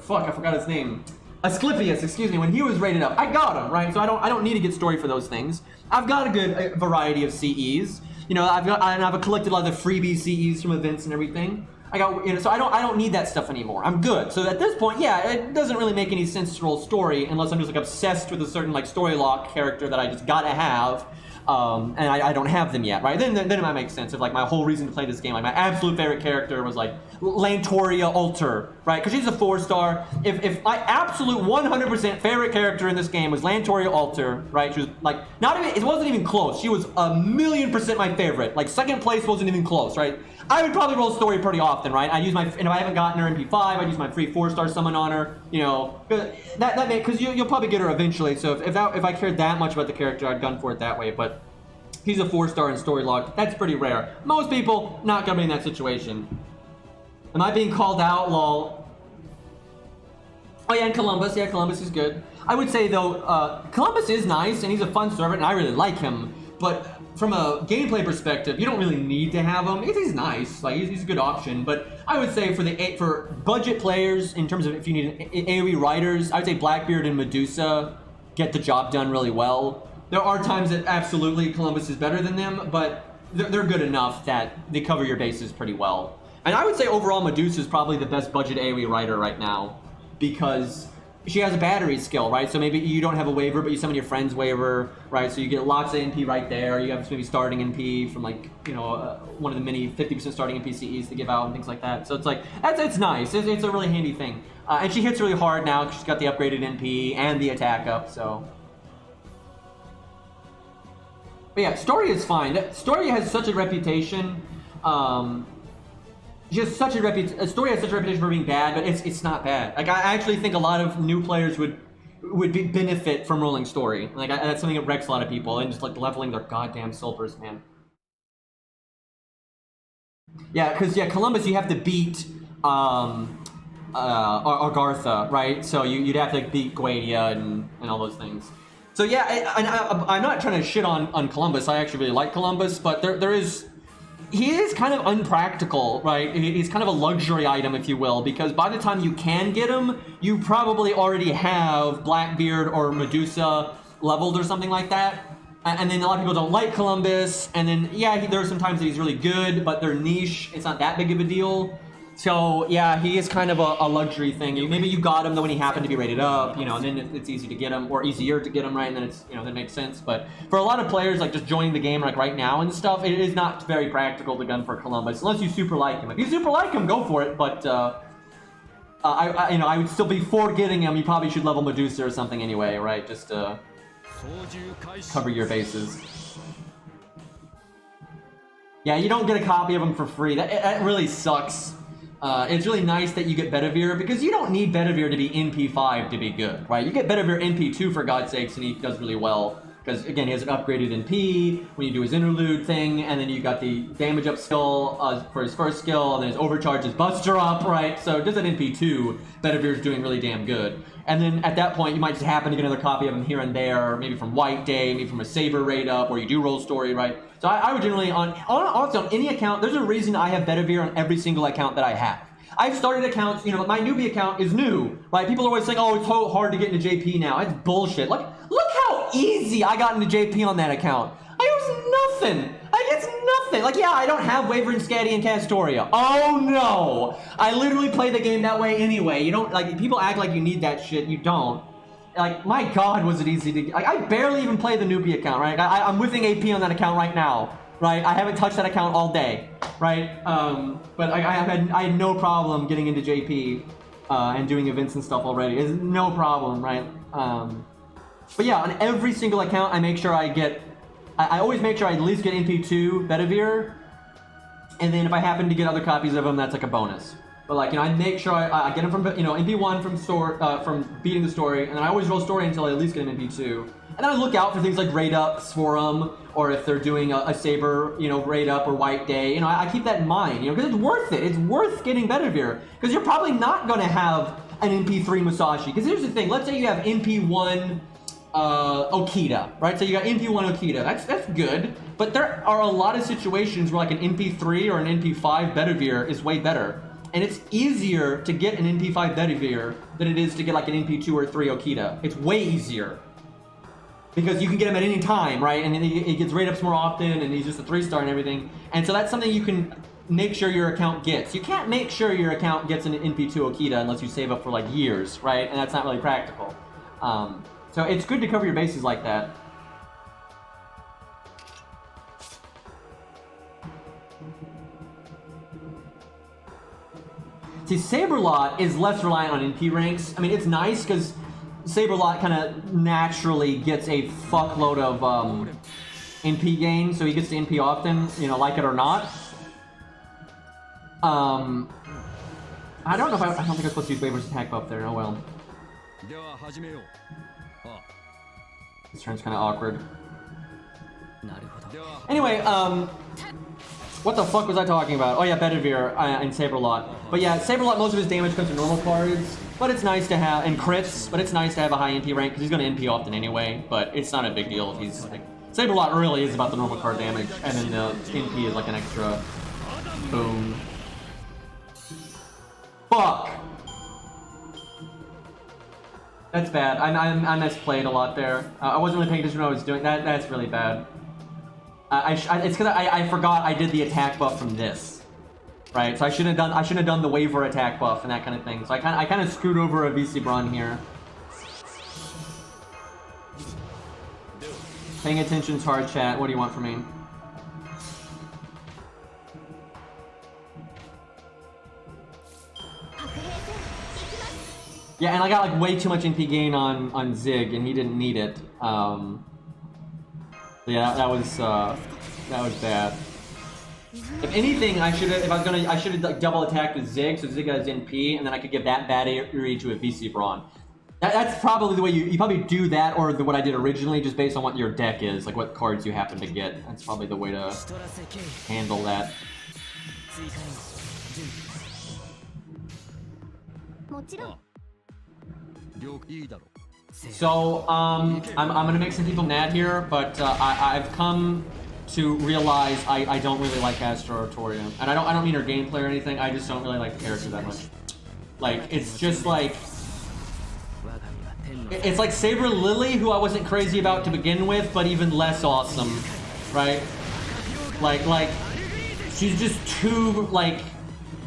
Fuck, I forgot his name. Asclepius, excuse me, when he was rated up, I got him, right? So I don't need to get story for those things. I've got a good variety of CEs. You know, I've collected a lot of the freebie CEs from events and everything. I got, you know, so I don't need that stuff anymore. I'm good. So at this point, yeah, it doesn't really make any sense to roll story unless I'm just like obsessed with a certain like story lock character that I just gotta have. And I don't have them yet, right? Then it might make sense if like my whole reason to play this game, like my absolute favorite character was like Lantoria Alter, right? Because she's a 4-star. If my absolute 100% favorite character in this game was Lantoria Alter, right? She was like, it wasn't even close. She was 1,000,000% my favorite. Like second place wasn't even close, right? I would probably roll story pretty often, right? And if I haven't gotten her MP5, I'd use my free 4-star summon on her, you know, because you'll probably get her eventually. So if I cared that much about the character, I'd gun for it that way. But he's a 4-star in story log. That's pretty rare. Most people not gonna be in that situation. Am I being called out? Lol. Oh yeah, and Columbus. Yeah, Columbus is good. I would say though, Columbus is nice and he's a fun servant, and I really like him. But from a gameplay perspective, you don't really need to have him. He's nice, like he's a good option. But I would say for budget players, in terms of if you need AoE riders, I would say Blackbeard and Medusa get the job done really well. There are times that absolutely Columbus is better than them, but they're good enough that they cover your bases pretty well. And I would say overall Medusa is probably the best budget AoE writer right now, because she has a battery skill, right? So maybe you don't have a waiver, but you summon your friend's waiver, right? So you get lots of NP right there. You have maybe starting NP from like, you know, one of the many 50% starting NPCs to give out and things like that. So it's like, it's nice. It's a really handy thing. And she hits really hard now because she's got the upgraded NP and the attack up, so. But yeah, Story is fine. Story has such a reputation. Story has such a reputation for being bad, but it's not bad. Like, I actually think a lot of new players would benefit from rolling Story. Like, that's something that wrecks a lot of people, and just like leveling their goddamn silvers, man. Yeah, because Columbus, you have to beat Agartha, right? So you'd have to beat Guadia and all those things. So yeah, I'm not trying to shit on Columbus. I actually really like Columbus, but he is kind of unpractical, right? He's kind of a luxury item, if you will, because by the time you can get him, you probably already have Blackbeard or Medusa leveled or something like that. And then a lot of people don't like Columbus, and then, yeah, there are some times that he's really good, but they're niche. It's not that big of a deal. So, yeah, he is kind of a luxury thing. Maybe you got him though when he happened to be rated up, you know, and then it's easy to get him, or easier to get him, right? And then it's, you know, that makes sense. But for a lot of players, like, just joining the game, like, right now and stuff, it is not very practical to gun for Columbus, unless you super like him. If you super like him, go for it, but, I would still be for getting him. You probably should level Medusa or something anyway, right? Just to cover your bases. Yeah, you don't get a copy of him for free. That really sucks. It's really nice that you get Bedivere, because you don't need Bedivere to be NP5 to be good, right? You get Bedivere NP2 for God's sakes, and he does really well. Because, again, he has an upgraded NP when you do his interlude thing, and then you got the damage up skill for his first skill, and then his overcharge, his buster up, right? So just an NP2, Bedivere is doing really damn good. And then at that point, you might just happen to get another copy of him here and there, maybe from White Day, maybe from a Saber raid up, or you do roll Story, right? So I would generally, honestly, on any account, there's a reason I have Bedivere on every single account that I have. I've started accounts, you know, my newbie account is new, right? People are always saying, oh, it's so hard to get into JP now. It's bullshit. Look how easy I got into JP on that account. I use nothing. It's nothing. Like, yeah, I don't have Wavering Scatty and Castoria. Oh, no. I literally play the game that way anyway. You don't, like, people act like you need that shit. You don't. Like, my God, was it easy to, like, I barely even play the newbie account, right? I'm whiffing AP on that account right now, right? I haven't touched that account all day, right? But I had no problem getting into JP and doing events and stuff already. It's no problem, right? But yeah, on every single account, I make sure I always make sure I at least get NP2 Bedivere, and then if I happen to get other copies of them, that's like a bonus. But like, you know, I make sure I get them from, you know, NP1 from beating the Story, and then I always roll Story until I at least get an NP2. And then I look out for things like raid ups for them, or if they're doing a Saber, you know, raid up or White Day. You know, I keep that in mind, you know, because it's worth it. It's worth getting Bedivere, because you're probably not going to have an NP3 Musashi. Because here's the thing, let's say you have NP1 Okita, right? So you got NP1 Okita, that's good, but there are a lot of situations where like an NP3 or an NP5 Bedivere is way better, and it's easier to get an NP5 Bedivere than it is to get like an NP2 or 3 Okita. It's way easier, because you can get him at any time, right? And then it gets raid ups more often, and he's just a 3-star and everything, and so that's something you can make sure your account gets. You can't make sure your account gets an NP2 Okita unless you save up for like years, right? And that's not really practical. So it's good to cover your bases like that. See, Saberlot is less reliant on NP ranks. I mean, it's nice because Saberlot kind of naturally gets a fuckload of NP gain, so he gets to NP often, you know, like it or not. I don't know if I don't think I'm supposed to use Waver's attack buff there. Oh well. This turn's kind of awkward. Anyway, what the fuck was I talking about? Oh yeah, Bedivere and Saberlot. But yeah, Saberlot, most of his damage comes from normal cards, but it's nice to have, and crits, but it's nice to have a high NP rank, because he's going to NP often anyway, but it's not a big deal if he's, like, Saberlot really is about the normal card damage, and then the NP is like an extra boom. Fuck! That's bad. I misplayed a lot there. I wasn't really paying attention to what I was doing. That's really bad. It's because I forgot I did the attack buff from this, right? So I shouldn't have done the waiver attack buff and that kind of thing. So I kind of screwed over a VC Braun here. Paying attention's hard, chat. What do you want from me? Yeah, and I got like way too much NP gain on Zig, and he didn't need it. Yeah, that was bad. If anything, I should have like double attacked with Zig, so Zig has NP, and then I could give that bad area to a VC Braun. That's probably the way you probably do that, or what I did originally, just based on what your deck is, like what cards you happen to get. That's probably the way to handle that. So, I'm gonna make some people mad here, but I've come to realize I don't really like Astro Artoria. And I don't mean her gameplay or anything, I just don't really like the character that much. Like, it's just like... It's like Saber Lily, who I wasn't crazy about to begin with, but even less awesome, right? Like, she's just too, like,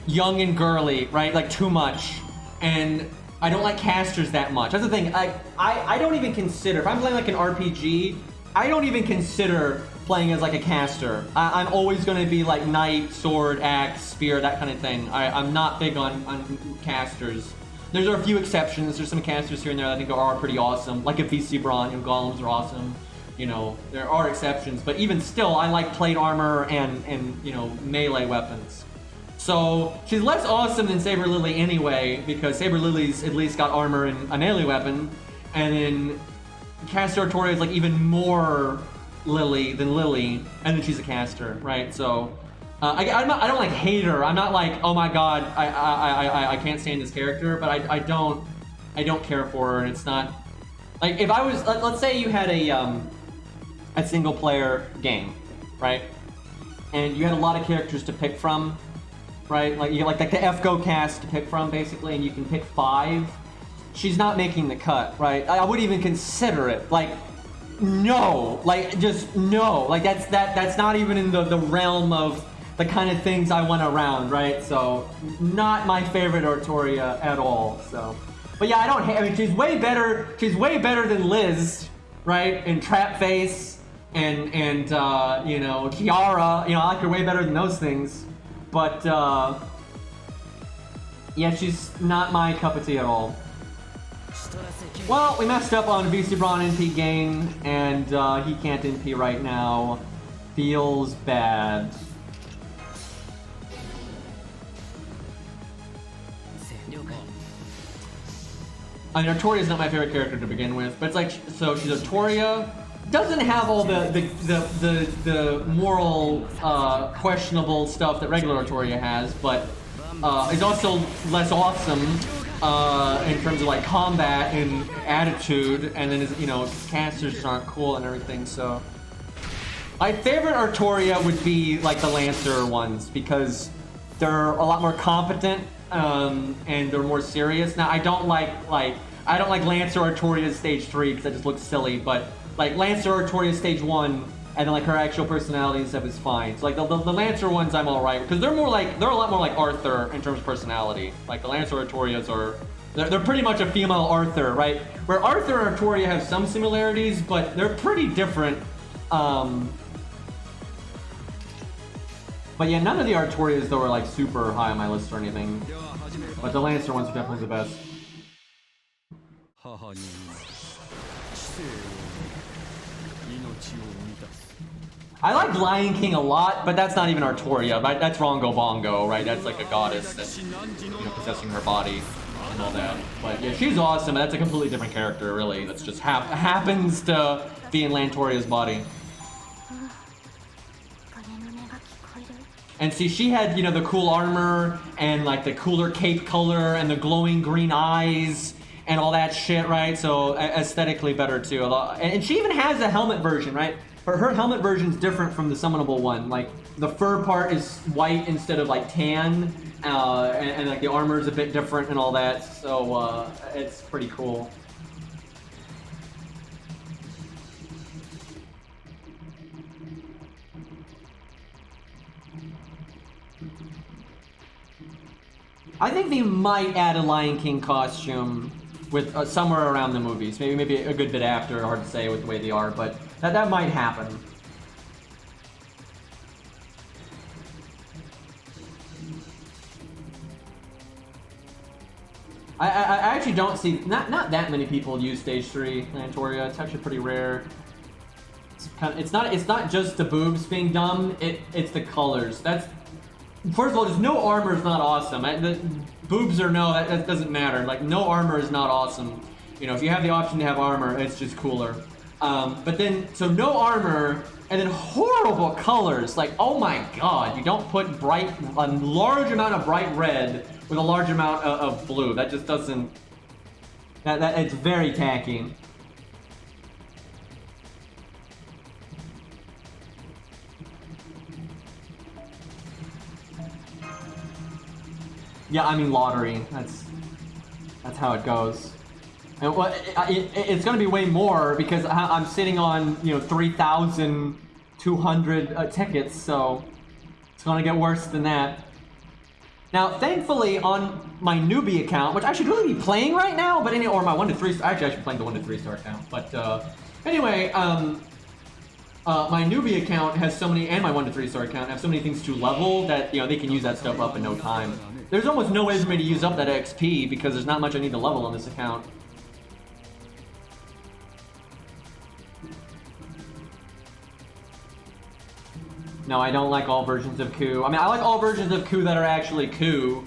young and girly, right? Like, too much. And I don't like casters that much. That's the thing, I don't even consider, if I'm playing like an RPG, I don't even consider playing as like a caster. I'm always gonna be like knight, sword, axe, spear, that kind of thing. I'm not big on casters. There's a few exceptions. There's some casters here and there that I think are pretty awesome, like a VC Braun, you know, golems are awesome. You know, there are exceptions, but even still, I like plate armor and you know, melee weapons. So she's less awesome than Saber Lily anyway, because Saber Lily's at least got armor and a melee weapon, and then Caster Artoria is like even more Lily than Lily, and then she's a caster, right? So I don't like hate her. I'm not like, oh my god, I can't stand this character, but I don't care for her. And it's not like, if I was, let's say you had a single player game, right? And you had a lot of characters to pick from, right? Like you like the FGO cast to pick from basically, and you can pick 5. She's not making the cut, right? I wouldn't even consider it. Like, no, like just no. Like that's not even in the realm of the kind of things I want around, right? So not my favorite Artoria at all. So, but yeah, I mean, she's way better. She's way better than Liz, right? And Trapface and you know, Kiara. You know, I like her way better than those things. But yeah, she's not my cup of tea at all. Well, we messed up on VC Braun NP gain, and he can't NP right now. Feels bad. I mean, Artoria's not my favorite character to begin with, but it's like, so she's Artoria, doesn't have all the moral questionable stuff that regular Artoria has, but is also less awesome in terms of like combat and attitude, and then you know, casters just aren't cool and everything. So my favorite Artoria would be like the Lancer ones, because they're a lot more competent and they're more serious. Now I don't like Lancer Artoria Stage 3 because that just looks silly, but like Lancer Artoria Stage 1 and then like her actual personality and stuff is fine. So like the Lancer ones I'm alright, because they're a lot more like Arthur in terms of personality. Like the Lancer Artorias they're pretty much a female Arthur, right? Where Arthur and Artoria have some similarities, but they're pretty different. But yeah, none of the Artorias though are like super high on my list or anything. But the Lancer ones are definitely the best. I like Lion King a lot, but that's not even Artoria, right? That's Rongo Bongo, right? That's like a goddess that's, you know, possessing her body and all that. But yeah, she's awesome. That's a completely different character, really. That's just happens to be in Lantoria's body. And see, she had, you know, the cool armor and like the cooler cape color and the glowing green eyes and all that shit, right? So aesthetically better too. And she even has a helmet version, right? Her helmet version's different from the summonable one. Like the fur part is white instead of like tan, and like the armor is a bit different and all that. So it's pretty cool. I think they might add a Lion King costume with somewhere around the movies. Maybe a good bit after. Hard to say with the way they are, but that might happen. I actually don't see not that many people use Stage 3 Lantoria. It's actually pretty rare. It's not just the boobs being dumb. It's the colors. First of all, just no armor is not awesome. The boobs or no, that doesn't matter. Like, no armor is not awesome. You know, if you have the option to have armor, it's just cooler. But then, so no armor, and then horrible colors. Like, oh my god, you don't put a large amount of bright red with a large amount of blue. That just doesn't... It's very tacky. Yeah, I mean lottery. That's how it goes. And it's going to be way more because I'm sitting on 3,200 tickets, so it's going to get worse than that. Now, thankfully, on my newbie account, which I should really be playing right now, but or my 1 to 3 star. Actually, I should be playing the 1 to 3 star account. But anyway, my newbie account has so many, and my 1 to 3 star account have so many things to level that they can use that stuff up in no time. There's almost no way for me to use up that XP because there's not much I need to level on this account. No, I don't like all versions of Ku. I mean, I like all versions of Ku that are actually Ku,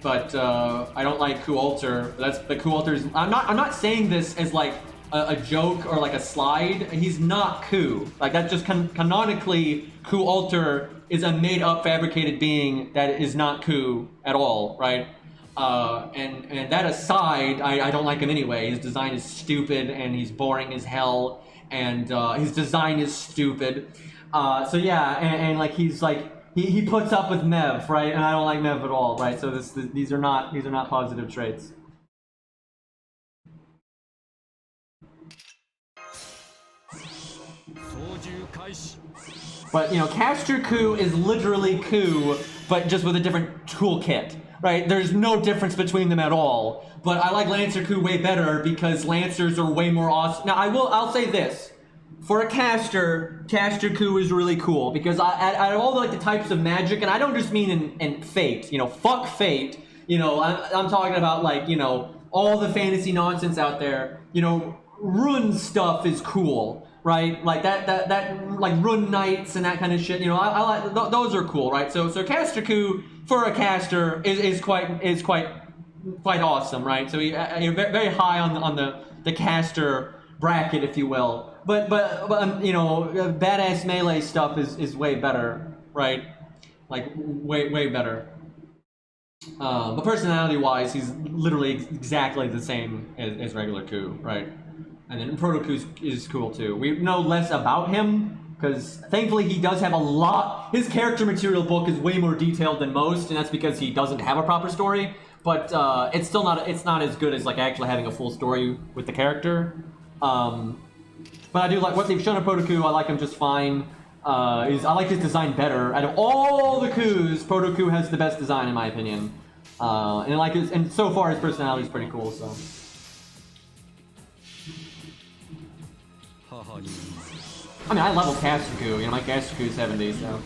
but I don't like Ku Alter. The Ku Alter is. I'm not saying this as like a joke or like a slide. He's not Ku. Like, that's just canonically, Ku Alter is a made-up, fabricated being that is not Ku at all, right? And that aside, I don't like him anyway. His design is stupid, and he's boring as hell, and his design is stupid. So yeah, and like he's like he puts up with Mev, right? And I don't like Mev at all, right? So these are not positive traits. But Caster Ku is literally Ku, but just with a different toolkit, right? There's no difference between them at all. But I like Lancer Ku way better because Lancers are way more awesome. Now I'll say this. For a Caster Ku is really cool because out of all the types of magic, and I don't just mean in Fate, fuck Fate, I'm talking about like, all the fantasy nonsense out there, rune stuff is cool, right? Like that like rune knights and that kind of shit, I like, those are cool, right? So Caster Ku for a caster is quite awesome, right? So you're very high on the caster bracket, if you will. But badass melee stuff is way better, right? Like way better. But personality-wise, he's literally exactly the same as regular Ku, right? And then Proto Ku is cool too. We know less about him because thankfully he does have a lot. His character material book is way more detailed than most, and that's because he doesn't have a proper story. But it's still not as good as like actually having a full story with the character. But I do like what they've shown of Proto Ku. I like him just fine. I like his design better. Out of all the Kus, Proto Ku has the best design in my opinion. And so far his personality is pretty cool. So. I mean, I level Caster Ku. My Caster Ku is 70, so.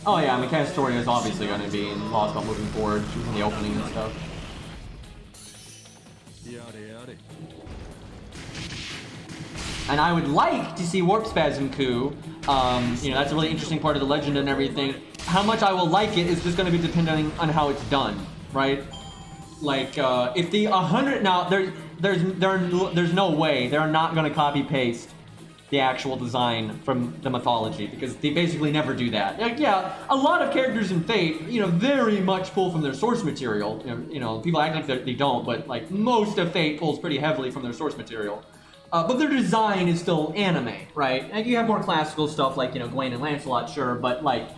Oh yeah, I mean, Castoria is obviously going to be lost about moving forward in the opening and stuff. And I would like to see Warp Spasm Ku. That's a really interesting part of the legend and everything. How much I will like it is just going to be depending on how it's done, right? Like, if the 100 now, there's no way they're not going to copy paste the actual design from the mythology because they basically never do that. Like, yeah, a lot of characters in Fate, very much pull from their source material. People act like they don't, but like most of Fate pulls pretty heavily from their source material. But their design is still anime, right? And you have more classical stuff like Gwen and Lancelot, sure, but like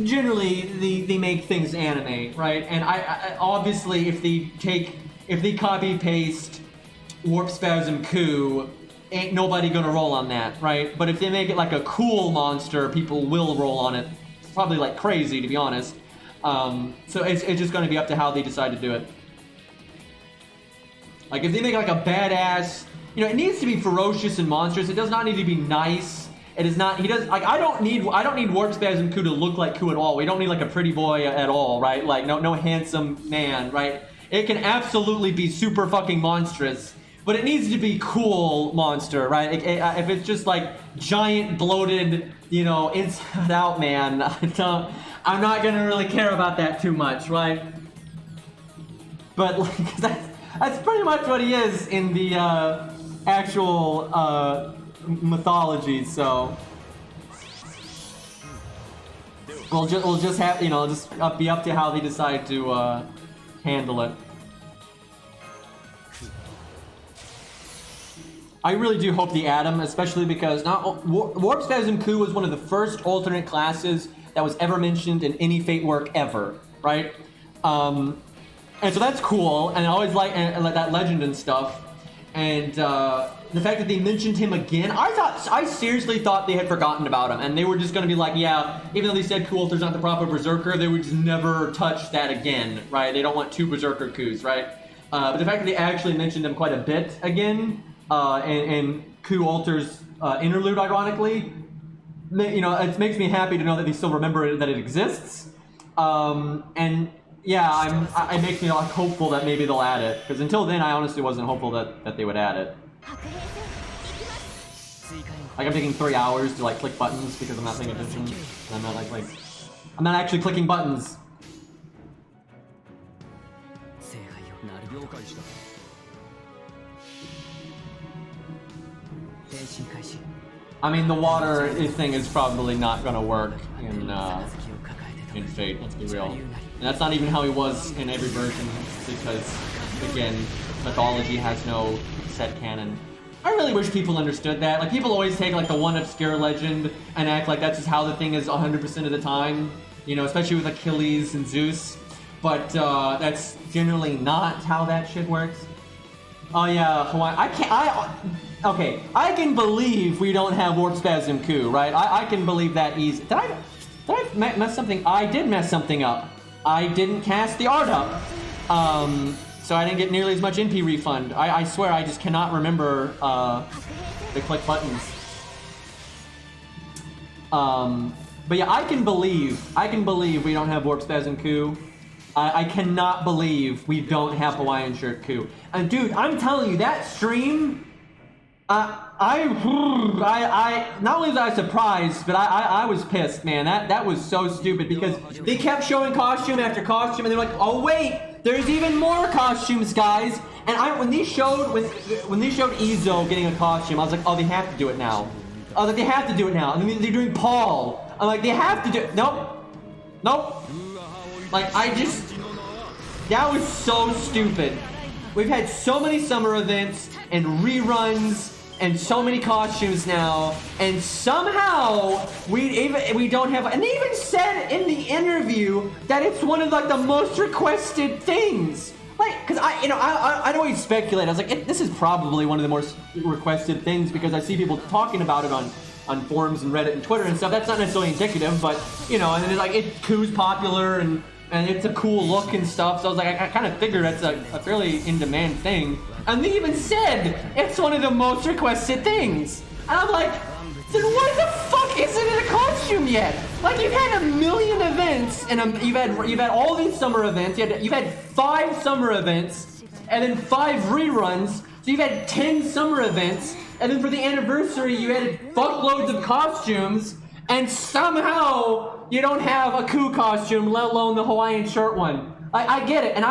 generally they make things anime, right? And I obviously if they copy paste Warp Spasm Ku ain't nobody gonna roll on that, right? But if they make it like a cool monster, people will roll on it. It's probably like crazy, to be honest. So it's just gonna be up to how they decide to do it. Like if they make like a badass, you know, it needs to be ferocious and monstrous. It does not need to be nice. It is not. He does like. I don't need Warp Spasm Ku to look like Ku at all. We don't need like a pretty boy at all, right? Like no handsome man, right? It can absolutely be super fucking monstrous, but it needs to be cool monster, right? If it's just like giant bloated, you know, inside out man, I'm not gonna really care about that too much, right? But like that's pretty much what he is in the actual mythology, so we'll just have, you know, just be up to how they decide to handle it. I really do hope the Atom, especially because Warp Spasm Ku was one of the first alternate classes that was ever mentioned in any Fate work ever, right? And so that's cool, and I always like that legend and stuff. And the fact that they mentioned him again, I seriously thought they had forgotten about him, and they were just going to be like, yeah, even though they said Ku-Ulter's not the proper Berserker, they would just never touch that again, right? They don't want two Berserker Kus, right? But the fact that they actually mentioned him quite a bit again, and Ku-Ulter's interlude, ironically, you know, it makes me happy to know that they still remember that it exists. And yeah, it makes me like hopeful that maybe they'll add it, because until then I honestly wasn't hopeful that they would add it. Like I'm taking 3 hours to like click buttons because I'm not paying attention. And I'm not like I'm not actually clicking buttons. I mean, the water thing is probably not gonna work in Fate, let's be real. And that's not even how he was in every version, because, again, mythology has no set canon. I really wish people understood that. Like, people always take, like, the one obscure legend and act like that's just how the thing is 100% of the time. You know, especially with Achilles and Zeus. But, that's generally not how that shit works. Oh, yeah, Hawaii. Okay, I can believe we don't have Warp Spasm Ku, right? I can believe that easy. Did I mess something? I did mess something up. I didn't cast the art up. So I didn't get nearly as much NP refund. I swear I just cannot remember the click buttons. But yeah, I can believe we don't have Warp Spasm Ku. I cannot believe we don't have Hawaiian Shirt Ku. And dude, I'm telling you, that stream, not only was I surprised, but I was pissed, man. That was so stupid because they kept showing costume after costume, and they're like, oh wait, there's even more costumes, guys. And when they showed Izo getting a costume, I was like, oh, they have to do it now. I was like, they have to do it now. And then they're doing Paul. I'm like, they have to do it. Nope. Like, that was so stupid. We've had so many summer events and reruns and so many costumes now, and somehow we don't have. And they even said in the interview that it's one of like the most requested things. Like, cause I'd always speculate. I was like, this is probably one of the most requested things because I see people talking about it on forums and Reddit and Twitter and stuff. That's not necessarily indicative, but and then it's like Ku's popular and it's a cool look and stuff. So I was like, I kind of figured that's a fairly in-demand thing. And they even said it's one of the most requested things. And I'm like, then why the fuck isn't it a costume yet? Like, you've had a million events, and you've had all these summer events. You've had 5 summer events, and then 5 reruns. So you've had 10 summer events, and then for the anniversary, you had fuckloads of costumes, and somehow you don't have a Ku costume, let alone the Hawaiian shirt one. I get it, and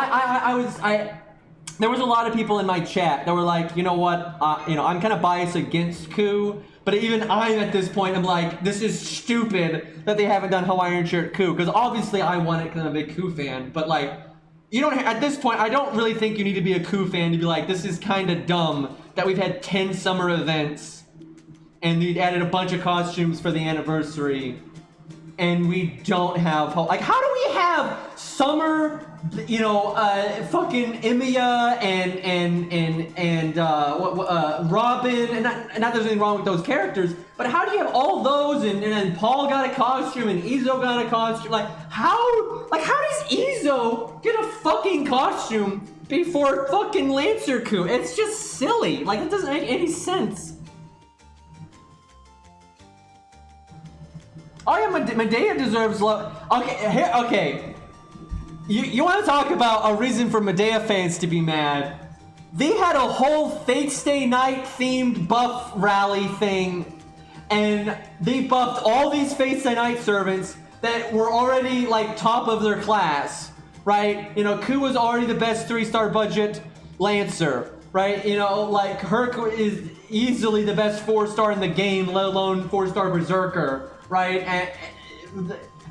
there was a lot of people in my chat that were like, you know what, I'm kind of biased against Ku, but even I at this point am like, this is stupid that they haven't done Hawaiian shirt Ku, because obviously I want it because I'm a big Ku fan, but like, at this point, I don't really think you need to be a Ku fan to be like, this is kind of dumb that we've had 10 summer events and we added a bunch of costumes for the anniversary and we don't have, like, how do we have summer you know, fucking Emiya and Robin, and not there's anything wrong with those characters, but how do you have all those and then Paul got a costume and Izo got a costume? Like how does Izo get a fucking costume before fucking Lancer Coup? It's just silly. Like it doesn't make any sense. Oh yeah, Medea deserves love. Okay. You want to talk about a reason for Medea fans to be mad? They had a whole Fate Stay Night themed buff rally thing, and they buffed all these Fate Stay Night servants that were already like top of their class, right? You know, Ku was already the best 3-star budget Lancer, right? You know, like Herc is easily the best 4-star in the game, let alone 4-star Berserker, right?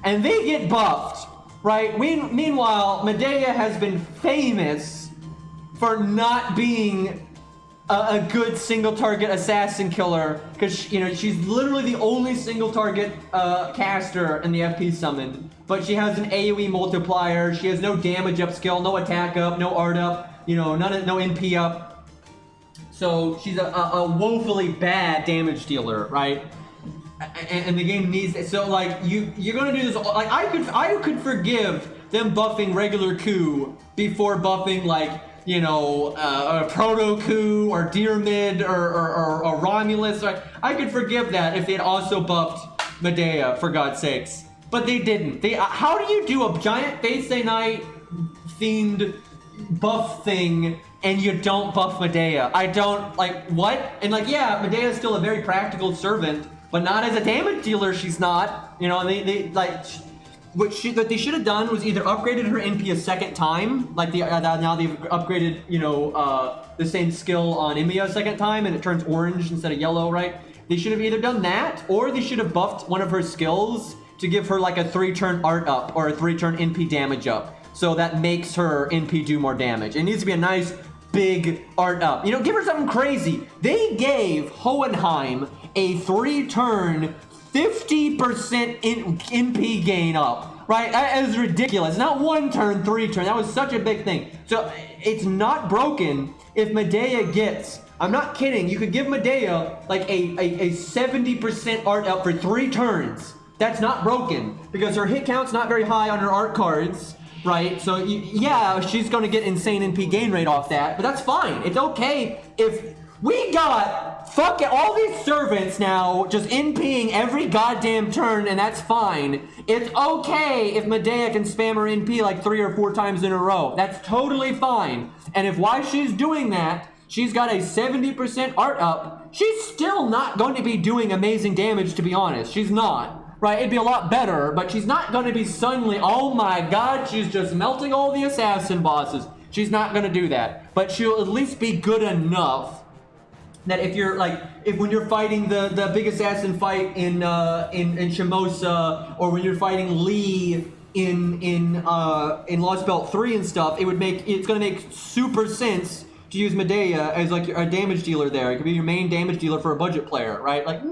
And they get buffed. Right. Meanwhile, Medea has been famous for not being a good single target assassin killer, because you know she's literally the only single target caster in the FP summoned. But she has an AOE multiplier. She has no damage up skill, no attack up, no art up. You know, no NP up. So she's a woefully bad damage dealer, right? And the game needs it. So like you're gonna do this. Like I could forgive them buffing regular Ku before buffing like you know a Proto Ku or Dyrmid or Romulus. Right? I could forgive that if they'd also buffed Medea, for God's sakes. But they didn't. How do you do a giant Fate Stay Night themed buff thing and you don't buff Medea? I don't like what? And like yeah, Medea is still a very practical servant. But not as a damage dealer, she's not. You know, they like what they should have done was either upgraded her NP a second time, like now they've upgraded, you know, the same skill on Emiya a second time, and it turns orange instead of yellow, right? They should have either done that, or they should have buffed one of her skills to give her like a 3-turn art up or a 3-turn NP damage up, so that makes her NP do more damage. It needs to be a nice big art up. You know, give her something crazy. They gave Hohenheim a 3-turn 50% NP gain up, right? That is ridiculous. Not 1 turn, 3 turn. That was such a big thing. So it's not broken if Medea gets, I'm not kidding, you could give Medea like a 70% art up for 3 turns. That's not broken because her hit count's not very high on her art cards. Right, so yeah, she's gonna get insane NP gain rate off that, but that's fine. It's okay if we got fucking all these servants now just NPing every goddamn turn, and that's fine. It's okay if Medea can spam her NP like 3 or 4 times in a row. That's totally fine. And if while she's doing that, she's got a 70% art up, she's still not going to be doing amazing damage, to be honest. She's not. Right, it'd be a lot better, but she's not going to be suddenly, oh my god, she's just melting all the assassin bosses. She's not going to do that. But she'll at least be good enough that if you're like, when you're fighting the big assassin fight in Shimosa, or when you're fighting Lee in Lost Belt 3 and stuff, it's going to make super sense to use Medea as like a damage dealer there. It could be your main damage dealer for a budget player, right? Like,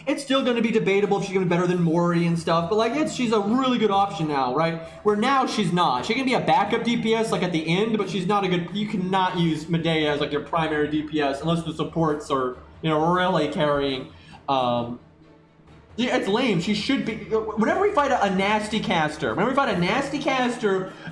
it's still going to be debatable if she's going to be better than Mori and stuff, but like, she's a really good option now, right? Where now she's not. She can be a backup DPS like at the end, but she's not a good, you cannot use Medea as like your primary DPS unless the supports are, you know, really carrying. Yeah, it's lame. She should be. Whenever we fight a nasty caster,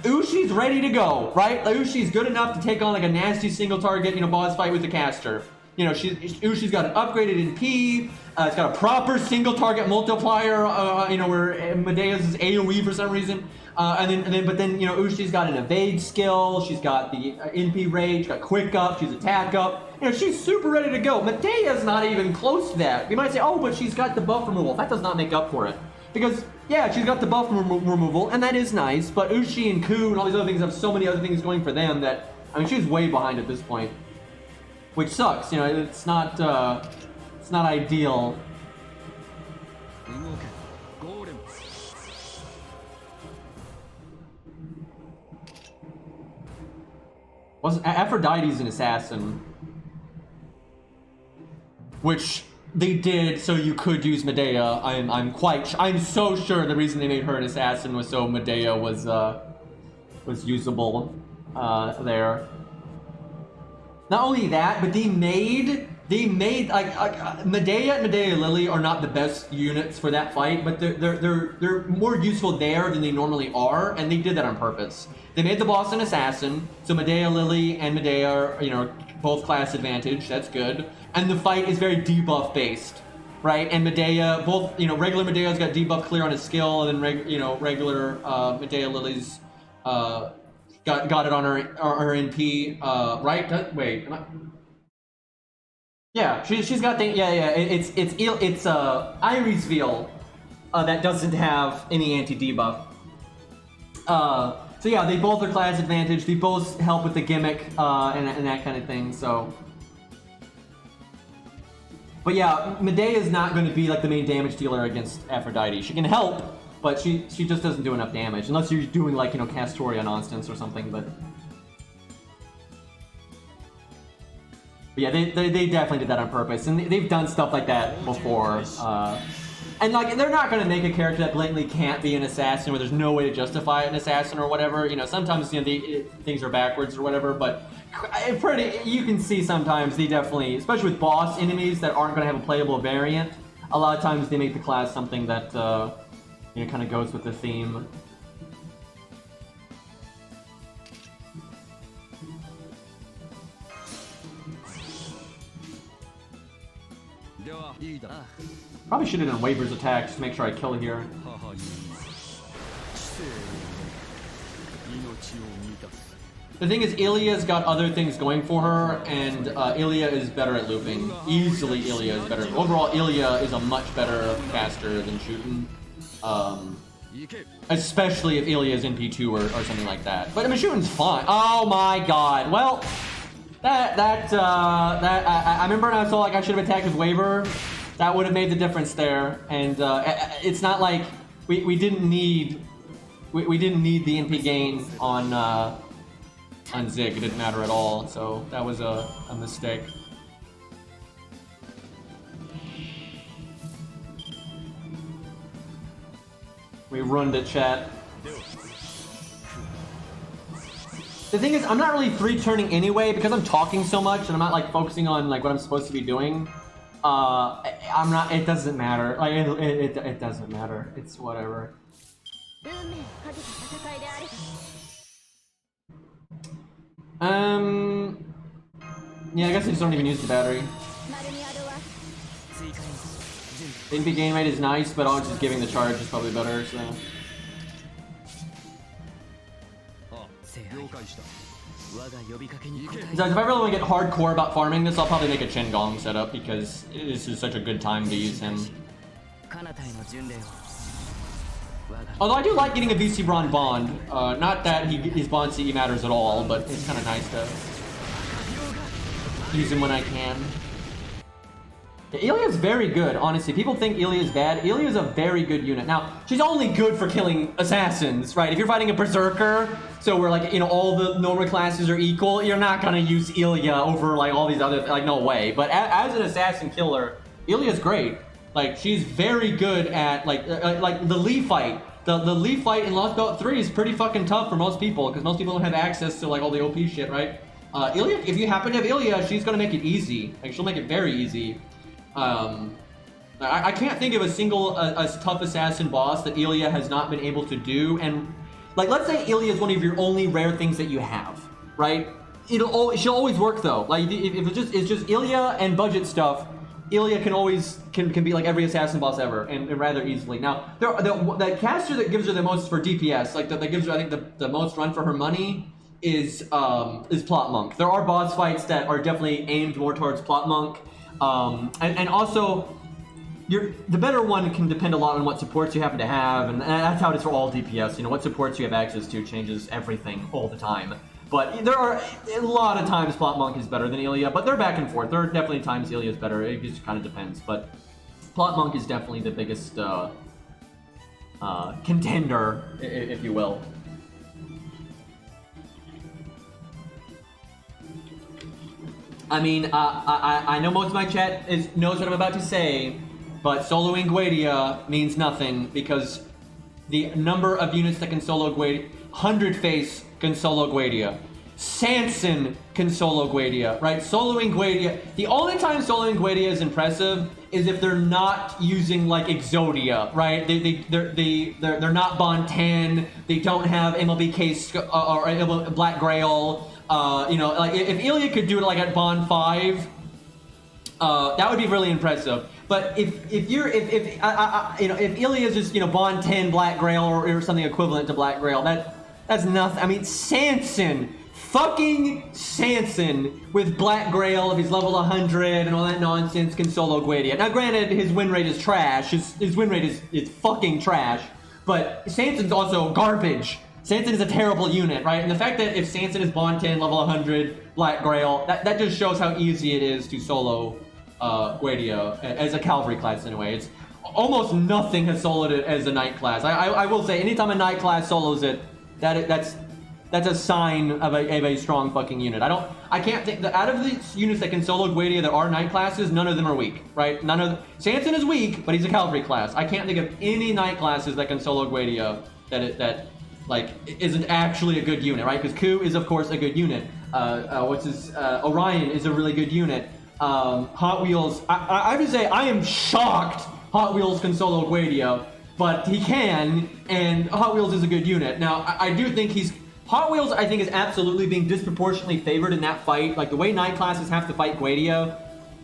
Ushi's ready to go, right? Like, Ushi's good enough to take on like a nasty single target, you know, boss fight with the caster. You know, Ushi's got an upgraded NP. It's got a proper single target multiplier. You know, where Medea's is AOE for some reason. But then you know, Ushi's got an evade skill. She's got the NP rate. She's got quick up. She's attack up. You know, she's super ready to go. Medea's not even close to that. You might say, oh, but she's got the buff removal. That does not make up for it. Because, yeah, she's got the buff removal, and that is nice, but Ushi and Ku and all these other things have so many other things going for them that, I mean, she's way behind at this point. Which sucks, you know, it's not ideal. Aphrodite's an assassin. Which they did so you could use Medea. I'm so sure the reason they made her an assassin was so Medea was was usable there. Not only that, but they made like Medea and Medea Lily are not the best units for that fight, but they're more useful there than they normally are, and they did that on purpose. They made the boss an assassin, so Medea Lily and Medea are, you know, both class advantage. That's good, and the fight is very debuff based, right? And Medea, both, you know, regular Medea's got debuff clear on his skill, and then regular Medea Lily's got it on her NP, right? Wait, am I... Yeah, she's got the It's Iris Veil that doesn't have any anti-debuff. So yeah, they both are class advantage. They both help with the gimmick and that kind of thing. So, but yeah, Medea is not going to be like the main damage dealer against Aphrodite. She can help, but she just doesn't do enough damage unless you're doing like, you know, Castoria nonsense or something. But yeah, they definitely did that on purpose, and they've done stuff like that before. And like, they're not going to make a character that blatantly can't be an assassin, where there's no way to justify an assassin or whatever. You know, sometimes, you know, things are backwards or whatever, but you can see sometimes they definitely, especially with boss enemies that aren't going to have a playable variant, a lot of times they make the class something that you know, kind of goes with the theme. Probably should have done waivers attacks to make sure I kill here. The thing is, Ilya's got other things going for her, and Ilya is better at looping. Easily, Ilya is better. Overall, Ilya is a much better caster than Shootin'. Especially if Ilya's in P2 or something like that. But I mean, Shootin's fine. Oh my god. Well, I remember when I saw like I should have attacked with waiver. That would have made the difference there, and it's not like we didn't need the NP gain on Zig. It didn't matter at all, so that was a mistake. We ruined it, chat. The thing is, I'm not really 3-turning anyway because I'm talking so much and I'm not like focusing on like what I'm supposed to be doing. I'm not. It doesn't matter. Like it doesn't matter. It's whatever. Yeah, I guess I just don't even use the battery. NP game rate is nice, but always just giving the charge is probably better. So. Besides, if I really want to get hardcore about farming this, I'll probably make a Chen Gong setup because this is such a good time to use him. Although I do like getting a VC Braun Bond. Not that his Bond CE matters at all, but it's kind of nice to use him when I can. Yeah, Ilya's very good, honestly. People think Ilya's bad. Ilya's a very good unit. Now, she's only good for killing assassins, right? If you're fighting a Berserker, so where, like, you know, all the normal classes are equal, you're not gonna use Ilya over, like, all these other, like, no way. But as an assassin killer, Ilya's great. Like, she's very good at, like the Lee fight. The Lee fight in Lost Belt 3 is pretty fucking tough for most people, because most people don't have access to, like, all the OP shit, right? Ilya, if you happen to have Ilya, she's gonna make it easy. Like, she'll make it very easy. I can't think of a single tough assassin boss that Ilya has not been able to do. And like, let's say Ilya is one of your only rare things that you have, right? She'll always work though. Like if it's just Ilya and budget stuff, Ilya can be like every assassin boss ever and rather easily. Now the caster that gives her the most for DPS, like that gives her I think the most run for her money is Plot Monk. There are boss fights that are definitely aimed more towards Plot Monk. And also, the better one can depend a lot on what supports you happen to have, and that's how it is for all DPS. You know, what supports you have access to changes everything all the time. But there are a lot of times Plot Monk is better than Ilya, but they're back and forth. There are definitely times Ilya is better. It just kind of depends. But Plot Monk is definitely the biggest contender, if you will. I mean, I know most of my chat knows what I'm about to say, but soloing Guadia means nothing because the number of units that can solo Guadia, 100 face can solo Guedia. Sanson can solo Guedia, right? Soloing Guedia. The only time soloing Guedia is impressive is if they're not using like Exodia, right? They're not Bond 10. They don't have MLBK or Black Grail. You know, like if Ilya could do it like at Bond 5, that would be really impressive. But if Ilya is just, you know, Bond 10 Black Grail or something equivalent to Black Grail, that's nothing. I mean, Sanson. Fucking Sanson with Black Grail, if he's level 100 and all that nonsense, can solo Guedia. Now granted, his win rate is trash, his win rate is fucking trash, but Sanson's also garbage. Sanson is a terrible unit, right? And the fact that if Sanson is Bond 10, level 100, Black Grail, that just shows how easy it is to solo Guedia, as a cavalry class anyway. It's almost nothing has soloed it as a knight class. I will say, anytime a knight class solos it, that's a sign of a strong fucking unit. I can't think that out of the units that can solo Guedia that are knight classes, none of them are weak, right? Sanson is weak, but he's a cavalry class. I can't think of any knight classes that can solo Guedia that like isn't actually a good unit, right? Because Ku is of course a good unit. Orion is a really good unit. Hot Wheels, I would say I am shocked Hot Wheels can solo Guedia, but he can, and Hot Wheels is a good unit. Now, I do think Hot Wheels, I think, is absolutely being disproportionately favored in that fight. Like, the way knight classes have to fight Guedia,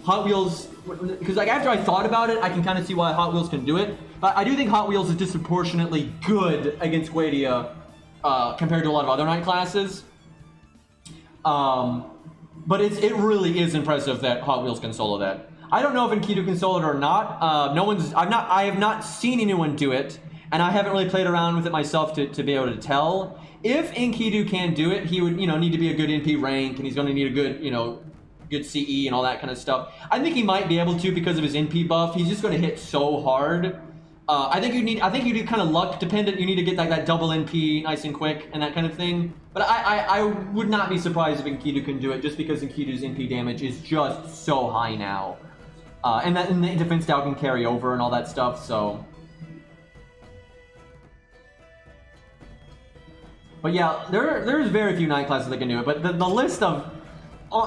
Hot Wheels, because, like, after I thought about it, I can kind of see why Hot Wheels can do it. But I do think Hot Wheels is disproportionately good against Guedia compared to a lot of other knight classes. But it really is impressive that Hot Wheels can solo that. I don't know if Enkidu can solo it or not. I have not seen anyone do it, and I haven't really played around with it myself to be able to tell. If Enkidu can do it, he would, you know, need to be a good NP rank, and he's going to need a good, you know, good CE and all that kind of stuff. I think he might be able to because of his NP buff. He's just going to hit so hard. I think you need kind of luck dependent. You need to get like that double NP nice and quick and that kind of thing. But I would not be surprised if Enkidu can do it just because Enkidu's NP damage is just so high now. And the defense style can carry over and all that stuff, so. But yeah, there's very few knight classes that can do it. But the list of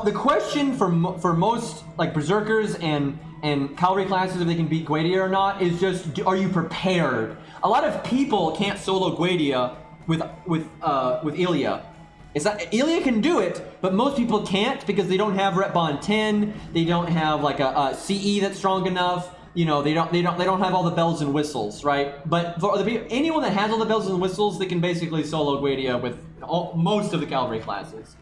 the question for most like berserkers and cavalry classes if they can beat Guedia or not is just, are you prepared? A lot of people can't solo Guedia with Ilya. It's not, Ilya can do it, but most people can't because they don't have Rep Bond 10. They don't have like a CE that's strong enough. You know, they don't have all the bells and whistles, right? But for anyone that has all the bells and whistles, they can basically solo Guedia with most of the cavalry classes.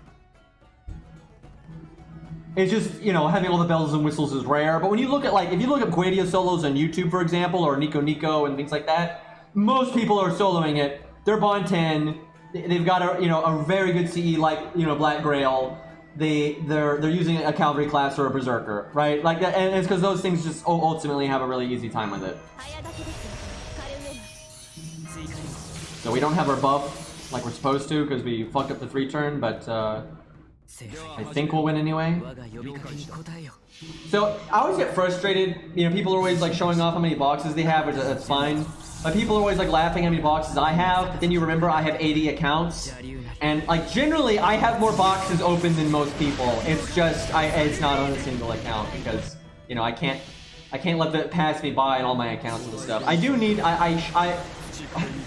It's just, you know, having all the bells and whistles is rare. But when you look at, like, if you look at Guedia solos on YouTube, for example, or Nico and things like that, most people are soloing it. They're Bond 10. They've got a very good CE like, you know, Black Grail. They're using a cavalry class or a berserker, right? Like that, and it's because those things just ultimately have a really easy time with it. So we don't have our buff like we're supposed to because we fucked up the 3 turn, but I think we'll win anyway. So I always get frustrated. You know, people are always like showing off how many boxes they have, which that's fine. But people are always like laughing at how many boxes I have. But then you remember I have 80 accounts, and like generally I have more boxes open than most people. It's just it's not on a single account because, you know, I can't let that pass me by on all my accounts and stuff. I do need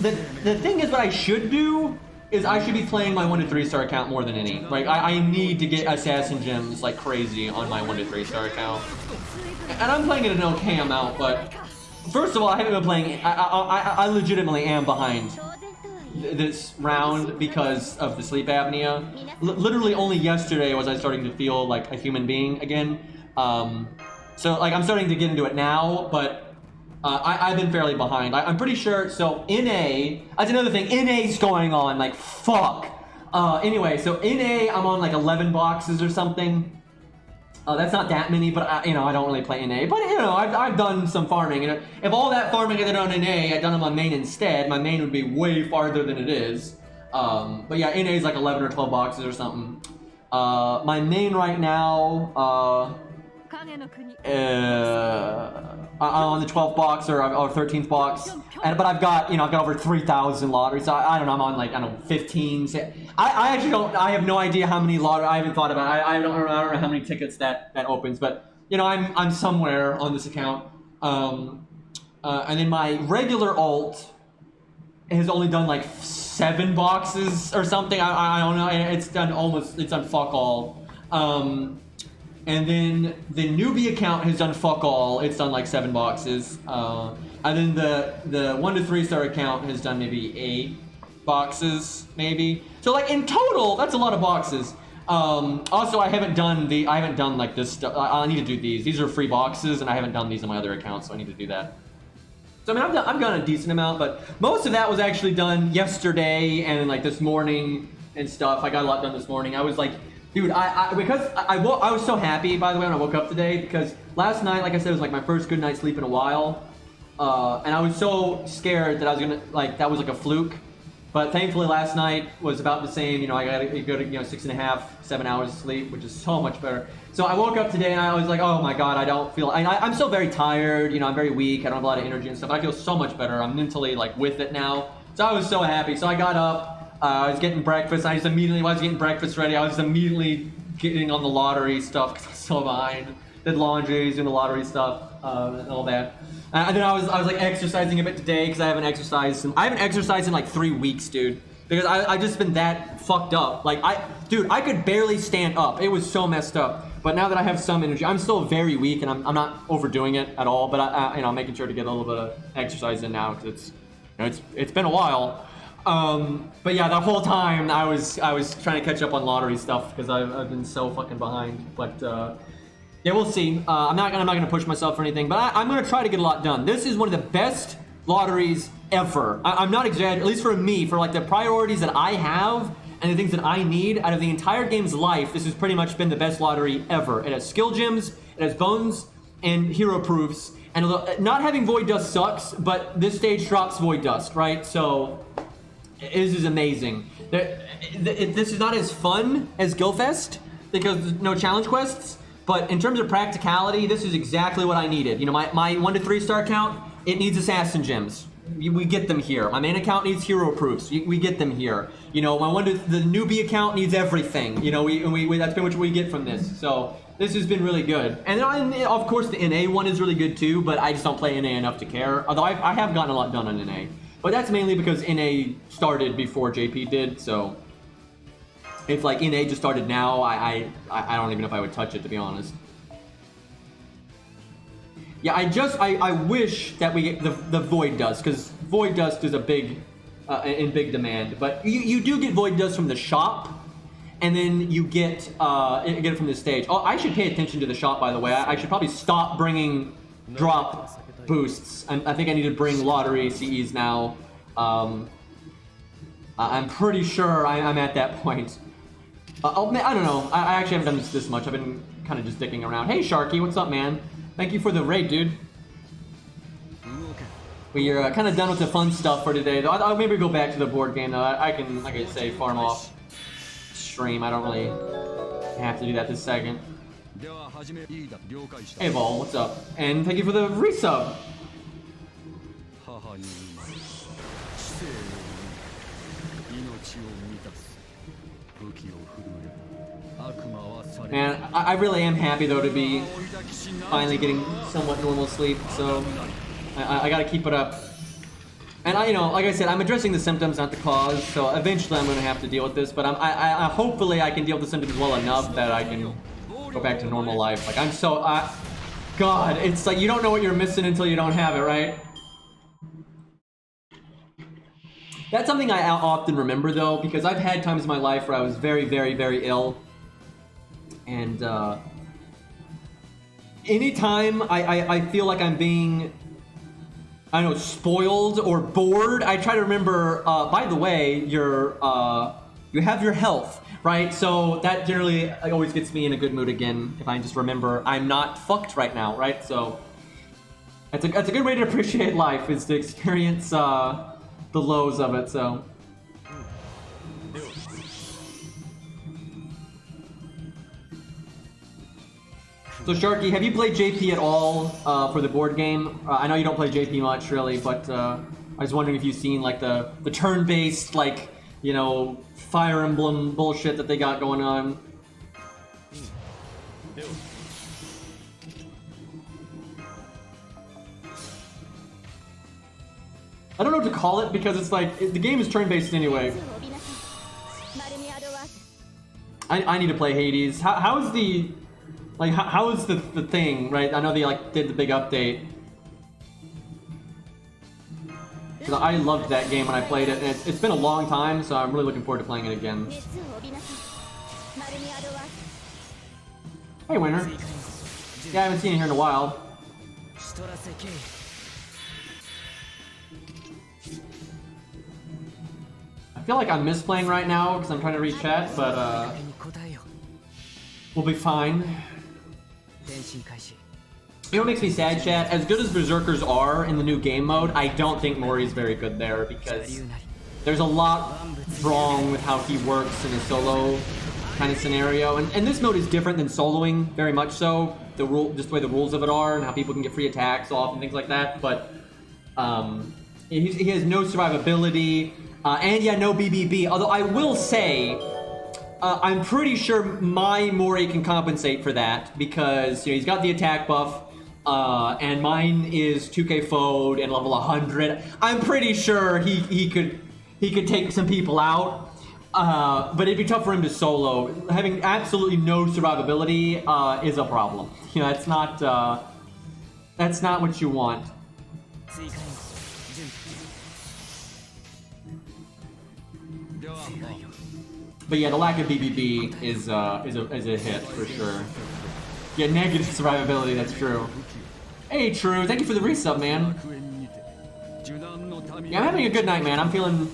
the thing is what I should do is I should be playing my 1 to 3 star account more than any. Like I need to get assassin gems like crazy on my 1 to 3 star account, and I'm playing it an okay amount. But first of all, I haven't been playing. I legitimately am behind this round because of the sleep apnea. Literally only yesterday was I starting to feel like a human being again. So like I'm starting to get into it now, but I've been fairly behind. I'm pretty sure. So NA, that's another thing. NA's going on. Like fuck. Anyway, so NA, I'm on like 11 boxes or something. That's not that many, but I don't really play NA. But you know, I've done some farming. You know, if all that farming I did on NA, I'd done on my main instead, my main would be way farther than it is. But yeah, NA is like 11 or 12 boxes or something. My main right now. on the 12th box or 13th box, but I've got I've got over 3,000 lotteries. So I don't know. I'm on like I don't know 15. I actually don't. I have no idea how many lottery. I haven't thought about it. I don't know how many tickets that opens, but I'm somewhere on this account. And then my regular alt has only done like 7 boxes or something. I don't know. It's done fuck all. And then the newbie account has done fuck all. It's done like 7 boxes. And then the 1 to 3 star account has done maybe 8 boxes, maybe. So like in total, that's a lot of boxes. Also, I haven't done like this stuff. I need to do these. These are free boxes, and I haven't done these on my other account, so I need to do that. So I mean, I've done a decent amount, but most of that was actually done yesterday and like this morning and stuff. I got a lot done this morning. I was like, dude, I was so happy, by the way, when I woke up today, because last night, like I said, was like my first good night's sleep in a while, and I was so scared that I was gonna that was like a fluke. But thankfully, last night was about the same. I got a good 6.5, 7 hours of sleep, which is so much better. So I woke up today and I was like, oh my god, I don't feel. I'm still very tired. I'm very weak. I don't have a lot of energy and stuff. I feel so much better. I'm mentally like with it now. So I was so happy. So I got up. I was getting breakfast. While I was getting breakfast ready, I was immediately getting on the lottery stuff because I was so behind. Did laundry, doing the lottery stuff, and all that. And then I was like exercising a bit today because I haven't exercised in like 3 weeks, dude. Because I've just been that fucked up. Like I could barely stand up. It was so messed up. But now that I have some energy, I'm still very weak and I'm not overdoing it at all. But I'm making sure to get a little bit of exercise in now because it's been a while. But yeah, the whole time I was trying to catch up on lottery stuff because I've been so fucking behind. But yeah, we'll see. I'm not gonna push myself or anything, but I'm gonna try to get a lot done. This is one of the best lotteries ever. I'm not exaggerating, at least for me, for like the priorities that I have and the things that I need out of the entire game's life. This has pretty much been the best lottery ever. It has skill gems, it has bones, and hero proofs. And not having void dust sucks, but this stage drops void dust, right? So this is amazing. This is not as fun as Hagfest because there's no challenge quests. But in terms of practicality, this is exactly what I needed. My 1 to 3 star account, it needs assassin gems. We get them here. My main account needs hero proofs. We get them here. The newbie account needs everything. That's been what we get from this. So this has been really good. And then, of course, the NA one is really good too, but I just don't play NA enough to care. Although I have gotten a lot done on NA. But that's mainly because NA started before JP did, so if like NA just started now, I don't even know if I would touch it, to be honest. Yeah, I wish that we get the void dust, because void dust is a big in big demand. But you do get void dust from the shop, and then you get it from the stage. Oh, I should pay attention to the shop, by the way. I should probably stop bringing drop boosts. I think I need to bring lottery CEs now. I'm pretty sure I'm at that point. I don't know. I actually haven't done this much. I've been kind of just dicking around. Hey, Sharky, what's up, man? Thank you for the raid, dude. We're kind of done with the fun stuff for today, though. I'll maybe go back to the board game, though. I can, like I say, farm off stream. I don't really have to do that this second. Hey, Vol, what's up? And thank you for the resub. Man, I really am happy though to be finally getting somewhat normal sleep, so I gotta keep it up. And like I said, I'm addressing the symptoms, not the cause, so eventually I'm gonna have to deal with this, but I hopefully I can deal with the symptoms well enough that I can go back to normal life. Like God, it's like you don't know what you're missing until you don't have it, right? That's something I often remember though, because I've had times in my life where I was very, very, very ill. And anytime I feel like I'm being, I don't know, spoiled or bored, I try to remember, by the way, you have your health, right? So that generally always gets me in a good mood again, if I just remember I'm not fucked right now, right? So that's a good way to appreciate life, is to experience the lows of it, so. So Sharky, have you played JP at all for the board game? I know you don't play JP much, really, but I was wondering if you've seen like the turn-based, like, you know, Fire Emblem bullshit that they got going on. I don't know what to call it because it's like the game is turn-based anyway. I need to play Hades. How is the like how is the thing, right? I know they like did the big update. Because I loved that game when I played it, and it's been a long time, so I'm really looking forward to playing it again. Hey, Winner. Yeah, I haven't seen you here in a while. I feel like I'm misplaying right now because I'm trying to read chat, but we'll be fine. You know what makes me sad, chat? As good as Berserkers are in the new game mode, I don't think Mori's very good there because there's a lot wrong with how he works in a solo kind of scenario. And this mode is different than soloing, very much so. Just the way the rules of it are and how people can get free attacks off and things like that. But he has no survivability. And yeah, no BBB. Although I will say, I'm pretty sure my Mori can compensate for that because you know he's got the attack buff, and mine is 2k foed and level 100. I'm pretty sure he could take some people out, but it'd be tough for him to solo. Having absolutely no survivability is a problem. You know, that's not what you want. But yeah, the lack of BBB is a hit for sure. Yeah, negative survivability. That's true. Hey, True. Thank you for the resub, man. Yeah, I'm having a good night, man. I'm feeling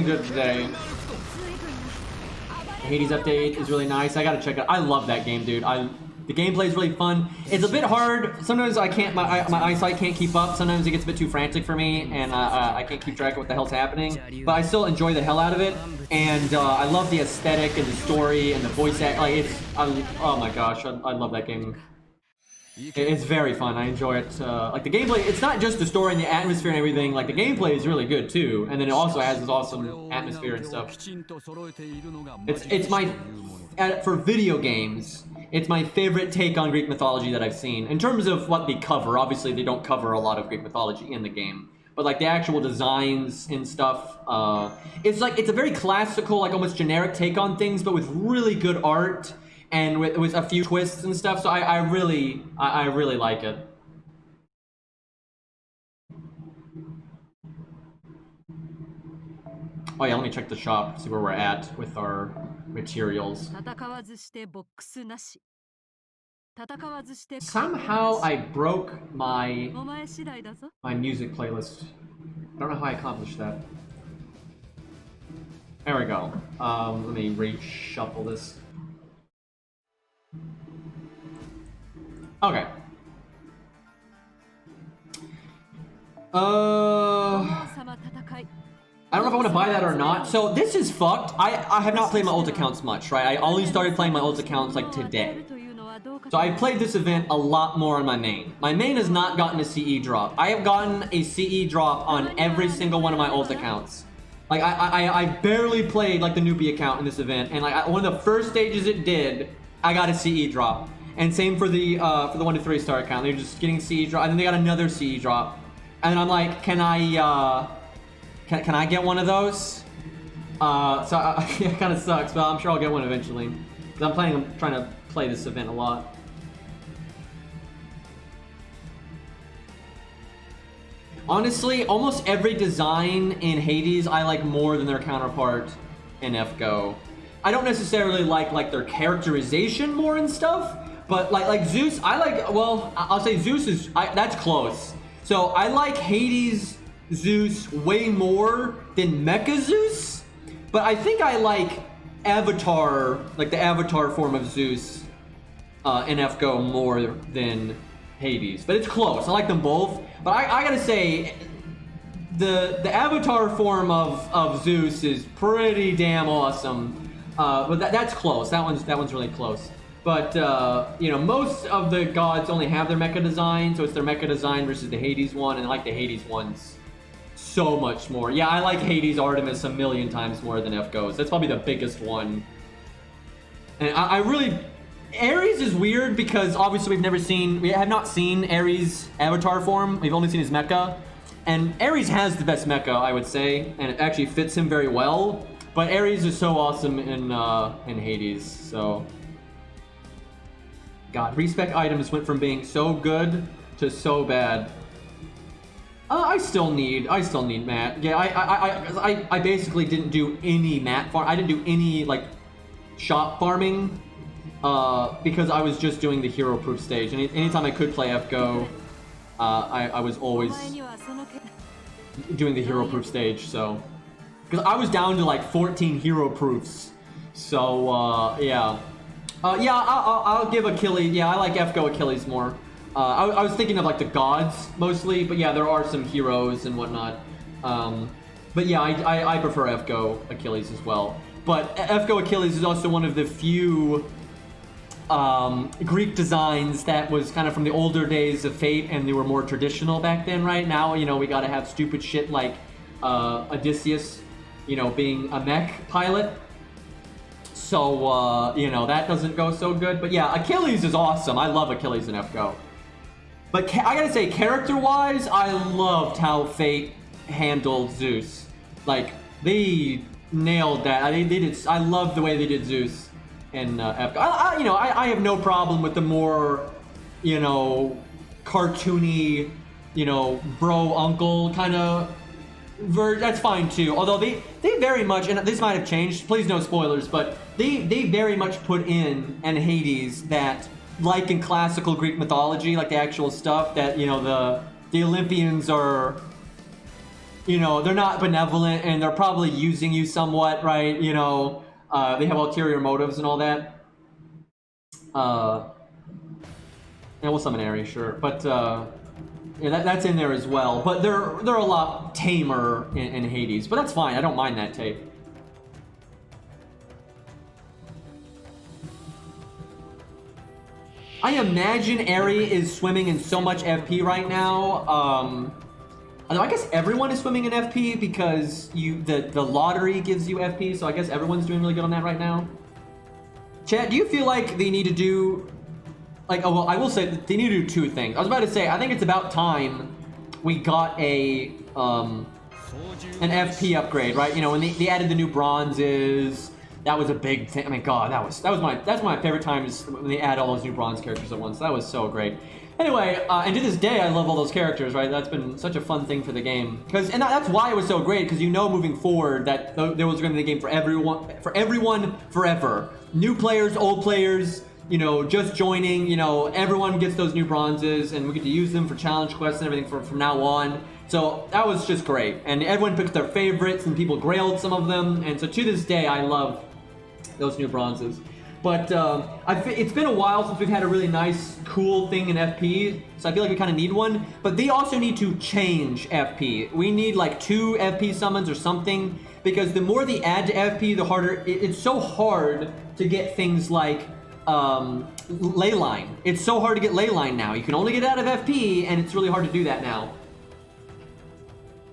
good today. The Hades update is really nice. I gotta check it. I love that game, dude. The gameplay is really fun. It's a bit hard. Sometimes I can't. My eyesight can't keep up. Sometimes it gets a bit too frantic for me, and I can't keep track of what the hell's happening. But I still enjoy the hell out of it, and I love the aesthetic and the story and the voice act. Like oh my gosh, I love that game. It's very fun. I enjoy it. Like the gameplay, it's not just the story and the atmosphere and everything. Like the gameplay is really good too, and then it also has this awesome atmosphere and stuff. It's my for video games. It's my favorite take on Greek mythology that I've seen. In terms of what they cover, obviously they don't cover a lot of Greek mythology in the game. But like the actual designs and stuff, it's a very classical, like almost generic take on things, but with really good art and with a few twists and stuff. So I really like it. Oh yeah, let me check the shop, see where we're at with our materials. Somehow I broke my music playlist. I don't know how I accomplished that. There we go. Let me reshuffle this. Okay. I don't know if I want to buy that or not. So this is fucked. I have not played my old accounts much, right? I only started playing my old accounts like today. So I've played this event a lot more on my main. My main has not gotten a CE drop. I have gotten a CE drop on every single one of my old accounts. Like I barely played like the newbie account in this event, and like one of the first stages it did, I got a CE drop. And same for the 1 to 3 star account. They're just getting CE drop, and then they got another CE drop. And I'm like, can I get one of those? It kind of sucks, but I'm sure I'll get one eventually. Because I'm trying to play this event a lot. Honestly, almost every design in Hades I like more than their counterpart in FGO. I don't necessarily like their characterization more and stuff, but like Zeus, I like, well, I'll say Zeus is, that's close. So I like Hades Zeus way more than Mecha Zeus, but I think I like Avatar, like the Avatar form of Zeus in FGO more than Hades. But it's close. I like them both. But I gotta say, the Avatar form of Zeus is pretty damn awesome. But that's close. That one's really close. But, you know, most of the gods only have their mecha design, so it's their mecha design versus the Hades one, and I like the Hades ones so much more. Yeah, I like Hades Artemis a million times more than FGO's. That's probably the biggest one. And I really... Ares is weird because obviously we have not seen Ares avatar form. We've only seen his mecha. And Ares has the best mecha, I would say, and it actually fits him very well. But Ares is so awesome in Hades, so... God, respec items went from being so good to so bad. I still need mat. Yeah, I basically didn't do any mat farm. I didn't do any like shop farming because I was just doing the hero proof stage. And anytime I could play FGO, I was always doing the hero proof stage. So because I was down to like 14 hero proofs. So yeah. Yeah, I'll give Achilles. Yeah, I like FGO Achilles more. I was thinking of like the gods mostly, but yeah, there are some heroes and whatnot. But yeah, I prefer FGO Achilles as well. But FGO Achilles is also one of the few Greek designs that was kind of from the older days of Fate, and they were more traditional back then. Right now, you know, we gotta have stupid shit like Odysseus, you know, being a mech pilot. So, you know, that doesn't go so good. But yeah, Achilles is awesome. I love Achilles in FGO. But I gotta say, character-wise, I loved how Fate handled Zeus. Like, they nailed that. I love the way they did Zeus in FGO. You know, I have no problem with the more, you know, cartoony, you know, bro-uncle kind of... That's fine too. Although they very much, and this might have changed, please no spoilers, but they very much put in Hades that, like in classical Greek mythology, like the actual stuff, that, you know, the Olympians are, you know, they're not benevolent and they're probably using you somewhat, right? You know, they have ulterior motives and all that. Yeah, we'll summon Ares, sure, but yeah, that's in there as well, but they're a lot tamer in Hades, but that's fine. I don't mind that tape. I imagine Aerie is swimming in so much FP right now. Although I guess everyone is swimming in FP because the lottery gives you FP, so I guess everyone's doing really good on that right now. Chat, do you feel like they need to do... Like, oh, well, I will say they need to do two things. I was about to say, I think it's about time we got an FP upgrade, right? You know, when they added the new bronzes, that was a big thing. I mean, God, that's one of my favorite times when they add all those new bronze characters at once. That was so great. Anyway, and to this day, I love all those characters, right? That's been such a fun thing for the game. And that's why it was so great, because you know moving forward that there was going to be a game for everyone, forever. New players, old players, you know, just joining, you know, everyone gets those new bronzes, and we get to use them for challenge quests and everything from now on. So that was just great. And everyone picked their favorites, and people grailed some of them. And so to this day, I love those new bronzes. But it's been a while since we've had a really nice, cool thing in FP, so I feel like we kind of need one. But they also need to change FP. We need like 2 FP summons or something, because the more they add to FP, the harder. It's so hard to get things like Leyline. It's so hard to get Leyline now. You can only get it out of FP, and it's really hard to do that now.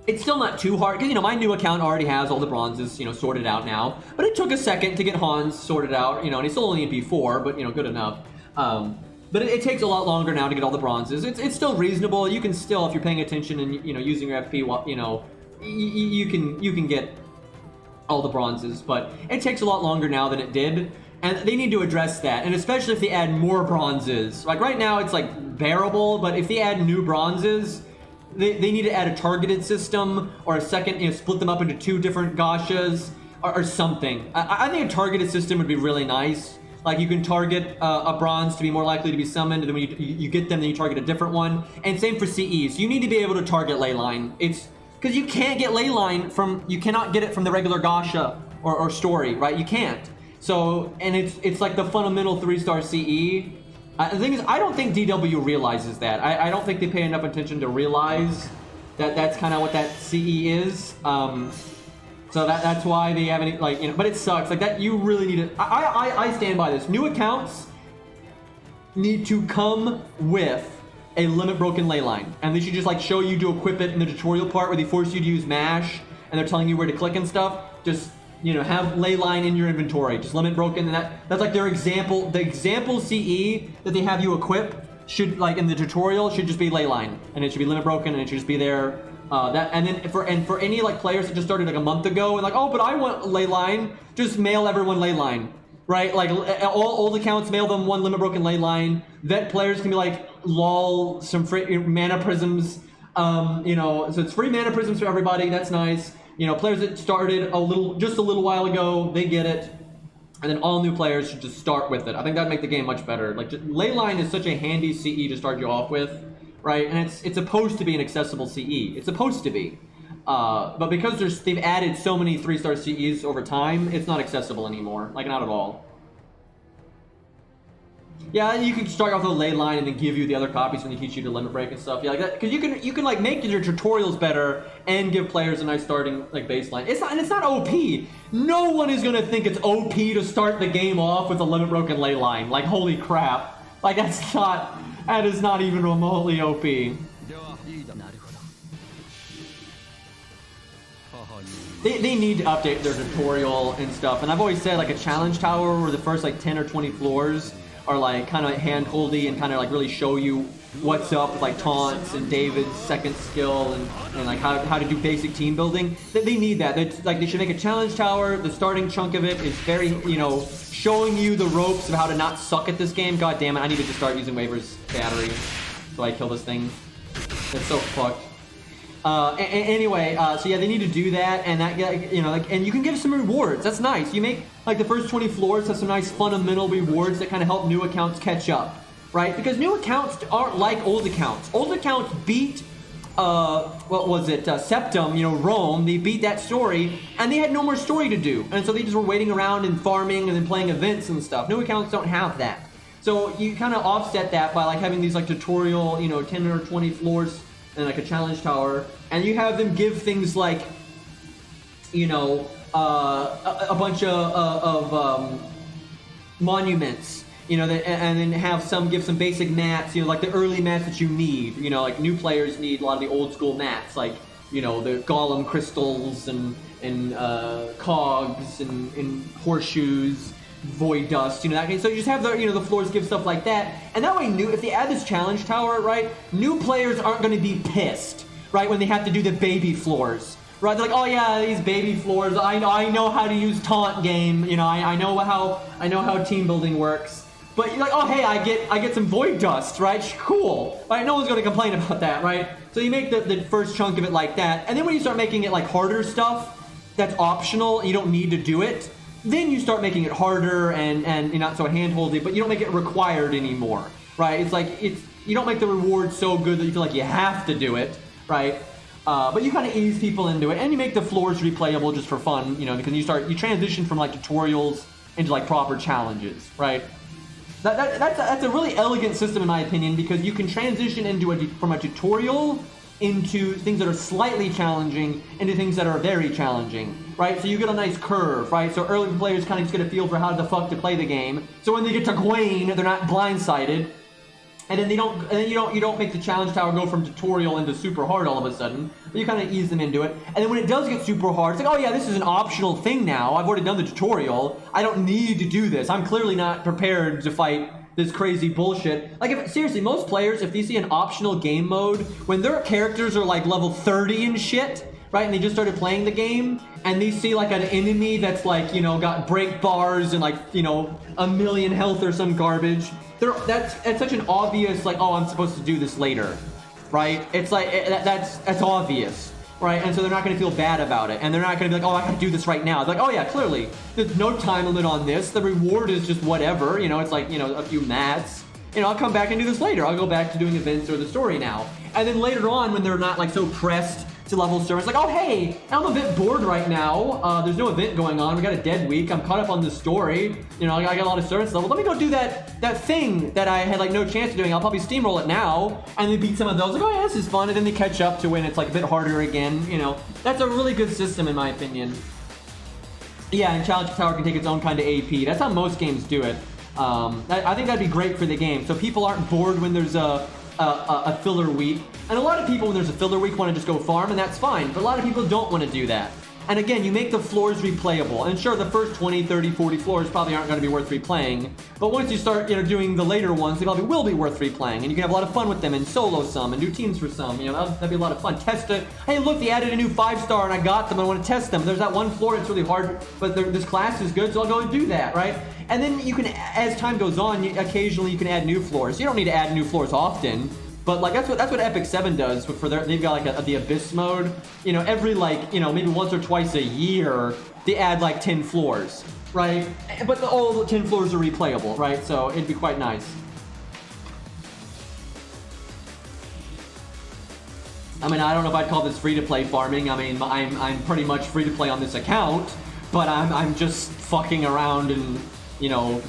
It's still not too hard, because, you know, my new account already has all the bronzes, you know, sorted out now. But it took a second to get Hans sorted out, you know, and he's still only in B4, but, you know, good enough. But it takes a lot longer now to get all the bronzes. It's still reasonable. You can still, if you're paying attention and, you know, using your FP, you know, you can get all the bronzes. But it takes a lot longer now than it did. And they need to address that, and especially if they add more bronzes. Like, right now, it's, like, bearable, but if they add new bronzes, they need to add a targeted system, or a second, you know, split them up into 2 different gashas, or something. I think a targeted system would be really nice. Like, you can target a bronze to be more likely to be summoned, and then when you get them, then you target a different one. And same for CEs. You need to be able to target Leyline. It's... Because you can't get Leyline from... You cannot get it from the regular gasha or story, right? You can't. So, and it's like the fundamental 3-star CE. The thing is, I don't think DW realizes that. I don't think they pay enough attention to realize that that's kind of what that CE is. So that's why they haven't, like, you know, but it sucks. Like, that, you really need to... I stand by this. New accounts, need to come with a limit broken ley line, and they should just like show you to equip it in the tutorial part where they force you to use mash and they're telling you where to click and stuff. Just, you know, have ley line in your inventory, just limit broken, and that's like their example. The example CE that they have you equip should, like in the tutorial, should just be ley line, and it should be limit broken, and it should just be there. And then for any like players that just started like a month ago and like, oh, but I want ley line, just mail everyone ley line. Right, like all old accounts, mail them one limit broken ley line. Vet players can be like, lol, some free mana prisms. You know, so it's free mana prisms for everybody. That's nice. You know, players that started just a little while ago, they get it. And then all new players should just start with it. I think that'd make the game much better. Like, ley line is such a handy CE to start you off with, right? And it's supposed to be an accessible CE. It's supposed to be. But because they've added so many 3-star CEs over time, it's not accessible anymore. Like, not at all. Yeah, you can start off with a ley line and then give you the other copies when they teach you to limit break and stuff. Yeah, like that, because you can like make your tutorials better and give players a nice starting like baseline. It's not OP. No one is gonna think it's OP to start the game off with a limit broken ley line. Like, holy crap! Like that is not even remotely OP. They need to update their tutorial and stuff. And I've always said like a challenge tower where the first like 10 or 20 floors are like kind of hand-holdy and kind of like really show you what's up with like taunts and David's second skill and like how to do basic team building. They need that. They should make a challenge tower. The starting chunk of it is very, you know, showing you the ropes of how to not suck at this game. God damn it, I need to just start using Waver's battery so I kill this thing. It's so fucked. Anyway, so yeah, they need to do that, and that, you know, like, and you can give some rewards. That's nice. You make like the first 20 floors have some nice fundamental rewards that kind of help new accounts catch up, right? Because new accounts aren't like old accounts. Old accounts beat, what was it, Septum, you know, Rome. They beat that story, and they had no more story to do, and so they just were waiting around and farming and then playing events and stuff. New accounts don't have that, so you kind of offset that by like having these like tutorial, you know, 10 or 20 floors and like a challenge tower, and you have them give things like, you know, a bunch of monuments, you know, and then give some basic mats, you know, like the early mats that you need, you know, like new players need a lot of the old school mats, like, you know, the golem crystals and cogs and horseshoes, void dust, you know, that. So you just have the, you know, the floors give stuff like that, and that way, if they add this challenge tower, right, new players aren't going to be pissed, right, when they have to do the baby floors, right? They're like, oh yeah, these baby floors. I know how to use taunt game, you know, I know how team building works. But you're like, oh hey, I get some void dust, right? Cool, right? No one's going to complain about that, right? So you make the first chunk of it like that, and then when you start making it like harder stuff that's optional, you don't need to do it. Then you start making it harder and you're not so hand-holdy, but you don't make it required anymore, right? It's like, you don't make the reward so good that you feel like you have to do it, right? But you kind of ease people into it, and you make the floors replayable just for fun, you know, because you transition from like tutorials into like proper challenges, right? That's a really elegant system in my opinion, because you can transition from a tutorial into things that are slightly challenging into things that are very challenging, right? So you get a nice curve, right? So early players kind of just get a feel for how the fuck to play the game. So when they get to Gwaine, they're not blindsided, and then you don't make the challenge tower go from tutorial into super hard all of a sudden. But you kind of ease them into it, and then when it does get super hard, it's like, oh yeah, this is an optional thing now. I've already done the tutorial. I don't need to do this. I'm clearly not prepared to fight this crazy bullshit. Like, seriously, most players, if they see an optional game mode, when their characters are like level 30 and shit, right, and they just started playing the game, and they see like an enemy that's like, you know, got break bars and like, you know, 1,000,000 health or some garbage, that's such an obvious, like, oh, I'm supposed to do this later, right? It's like, that's obvious, right? And so they're not going to feel bad about it, and they're not going to be like, oh, I gotta do this right now. They're like, oh yeah, clearly, there's no time limit on this. The reward is just whatever, you know, it's like, you know, a few mats. You know, I'll come back and do this later. I'll go back to doing events or the story now. And then later on, when they're not like so pressed to level service, like, oh hey, I'm a bit bored right now. There's no event going on. We got a dead week. I'm caught up on the story. You know, I got a lot of service level. Let me go do that thing that I had like no chance of doing. I'll probably steamroll it now, and then beat some of those. Like, oh yeah, this is fun. And then they catch up to when it's like a bit harder again. You know, that's a really good system in my opinion. Yeah, and Challenge Tower can take its own kind of AP. That's how most games do it. I think that'd be great for the game, so people aren't bored when there's a filler week. And a lot of people, when there's a filler week, want to just go farm, and that's fine. But a lot of people don't want to do that. And again, you make the floors replayable. And sure, the first 20, 30, 40 floors probably aren't going to be worth replaying. But once you start, doing the later ones, they probably will be worth replaying. And you can have a lot of fun with them and solo some and do teams for some. That'd be a lot of fun. Test it. Hey, look, they added a new 5-star and I got them. I want to test them. There's that one floor that's really hard, but this class is good, so I'll go and do that, right? And then you can, as time goes on, occasionally you can add new floors. You don't need to add new floors often. But like that's what Epic 7 does for they've got like the Abyss mode. Every maybe once or twice a year they add like 10 floors, right? But all the 10 floors are replayable, right? So it'd be quite nice. I mean, I don't know if I'd call this free-to-play farming. I mean, I'm pretty much free-to-play on this account, but I'm just fucking around and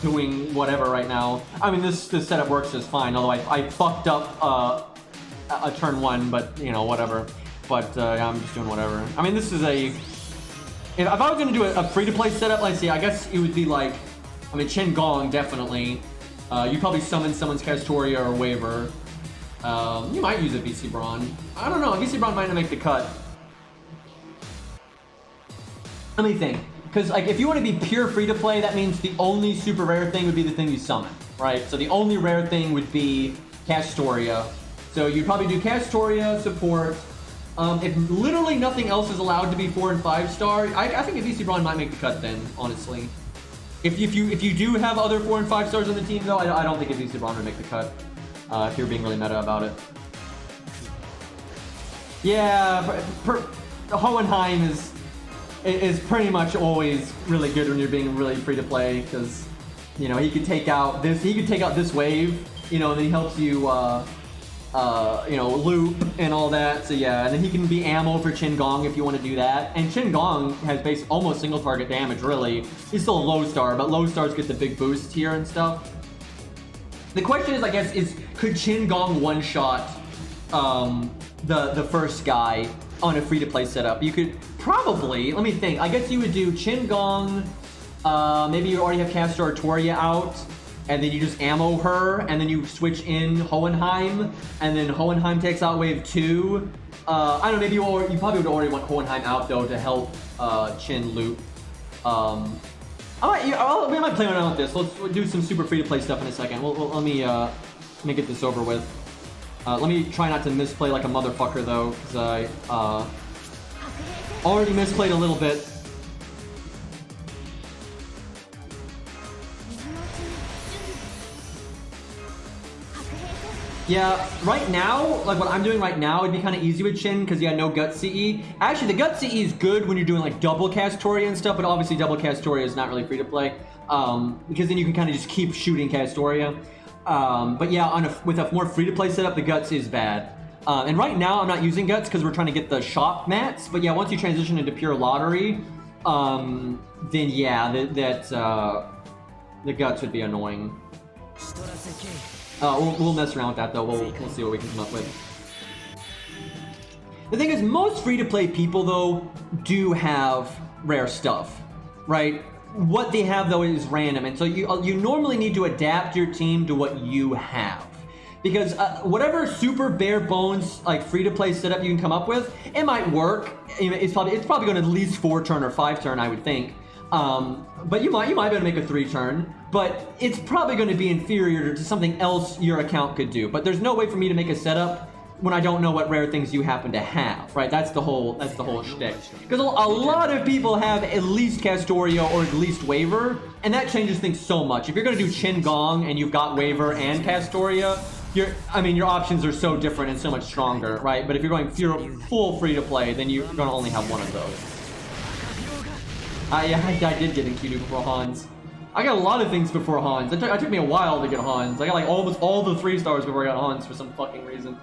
doing whatever right now. I mean, this setup works just fine, although I fucked up a turn 1, but, whatever. But, I'm just doing whatever. I mean, this is if I was gonna do a free-to-play setup, let's see, I guess it would be like, I mean, Chen Gong, definitely. You probably summon someone's Castoria or Waver. You might use a VC Brawn. I don't know, VC Brawn might not make the cut. Let me think. Because if you want to be pure free-to-play, that means the only super rare thing would be the thing you summon, right? So the only rare thing would be Castoria. So you'd probably do Castoria, support. If literally nothing else is allowed to be 4 and 5-star, I think a VC Brawn might make the cut then, honestly. If you do have other 4 and 5 stars on the team, though, I don't think a VC Brawn would make the cut. If you're being really meta about it. Yeah, Hohenheim is pretty much always really good when you're being really free to play, because he could take out this wave, and then he helps you loop and all that. So yeah, and then he can be ammo for Chen Gong if you want to do that. And Chen Gong has almost single target damage, really. He's still a low star, but low stars get the big boost here and stuff. The question is, I guess, could Chen Gong one-shot the first guy on a free-to-play setup? You could probably, let me think, I guess you would do Chen Gong, maybe you already have Castor or Toria out, and then you just ammo her, and then you switch in Hohenheim, and then Hohenheim takes out wave 2. I don't know, maybe you probably would already want Hohenheim out, though, to help Chen loop. We might play around with this. Let's do some super free-to-play stuff in a second. Let me get this over with. Let me try not to misplay like a motherfucker, though, because I already misplayed a little bit. Yeah, right now, like what I'm doing right now, it'd be kind of easy with Chen because you got no Gut CE. Actually, the Gut CE is good when you're doing like double Castoria and stuff, but obviously double Castoria is not really free to play because then you can kind of just keep shooting Castoria. But yeah, with a more free to play setup, the Guts is bad. And right now, I'm not using Guts because we're trying to get the shop mats. But yeah, once you transition into pure lottery, then yeah, the Guts would be annoying. We'll mess around with that though. We'll see what we can come up with. The thing is, most free-to-play people though do have rare stuff, right? What they have though is random, and so you normally need to adapt your team to what you have, because whatever super bare bones like free-to-play setup you can come up with, it might work. It's probably going to at least 4-turn or 5-turn, I would think. But you might be able to make a 3-turn, but it's probably going to be inferior to something else your account could do. But there's no way for me to make a setup when I don't know what rare things you happen to have, right? That's the whole shtick. Because a lot of people have at least Castoria or at least Waver, and that changes things so much. If you're going to do Chen Gong and you've got Waver and Castoria, your options are so different and so much stronger, right? But if you're going full free to play, then you're going to only have one of those. Yeah, I did get Enkidu before Hans. I got a lot of things before Hans. It took me a while to get Hans. I got like almost all the 3-stars before I got Hans for some fucking reason.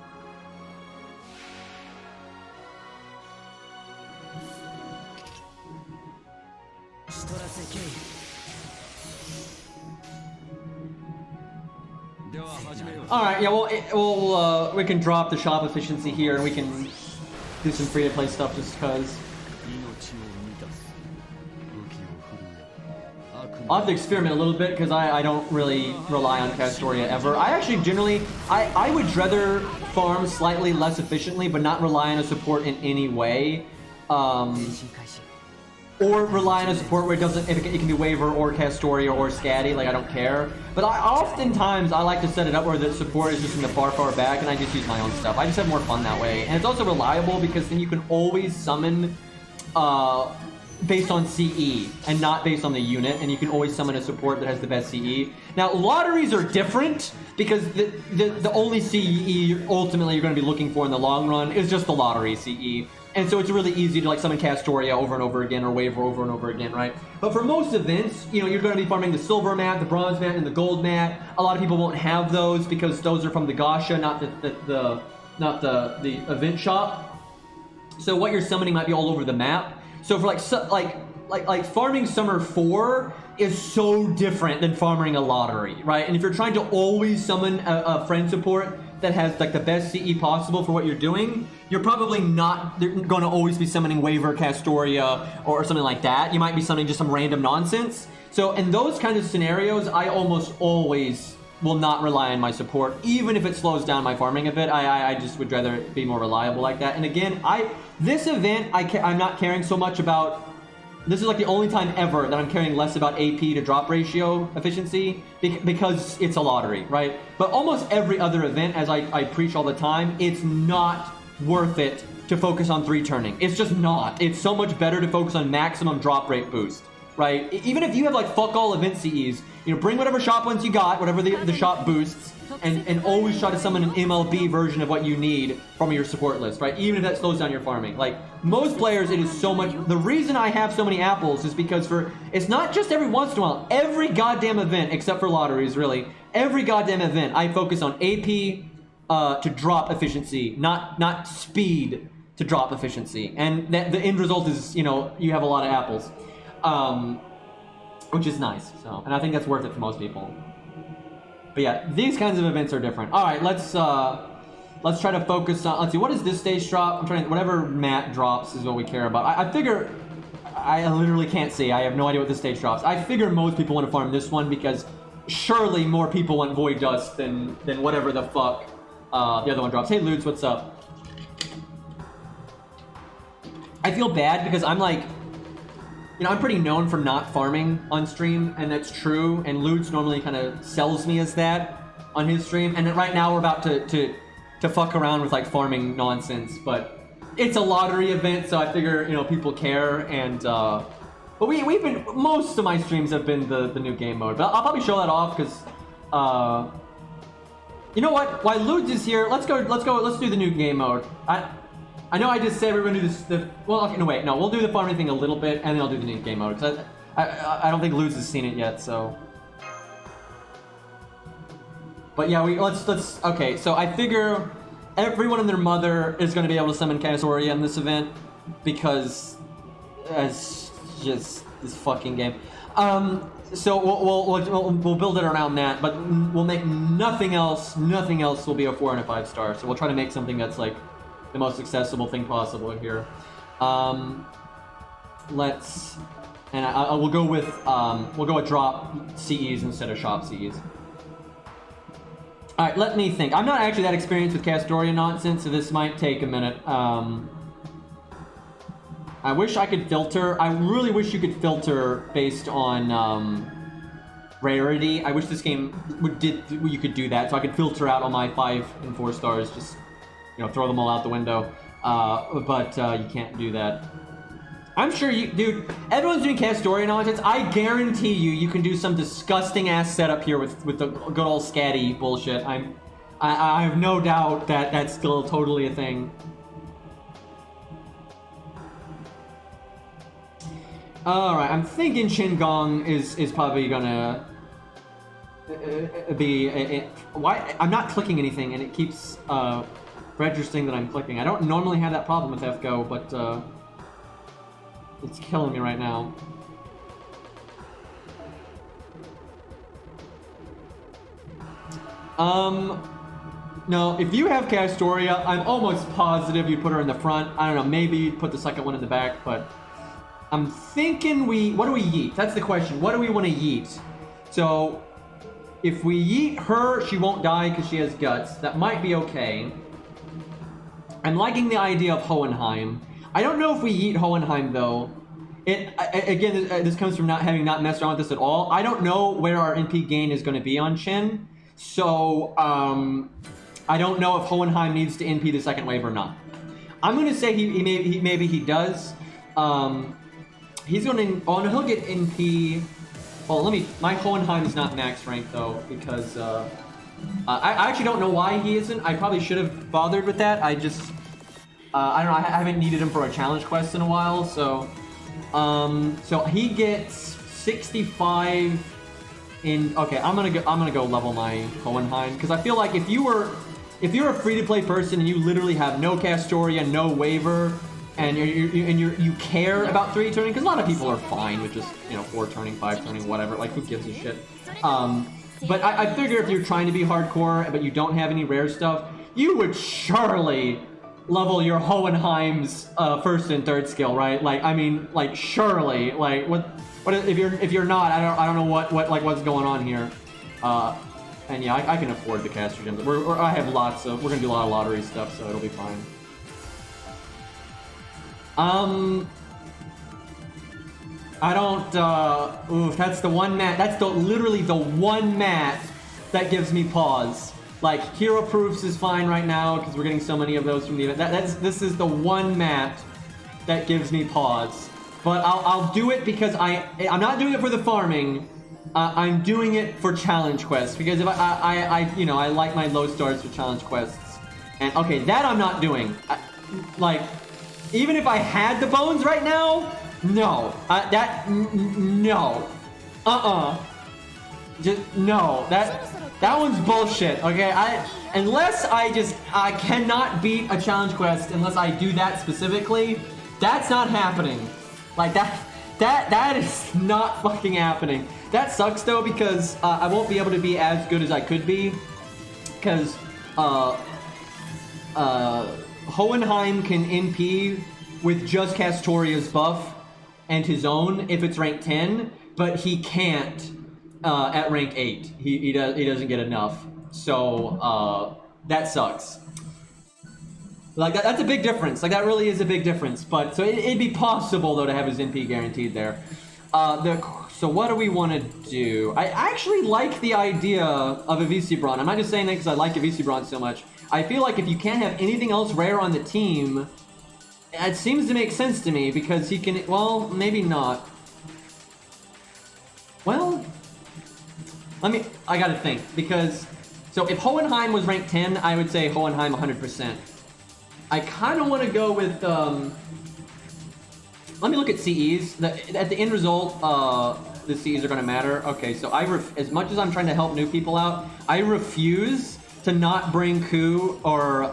Alright, yeah, we can drop the shop efficiency here and we can do some free-to-play stuff just because. I'll have to experiment a little bit because I don't really rely on Castoria ever. I actually generally, I would rather farm slightly less efficiently but not rely on a support in any way. Or rely on a support where it can be Waver or Castoria or Scatty, like I don't care. But oftentimes I like to set it up where the support is just in the far back and I just use my own stuff. I just have more fun that way. And it's also reliable because then you can always summon based on CE and not based on the unit, and you can always summon a support that has the best CE. Now, lotteries are different because the only CE ultimately you're going to be looking for in the long run is just the lottery CE. And so it's really easy to like summon Castoria over and over again or Waver over and over again, right? But for most events, you know, you're going to be farming the silver mat, the bronze mat, and the gold mat. A lot of people won't have those because those are from the gacha, not the event shop. So what you're summoning might be all over the map. So for like farming Summer 4 is so different than farming a lottery, right? And if you're trying to always summon a friend support that has like the best CE possible for what you're doing, you're probably not going to always be summoning Waver, Castoria, or something like that. You might be summoning just some random nonsense. So in those kind of scenarios, I almost always will not rely on my support, even if it slows down my farming a bit. I just would rather be more reliable like that. And again, this event, I'm not caring so much about. This is like the only time ever that I'm caring less about AP to drop ratio efficiency because it's a lottery, right? But almost every other event, as I preach all the time, it's not worth it to focus on 3 turning. It's just not. It's so much better to focus on maximum drop rate boost, right? Even if you have like fuck all event CEs, you know, bring whatever shop points you got, whatever the shop boosts, and always try to summon an MLB version of what you need from your support list, right? Even if that slows down your farming. Like, most players, it is so much. The reason I have so many apples is because it's not just every once in a while, every goddamn event, except for lotteries, really, every goddamn event, I focus on AP to drop efficiency, not speed to drop efficiency. And the end result is, you know, you have a lot of apples, which is nice. So, and I think that's worth it for most people. But yeah, these kinds of events are different. All right, let's try to focus on. Let's see, what is this stage drop? I'm trying to, whatever mat drops is what we care about. I figure, I literally can't see. I have no idea what this stage drops. I figure most people want to farm this one because surely more people want Void Dust than whatever the fuck the other one drops. Hey, Ludes, what's up? I feel bad because I'm like, you know, I'm pretty known for not farming on stream, and that's true, and Ludes normally kind of sells me as that on his stream, and right now we're about to fuck around with like farming nonsense, but it's a lottery event, so I figure, you know, people care, and but we've been, most of my streams have been the new game mode, but I'll probably show that off because you know what, while Ludes is here, let's do the new game mode. I know I just said we were gonna do well, okay, no wait, no, we'll do the farming thing a little bit, and then I'll do the new game mode, because I don't think Ludes has seen it yet, so. But yeah, let's, okay, so I figure everyone and their mother is gonna be able to summon Castoria in this event, because it's just this fucking game. So we'll build it around that, but we'll make nothing else will be a 4 and a 5 star, so we'll try to make something that's like the most accessible thing possible here. We'll go with drop CEs instead of shop CEs. All right, let me think. I'm not actually that experienced with Castoria nonsense, so this might take a minute. I wish I could filter. I really wish you could filter based on rarity. I wish this game you could do that, so I could filter out all my 5 and 4 stars. Just, you know, throw them all out the window. But you can't do that. I'm sure dude, everyone's doing Castoria nonsense. I guarantee you can do some disgusting ass setup here with the good old scatty bullshit. I have no doubt that that's still totally a thing. All right, I'm thinking Qingong is probably gonna be why I'm not clicking anything and it keeps registering that I'm clicking. I don't normally have that problem with FGO, but it's killing me right now. No, if you have Castoria, I'm almost positive you put her in the front. I don't know, maybe you'd put the second one in the back, but I'm thinking what do we yeet? That's the question. What do we want to yeet? So if we yeet her, she won't die because she has guts. That might be okay. I'm liking the idea of Hohenheim. I don't know if we yeet Hohenheim though. Again, this comes from having not messed around with this at all. I don't know where our NP gain is going to be on Chen. So I don't know if Hohenheim needs to NP the second wave or not. I'm going to say maybe he does. He's going to, oh no, he'll get NP. Well, my Hohenheim is not max rank though, because I actually don't know why he isn't. I probably should have bothered with that. I don't know, I haven't needed him for a challenge quest in a while, so he gets 65 in, okay, I'm gonna go level my Hohenheim, because I feel like if you're a free-to-play person and you literally have no Castoria, no waiver, and you care about 3 turning, because a lot of people are fine with just, 4 turning, 5 turning, whatever, like who gives a shit. But I figure if you're trying to be hardcore but you don't have any rare stuff, you would surely level your Hohenheim's first and third skill, right? Like, I mean, like surely, like what if you're not, I don't know what's going on here. And yeah, I can afford the caster gems. I have lots of, we're gonna do a lot of lottery stuff, so it'll be fine. I don't, oof, that's the one mat, that's literally the one mat that gives me pause. Like, hero proofs is fine right now, because we're getting so many of those from the event. This is the one mat that gives me pause. But I'll do it because I'm not doing it for the farming, I'm doing it for challenge quests, because if I like my low stars for challenge quests. And, okay, that I'm not doing. Like, even if I had the bones right now, no. No. Just, no. That one's bullshit, okay? Unless I cannot beat a challenge quest unless I do that specifically, that's not happening. Like, that is not fucking happening. That sucks, though, because I won't be able to be as good as I could be, because, Hohenheim can NP with just Castoria's buff and his own if it's rank 10, but he can't at rank 8. He doesn't get enough. So that sucks. Like that's a big difference. Like that really is a big difference. But so it'd be possible though to have his NP guaranteed there. So what do we want to do? I actually like the idea of a VC Braun. I'm not just saying that because I like a VC Braun so much. I feel like if you can't have anything else rare on the team, it seems to make sense to me because he can, well, maybe not. Well, I gotta think, because, so if Hohenheim was ranked 10, I would say Hohenheim 100%. I kind of want to go with, let me look at CEs. At the end result, the CEs are going to matter. Okay, so as much as I'm trying to help new people out, I refuse to not bring Ku or,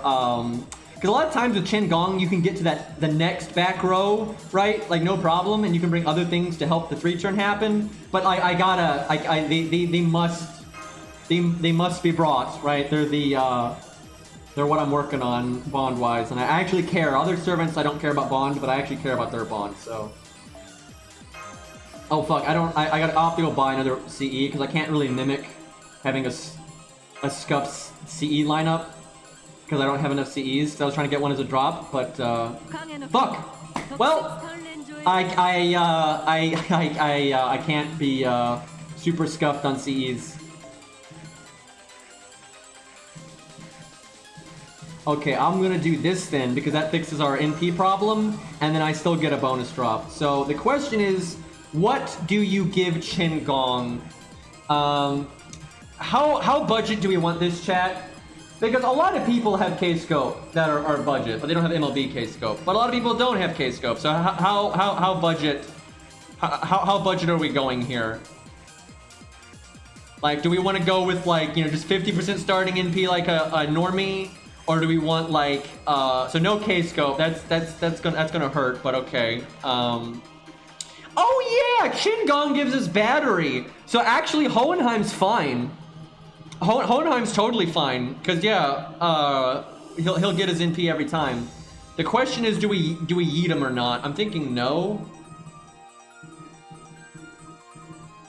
because a lot of times with Chen Gong, you can get to the next back row, right? Like no problem, and you can bring other things to help the 3-turn happen. But they must be brought, right? They're what I'm working on bond-wise, and I actually care. Other servants, I don't care about bond, but I actually care about their bond. So, oh fuck, I gotta opt to go buy another CE because I can't really mimic having a scuffed CE lineup. Because I don't have enough CEs, so I was trying to get one as a drop, but fuck. Well, I can't be super scuffed on CEs. Okay, I'm gonna do this then because that fixes our NP problem, and then I still get a bonus drop. So the question is, what do you give Chen Gong? How budget do we want this, chat? Because a lot of people have K-Scope that are budget, but they don't have MLB K-Scope. But a lot of people don't have K-Scope, so how budget are we going here? Like, do we want to go with like, just 50% starting NP like a normie? Or do we want like, so no K-Scope, that's gonna hurt, but okay. Oh yeah, Chen Gong gives us battery. So actually Hohenheim's fine. Hohenheim's totally fine, because yeah, he'll get his NP every time. The question is, do we yeet him or not? I'm thinking no.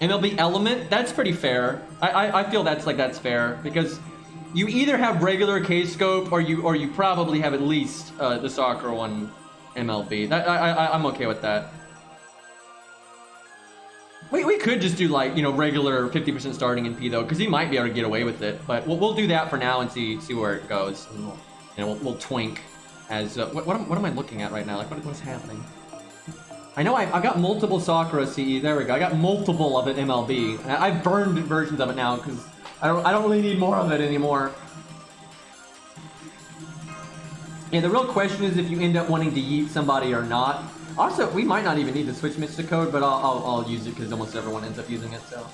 MLB Element, that's pretty fair. I feel that's fair because you either have regular K-Scope or you probably have at least the Sakura one MLB. I'm okay with that. We could just do like, you know, regular 50% starting in P though, because he might be able to get away with it. But we'll do that for now and see where it goes. And we'll twink as what am I looking at right now? Like what's happening? I know I've got multiple Sakura CE. There we go. I got multiple of it MLB. I've burned versions of it now because I don't really need more of it anymore. Yeah, the real question is if you end up wanting to yeet somebody or not. Also, we might not even need to switch Mystic Code, but I'll use it because almost everyone ends up using it, so.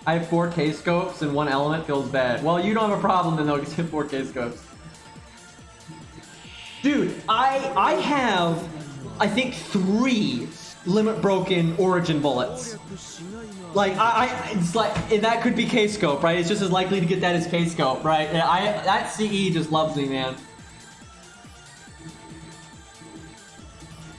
I have 4 K-Scopes and 1 element feels bad. Well, you don't have a problem then though because you have 4 K-Scopes. Dude, I have, I think 3 limit broken origin bullets. Like, it's like, and that could be K-Scope, right? It's just as likely to get that as K-Scope, right? That CE just loves me, man.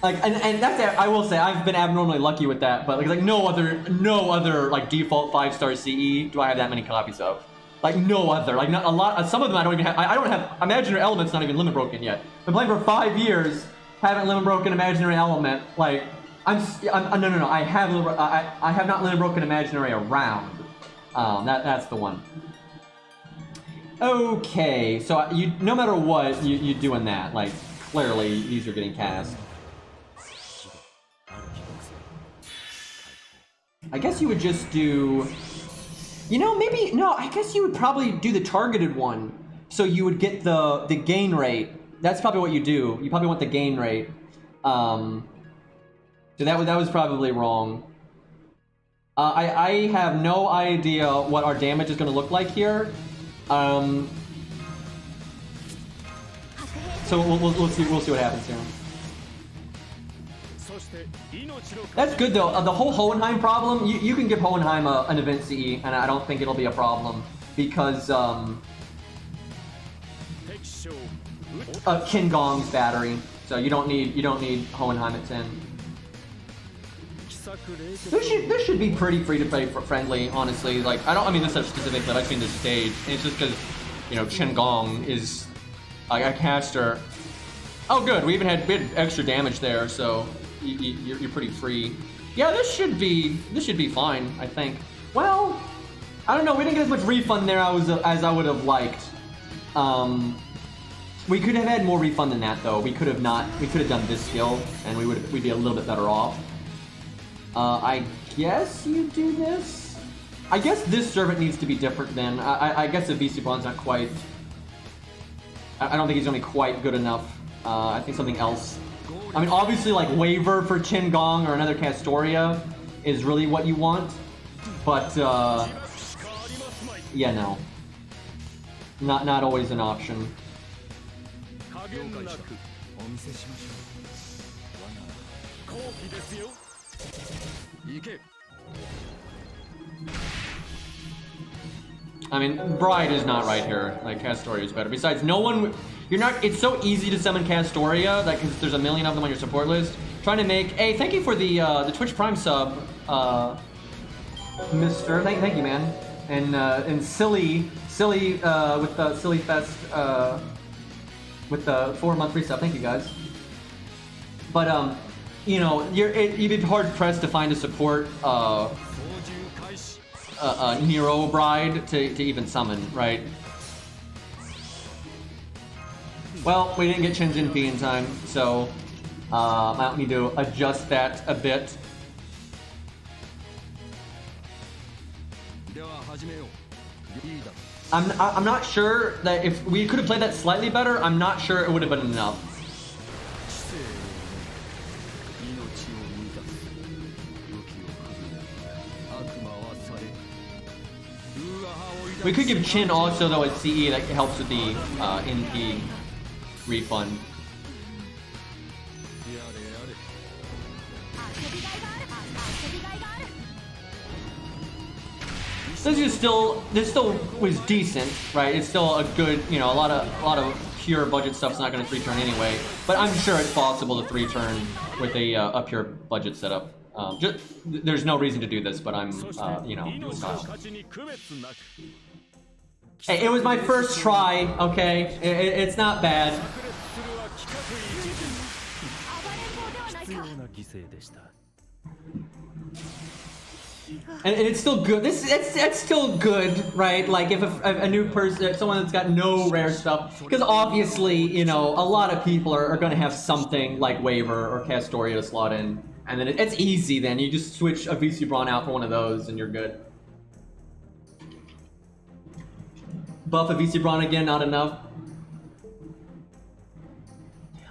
Like, and that's it. I will say I've been abnormally lucky with that, but like no other like default 5-star CE do I have that many copies of. Like no other. Like not a lot. Some of them I don't even have. I don't have Imaginary Element's not even limit broken yet. Been playing for 5 years, haven't limit broken Imaginary Element. Like no. I have not limit broken Imaginary around. That's the one. Okay, so you no matter what you're doing that. Like clearly these are getting cast. I guess you would just do, you know, maybe, no, I guess you would probably do the targeted one. So you would get the gain rate. That's probably what you do. You probably want the gain rate. So that was probably wrong. I have no idea what our damage is going to look like here. So we'll see what happens here. That's good though. The whole Hohenheim problem, you can give Hohenheim an event CE, and I don't think it'll be a problem because Kin Gong's battery, so you don't need Hohenheim at 10. This should be pretty free to play friendly, honestly. Like I mean this is specific, but I've seen this stage, and it's just because you know Chen Gong is a caster. Oh good, we had extra damage there, so. You're pretty free. Yeah, this should be fine, I think. Well, I don't know. We didn't get as much refund there as I would have liked. We could have had more refund than that though. We could have done this skill, and we'd be a little bit better off. I guess you do this. I guess this servant needs to be different then. I guess the VC Bond's not quite. I don't think he's gonna be quite good enough. I think something else. I mean, obviously, like, Waver for Chen Gong or another Castoria is really what you want. But, yeah, no. Not always an option. I mean, Bride is not right here. Like, Castoria is better. Besides, no one... You're not. It's so easy to summon Castoria that because there's a million of them on your support list. Trying to make. Hey, thank you for the Twitch Prime sub, Mister. Thank you, man. And silly with the Silly Fest with the 4-month free sub. Thank you guys. But you know, you'd be hard pressed to find a support Nero Bride to even summon, right? Well, we didn't get Shenzhen P in time, so I might need to adjust that a bit. I'm not sure that if we could have played that slightly better, I'm not sure it would have been enough. We could give Chin also though at CE that helps with the NP refund. This still was decent, right? It's still a good, you know, a lot of pure budget stuff's not going to 3-turn anyway. But I'm sure it's possible to 3-turn with a pure budget setup. There's no reason to do this, but I'm, you know, style. Hey, it was my first try, okay? It's not bad. And it's still good. It's still good, right? Like if a new person, someone that's got no rare stuff, because obviously, you know, a lot of people are going to have something like Waver or Castoria to slot in, and then it's easy. Then you just switch a VC Brawn out for one of those, and you're good. Buff a VC Brawn again, not enough.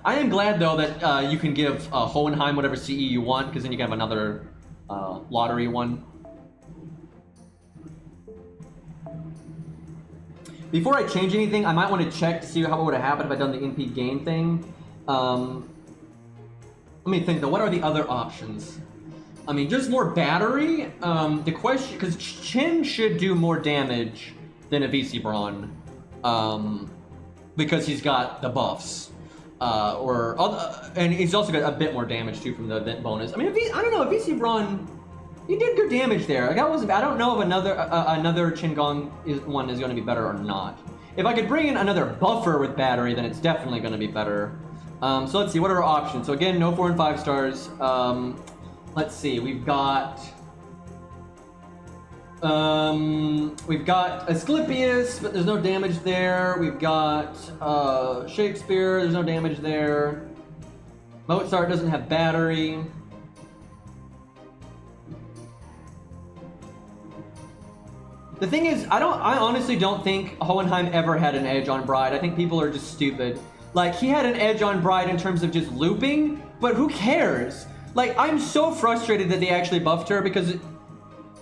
I am glad though that you can give Hohenheim whatever CE you want, because then you can have another lottery one. Before I change anything, I might want to check to see how it would have happened if I'd done the NP gain thing. Let me think though, what are the other options? I mean, just more battery. The question, because Chin should do more damage than a VC Brawn, because he's got the buffs. And he's also got a bit more damage too from the event bonus. I mean, I don't know, a VC Brawn, he did good damage there. Like, I don't know if another Qingong one is going to be better or not. If I could bring in another buffer with battery, then it's definitely going to be better. So let's see, what are our options? So again, no 4 and 5 stars. Let's see, we've got Asclepius, but there's no damage there. We've got Shakespeare, there's no damage there. Mozart doesn't have battery. The thing is, I honestly don't think Hohenheim ever had an edge on Bride. I think people are just stupid. Like, he had an edge on Bride in terms of just looping, but who cares? Like, I'm so frustrated that they actually buffed her, because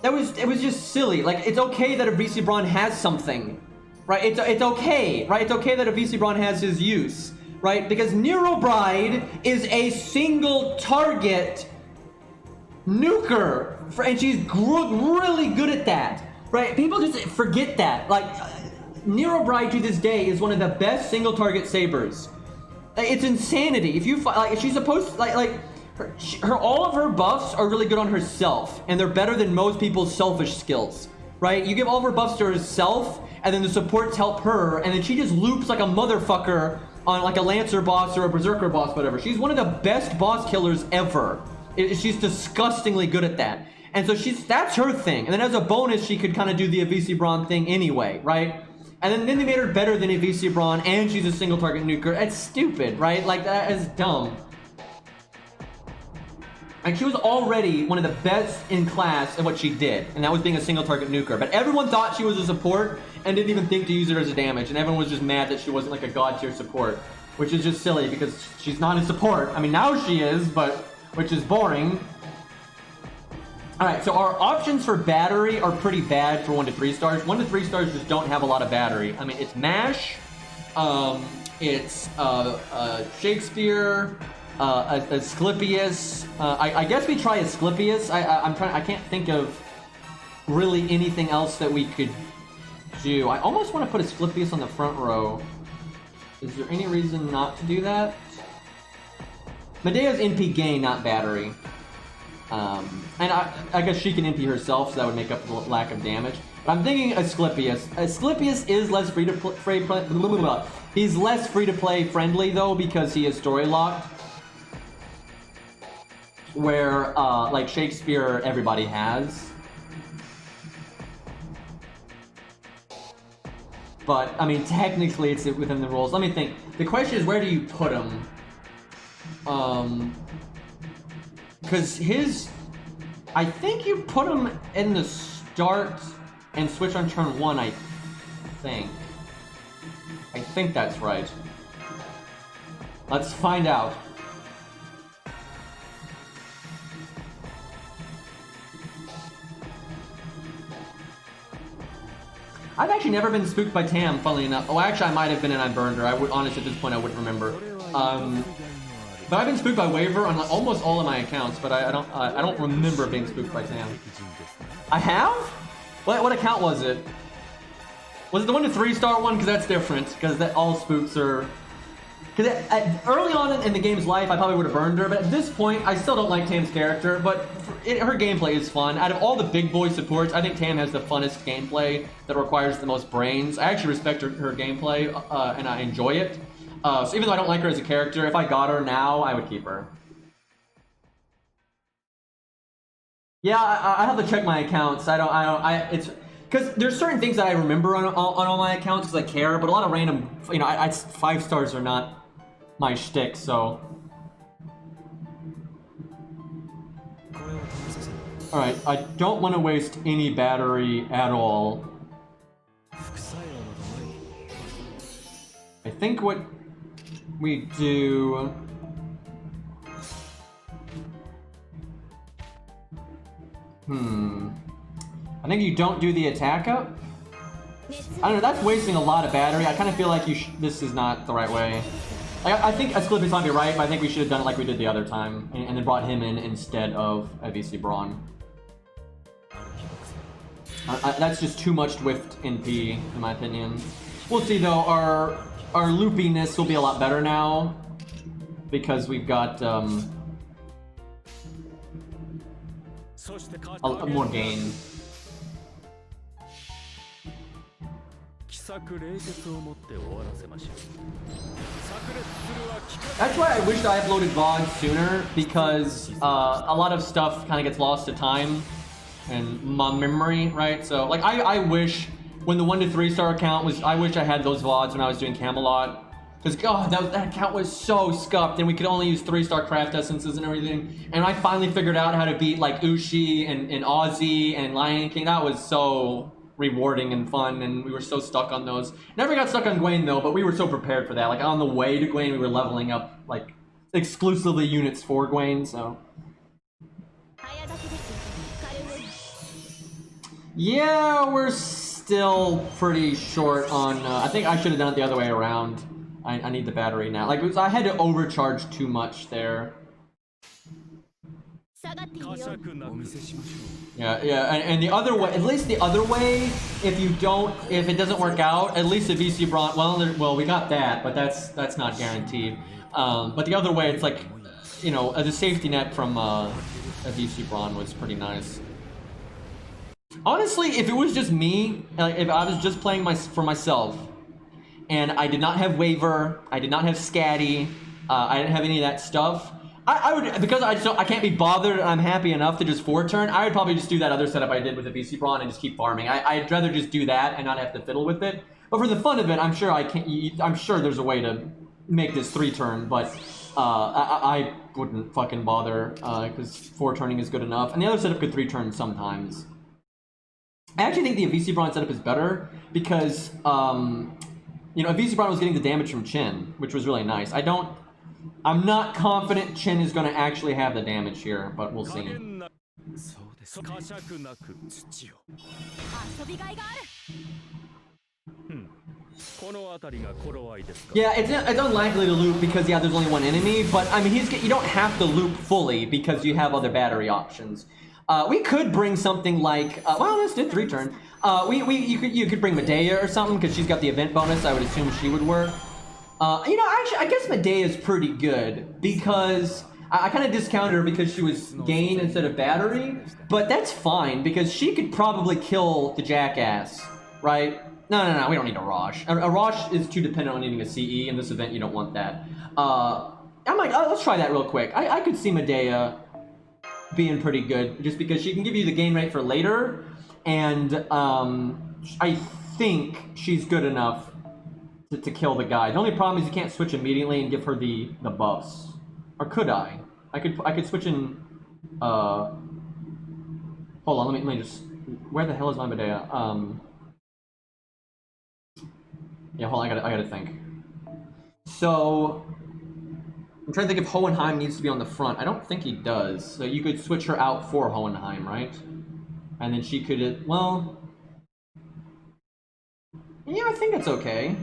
it was just silly. Like, it's okay that a VC Brawn has something, right? It's okay, right? It's okay that a VC Brawn has his use, right? Because Nero Bride is a single target nuker, and she's really good at that, right? People just forget that. Like, Nero Bride to this day is one of the best single target sabers. Like, it's insanity. If you like, she's supposed to, like. All of her buffs are really good on herself, and they're better than most people's selfish skills, right? You give all of her buffs to herself, and then the supports help her, and then she just loops like a motherfucker on like a Lancer boss or a Berserker boss, whatever. She's one of the best boss killers ever. She's disgustingly good at that. And so that's her thing. And then as a bonus, she could kind of do the VC Brawn thing anyway, right? And then they made her better than a VC Brawn, and she's a single target nuker. That's stupid, right? Like, that is dumb. And she was already one of the best in class at what she did, and that was being a single target nuker. But everyone thought she was a support and didn't even think to use her as a damage, and everyone was just mad that she wasn't like a god tier support, which is just silly because she's not a support. I mean, now she is, but which is boring. All right, so our options for battery are pretty bad for 1 to 3 stars. 1 to 3 stars just don't have a lot of battery. I mean, it's Mash, it's Shakespeare, Asclepius. I guess we try Asclepius. I can't think of really anything else that we could do. I almost want to put Asclepius on the front row. Is there any reason not to do that? Medea's NP gain, not battery. And I guess she can NP herself, so that would make up the lack of damage. But I'm thinking Asclepius. Asclepius is less free to play. He's less free to play friendly though, because he is story locked. Where like Shakespeare, everybody has. But I mean, technically, it's within the rules. Let me think. The question is, where do you put him? Because I think you put him in the start and switch on turn 1, I think that's right. Let's find out. I've actually never been spooked by Tam, funnily enough. Oh, actually, I might have been and I burned her. Honestly, at this point, I wouldn't remember. But I've been spooked by Waver on almost all of my accounts, but I don't remember being spooked by Tam. I have? What account was it? Was it the 1 to 3 star one? Because that's different. Because all spooks are Because early on in the game's life, I probably would have burned her, but at this point, I still don't like Tam's character, but her gameplay is fun. Out of all the big boy supports, I think Tam has the funnest gameplay that requires the most brains. I actually respect her gameplay, and I enjoy it. So even though I don't like her as a character, if I got her now, I would keep her. Yeah, I have to check my accounts. It's because there's certain things that I remember on all my accounts because I care, but a lot of random, you know, 5 stars are not my shtick, so. Alright, I don't want to waste any battery at all. I think what we do... I think you don't do the attack up? I don't know, that's wasting a lot of battery. I kind of feel like this is not the right way. I think Asclepius might be right, but I think we should have done it like we did the other time, and then brought him in instead of VC Braun. That's just too much whiffed in P, in my opinion. We'll see though, our loopiness will be a lot better now, because we've got more gain. That's why I wished I uploaded VODs sooner, because a lot of stuff kind of gets lost to time and my memory, right? So like I wish when the 1 to 3 star account was, I wish I had those VODs when I was doing Camelot. Because God, that account was so scuffed, and we could only use 3-star craft essences and everything. And I finally figured out how to beat like Ushi and Ozzy and Lion King. That was so rewarding and fun, and we were so stuck on those. Never got stuck on Gwen though, but we were so prepared for that. Like on the way to Gwen, we were leveling up like exclusively units for Gwen, so. Yeah, we're still pretty short on, I think I should have done it the other way around. I need the battery now. Like, I had to overcharge too much there. Yeah, and the other way, at least the other way, if it doesn't work out, at least the VC Braun, well, we got that, but that's not guaranteed. But the other way, it's like, you know, the safety net from a VC Braun was pretty nice. Honestly, if it was just me, if I was just playing for myself, and I did not have Waver, I did not have Scatty, I didn't have any of that stuff, I would, because I can't be bothered, I'm happy enough to just 4-turn, I would probably just do that other setup I did with the VC Braun and just keep farming. I'd rather just do that and not have to fiddle with it. But for the fun of it, I'm sure there's a way to make this 3-turn, but I wouldn't fucking bother, because 4-turning is good enough. And the other setup could 3-turn sometimes. I actually think the VC Braun setup is better because, you know, VC Braun was getting the damage from Chin, which was really nice. I'm not confident Chin is going to actually have the damage here, but we'll see. Yeah, it's unlikely to loop because, yeah, there's only one enemy, but, I mean, you don't have to loop fully because you have other battery options. We could bring something like, well, this did 3-turn. You could bring Medea or something because she's got the event bonus. I would assume she would work. You know, actually, I guess Medea is pretty good because I kind of discounted her because she was gain instead of battery, but that's fine because she could probably kill the jackass, right? No, we don't need a Rosh. A Rosh is too dependent on needing a CE. In this event, you don't want that. I'm like, let's try that real quick. I could see Medea being pretty good just because she can give you the gain rate for later, and I think she's good enough to kill the guy. The only problem is you can't switch immediately and give her the buffs. Or could I? I could switch in, hold on, let me just, where the hell is my Medea? Yeah, hold on, I gotta think. So, I'm trying to think if Hohenheim needs to be on the front. I don't think he does. So you could switch her out for Hohenheim, right? And then she could, well, yeah, I think it's okay.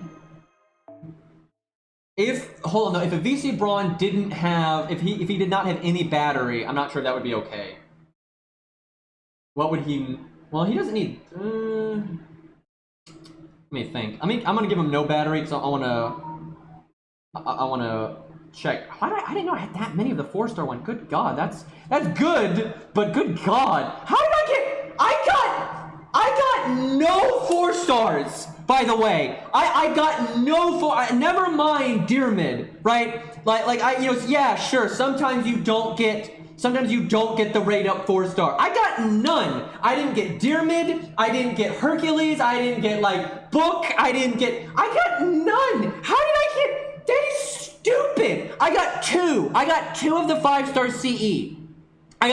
Hold on though, if a VC Braun didn't have, if he did not have any battery, I'm not sure that would be okay. What would he, well, he doesn't need, let me think. I mean, I'm gonna give him no battery because I wanna, I want to check. I didn't know I had that many of the 4-star one. Good God, that's good, but good God, how did I get? I got no 4 stars. By the way, I got no 4. Never mind Dearmid, right? Yeah, sure. Sometimes you don't get the rate up 4-star. I got none. I didn't get Dearmid. I didn't get Hercules. I didn't get like Book. I got none. How did I get? That is stupid. I got 2. I got 2 of the 5-star CE. I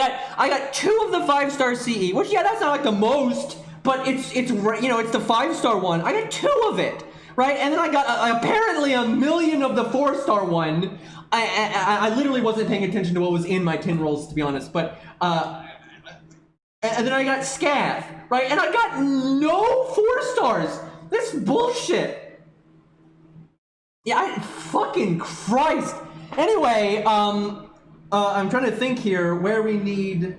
got 2 of the 5-star CE, which yeah, that's not like the most, but it's it's the 5-star one. I got 2 of it, right? And then I got apparently a million of the 4-star one. I literally wasn't paying attention to what was in my 10 rolls, to be honest, but and then I got Scath, right? And I got no 4 stars. This bullshit. Yeah, fucking Christ. Anyway, I'm trying to think here where we need.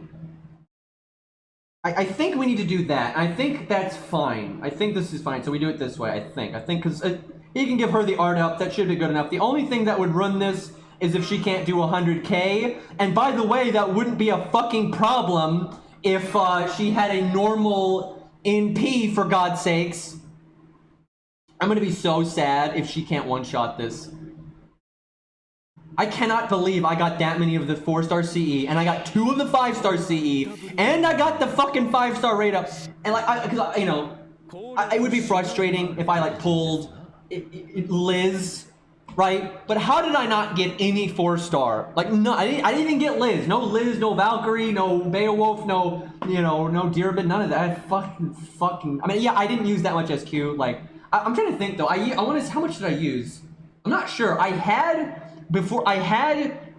I think we need to do that. I think that's fine. I think this is fine. So we do it this way. I think because you can give her the art up. That should be good enough. The only thing that would run this is if she can't do 100K. And by the way, that wouldn't be a fucking problem if she had a normal NP, for God's sakes. I'm gonna be so sad if she can't one-shot this. I cannot believe I got that many of the 4-star CE, and I got 2 of the 5-star CE, and I got the fucking 5-star rate up. And like, because it would be frustrating if I like pulled Liz, right? But how did I not get any 4-star? Like, no, I didn't even get Liz. No Liz, no Valkyrie, no Beowulf, no Dearmid, none of that. Fucking. I mean, yeah, I didn't use that much SQ. Like, I'm trying to think though. I want to. How much did I use? I'm not sure. I had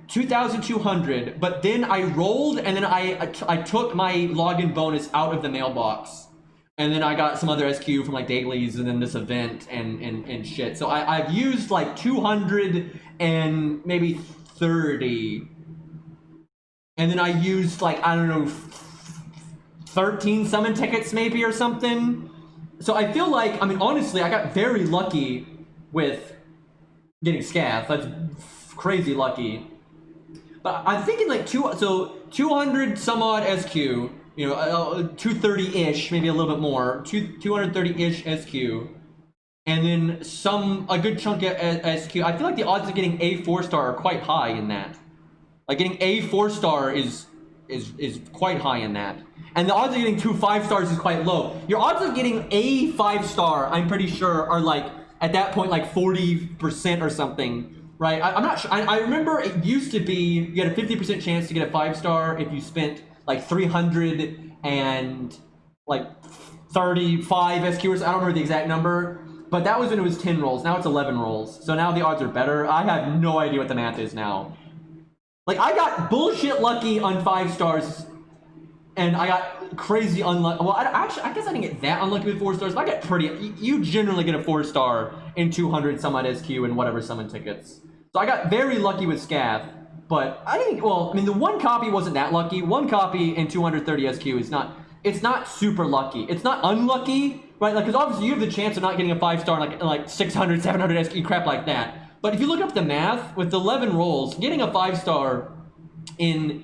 2,200, but then I rolled, and then I took my login bonus out of the mailbox, and then I got some other SQ from like dailies, and then this event and shit. So I've used like 200 and maybe 30, and then I used like, I don't know, 13 summon tickets maybe or something. So I feel like, I mean, honestly, I got very lucky with getting Scath. That's crazy lucky. But I'm thinking like 200 some odd SQ, 230-ish, maybe a little bit more, 230-ish SQ, and then a good chunk of SQ. I feel like the odds of getting a 4-star are quite high in that. Like getting a 4-star is quite high in that. And the odds of getting 2 5-stars is quite low. Your odds of getting a 5-star, I'm pretty sure, are like, at that point, like 40% or something. Right, I'm not sure. I remember it used to be you had a 50% chance to get a 5-star if you spent like 300 and like 35 SQs. I don't remember the exact number, but that was when it was 10 rolls. Now it's 11 rolls. So now the odds are better. I have no idea what the math is now. Like, I got bullshit lucky on 5 stars, and I got crazy unlucky. Well, I guess I didn't get that unlucky with 4 stars, but I got pretty. You generally get a 4-star in 200 some odd SQ and whatever summon tickets. So I got very lucky with Scath, but I think, well, I mean, the 1 copy wasn't that lucky. 1 copy in 230 SQ is not, it's not super lucky. It's not unlucky, right? Like, because obviously you have the chance of not getting a 5-star in like 600, 700 SQ, crap like that. But if you look up the math, with 11 rolls, getting a 5-star in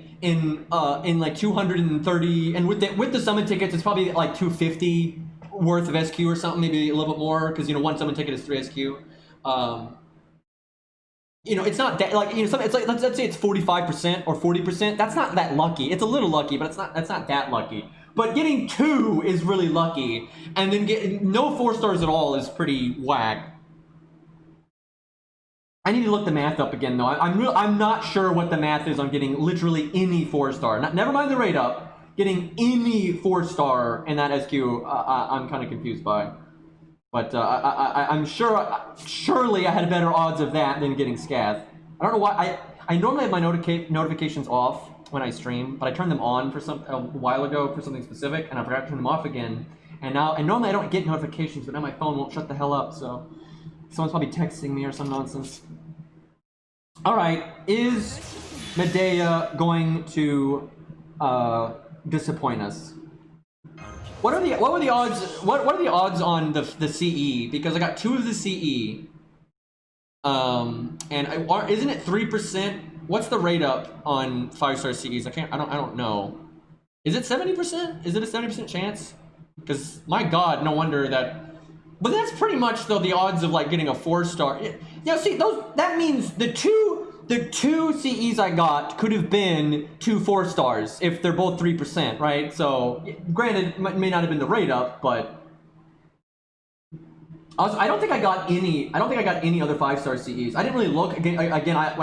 like 230, and with the summon tickets, it's probably like 250 worth of SQ or something, maybe a little bit more, because 1 summon ticket is 3 SQ. It's not that, like, it's like, let's say it's 45% or 40%. That's not that lucky. It's a little lucky, but that's not that lucky. But getting 2 is really lucky, and then getting no 4-stars at all is pretty whack. I need to look the math up again, though. I'm not sure what the math is on getting literally any 4-star. Never mind the rate up. Getting any 4-star in that SQ, I'm kind of confused by. But I'm sure, surely I had better odds of that than getting Scath. I don't know why. I normally have my notifications off when I stream, but I turned them on for a while ago for something specific, and I forgot to turn them off again. And normally I don't get notifications, but now my phone won't shut the hell up, so someone's probably texting me or some nonsense. All right, is Medea going to disappoint us? What are the odds? What are the odds on the CE? Because I got 2 of the CE, Isn't it 3%? What's the rate up on 5-star CEs? I don't know. Is it 70%? Is it a 70% chance? Because my god, no wonder that. But that's pretty much though the odds of like getting a 4-star. Yeah, see that means the two CEs I got could have been 2 4-stars if they're both 3%, right? So granted, it may not have been the rate up, but I don't think I got any. I don't think I got any other 5-star CEs. I didn't really look again. When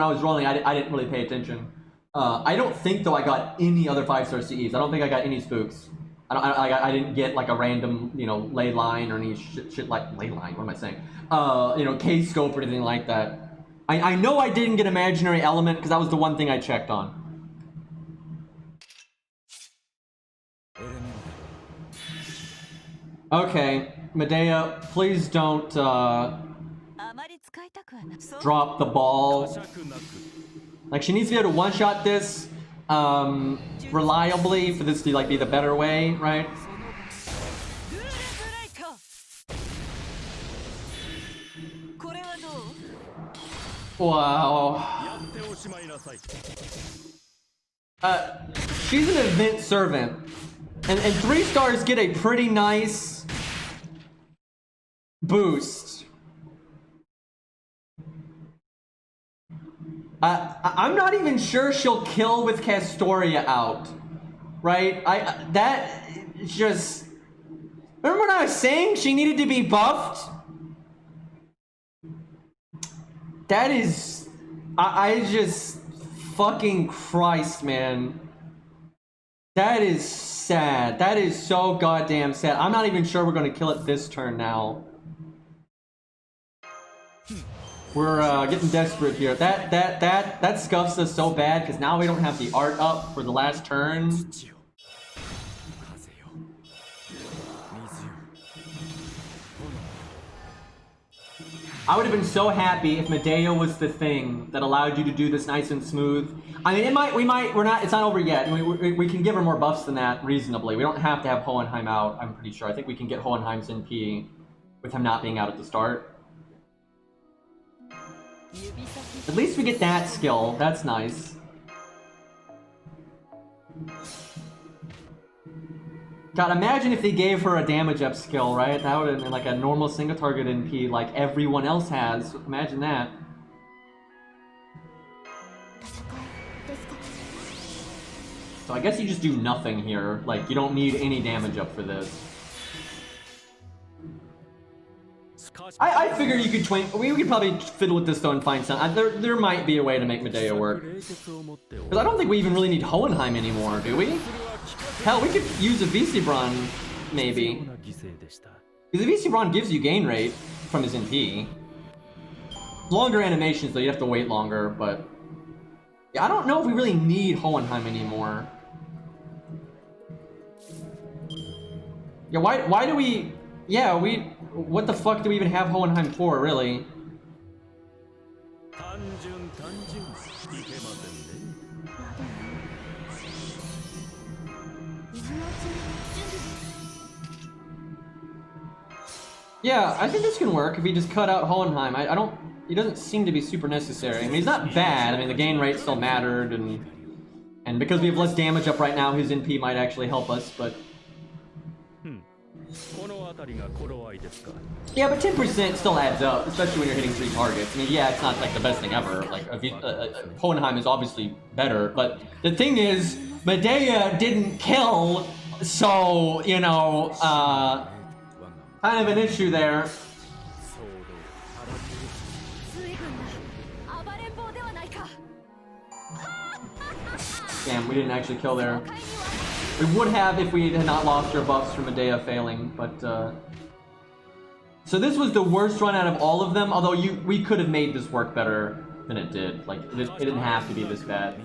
I was rolling, I didn't really pay attention. I don't think though I got any other 5-star CEs. I don't think I got any spooks. I didn't get like a random, ley line or any shit like ley line. What am I saying? K scope or anything like that. I know I didn't get imaginary element because that was the one thing I checked on. Okay, Medea, please don't drop the ball. Like she needs to be able to one-shot this reliably for this to like be the better way, right? Wow. She's an event servant. And 3-stars get a pretty nice boost. I'm not even sure she'll kill with Castoria out, right? Just remember when I was saying she needed to be buffed? That is, I just fucking Christ, man. That is sad. That is so goddamn sad. I'm not even sure we're gonna kill it this turn now. We're getting desperate here. That scuffs us so bad because now we don't have the art up for the last turn. I would have been so happy if Medea was the thing that allowed you to do this nice and smooth. I mean, it's not over yet. I mean, we can give her more buffs than that reasonably. We don't have to have Hohenheim out, I'm pretty sure. I think we can get Hohenheim's NP with him not being out at the start. At least we get that skill. That's nice. God, imagine if they gave her a damage up skill, right? That would have been like a normal single target NP like everyone else has. Imagine that. So I guess you just do nothing here. Like, you don't need any damage up for this. I figure you could we could probably fiddle with this though and find some. There might be a way to make Medea work. Because I don't think we even really need Hohenheim anymore, do we? Hell, we could use a VC Braun, maybe. Because the VC Braun gives you gain rate from his NP. Longer animations though, you have to wait longer, but... Yeah, I don't know if we really need Hohenheim anymore. Yeah, why do we... Yeah, what the fuck do we even have Hohenheim for, really? Yeah, I think this can work if we just cut out Hohenheim. He doesn't seem to be super necessary. I mean, he's not bad. I mean, the gain rate still mattered, and because we have less damage up right now, his NP might actually help us, but... Yeah, but 10% still adds up, especially when you're hitting 3 targets. I mean, yeah, it's not like the best thing ever. Like, Hohenheim is obviously better, but the thing is, Medea didn't kill, so, kind of an issue there. Damn, we didn't actually kill there. We would have if we had not lost our buffs from Medea failing, but so this was the worst run out of all of them, although we could have made this work better than it did. Like, it didn't have to be this bad.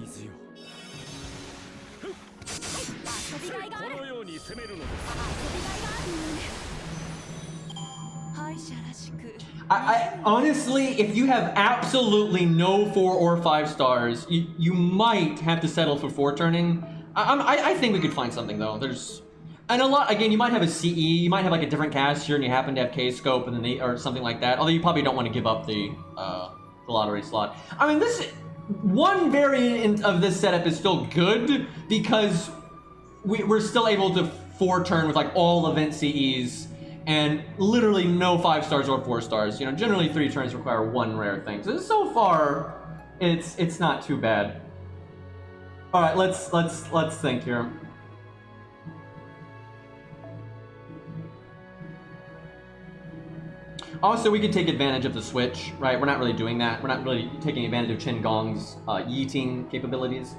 I honestly, if you have absolutely no 4 or 5 stars, you might have to settle for 4 turning. I think we could find something though. And a lot, again, you might have a CE, you might have like a different caster and you happen to have K-scope and then or something like that. Although you probably don't want to give up the the lottery slot. I mean, this one variant of this setup is still good because we're still able to 4-turn with like all event CEs and literally no 5 stars or 4 stars. You know, generally 3 turns require 1 rare thing. So far, it's not too bad. All right, let's think here. Also, we could take advantage of the switch, right? We're not really doing that. We're not really taking advantage of Chen Gong's yeeting capabilities.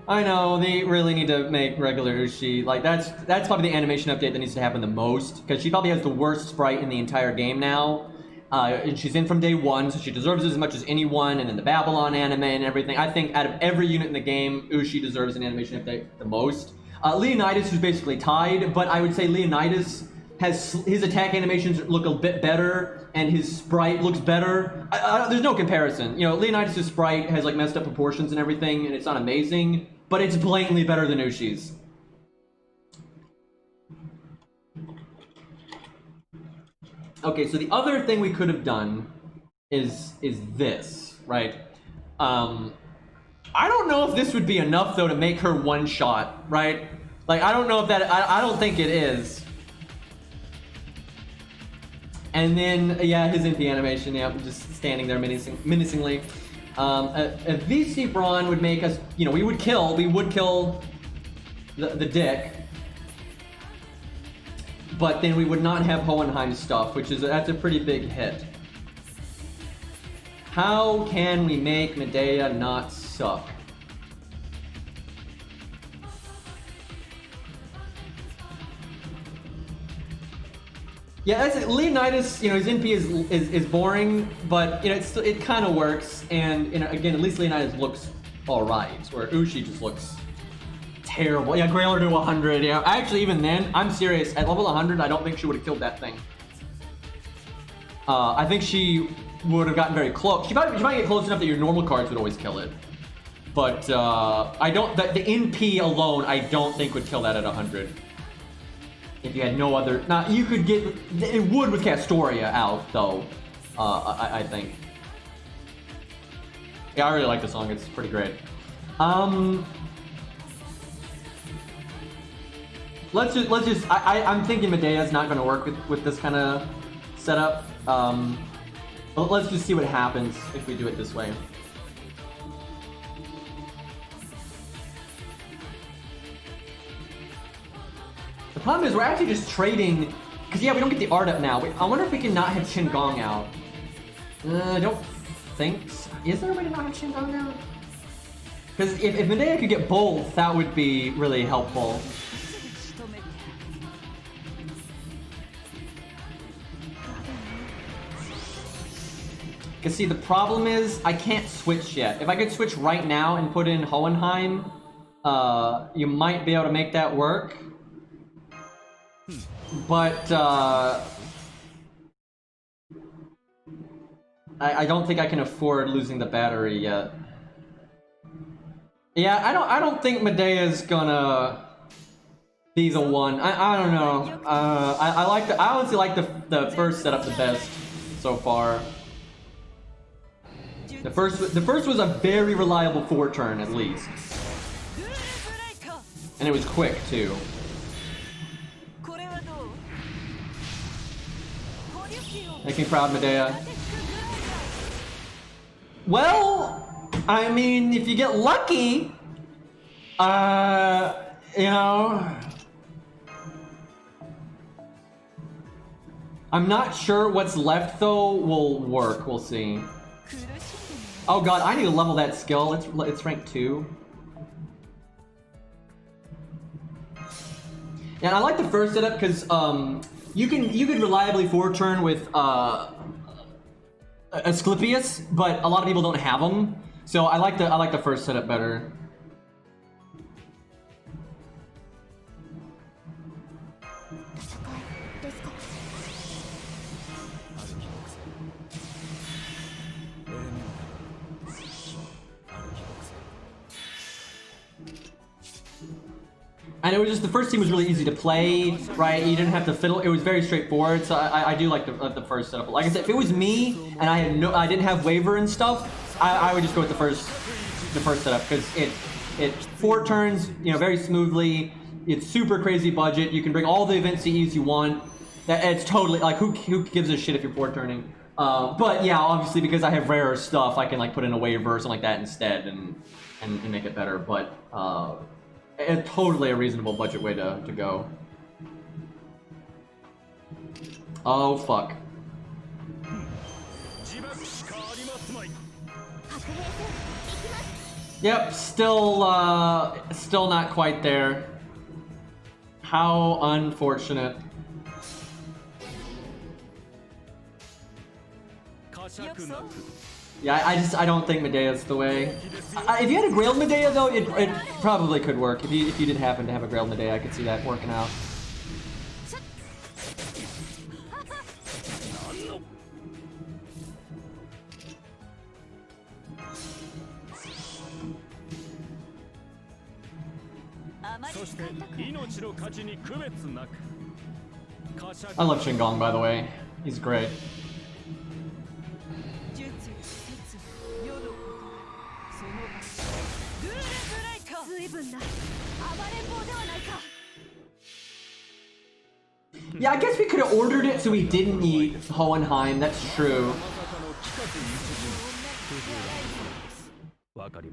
I know, they really need to make regular Ushi. Like, that's probably the animation update that needs to happen the most, because she probably has the worst sprite in the entire game now. And she's in from day 1, so she deserves it as much as anyone, and then the Babylon anime and everything. I think out of every unit in the game, Ushi deserves an animation update the most. Leonidas is basically tied, but I would say Leonidas has his attack animations look a bit better, and his sprite looks better. There's no comparison. You know, Leonidas' sprite has like messed up proportions and everything, and it's not amazing, but it's blatantly better than Ushi's. Okay, so the other thing we could have done is this, right? I don't know if this would be enough though to make her one shot, right? Like, I don't know if that, I don't think it is. And then, yeah, his NP animation, yeah, just standing there menacingly. A VC Brawn would make us, you know, we would kill the dick. But then we would not have Hohenheim stuff, that's a pretty big hit. How can we make Medea not suck? Yeah, that's it. Leonidas, you know, his NP is boring, but you know, it kind of works. And you know, again, at least Leonidas looks all right, where Ushi just looks terrible. Yeah, Grailer to 100. Yeah, actually, even then, I'm serious. At level 100, I don't think she would have killed that thing. I think she would have gotten very close. She might get close enough that your normal cards would always kill it. But I don't. The NP alone, I don't think would kill that at 100. If you had no other, now you could get it would with Castoria out though. I think. Yeah, I really like the song. It's pretty great. Let's just. I'm thinking Medea's not going to work with this kind of setup. But let's just see what happens if we do it this way. The problem is we're actually just trading, because yeah, we don't get the art up now. I wonder if we can not have Chen Gong out. I don't think so. Is there a way to not have Chen Gong out? Because if Medea could get both, that would be really helpful. Because see, the problem is I can't switch yet. If I could switch right now and put in Hohenheim, you might be able to make that work. But I don't think I can afford losing the battery yet. Yeah, I don't think Medea's gonna be the one. I don't know. I honestly like the first setup the best so far. The first was a very reliable 4-turn at least, and it was quick too. Make me proud, Medea. Well, I mean, if you get lucky, you know, I'm not sure what's left though will work. We'll see. Oh god, I need to level that skill. It's rank 2. And I like the first setup because you could reliably 4-turn with Asclepius, but a lot of people don't have them. So I like the first setup better. And it was just the first team was really easy to play, right? You didn't have to fiddle. It was very straightforward. So I do like the first setup. Like I said, if it was me and I didn't have waiver and stuff, I would just go with the first setup because it 4 turns, you know, very smoothly. It's super crazy budget. You can bring all the event CEs you want. It's totally like who gives a shit if you're 4 turning. But yeah, obviously because I have rarer stuff, I can like put in a waiver or something like that instead and make it better. But it's totally a reasonable budget way to go. Oh fuck. Yep, still not quite there. How unfortunate. Yeah, I don't think Medea's the way. If you had a Grailed Medea though, it probably could work. If you did happen to have a Grailed Medea, I could see that working out. I love Shingon, by the way. He's great. Yeah, I guess we could have ordered it so we didn't need Hohenheim. That's true.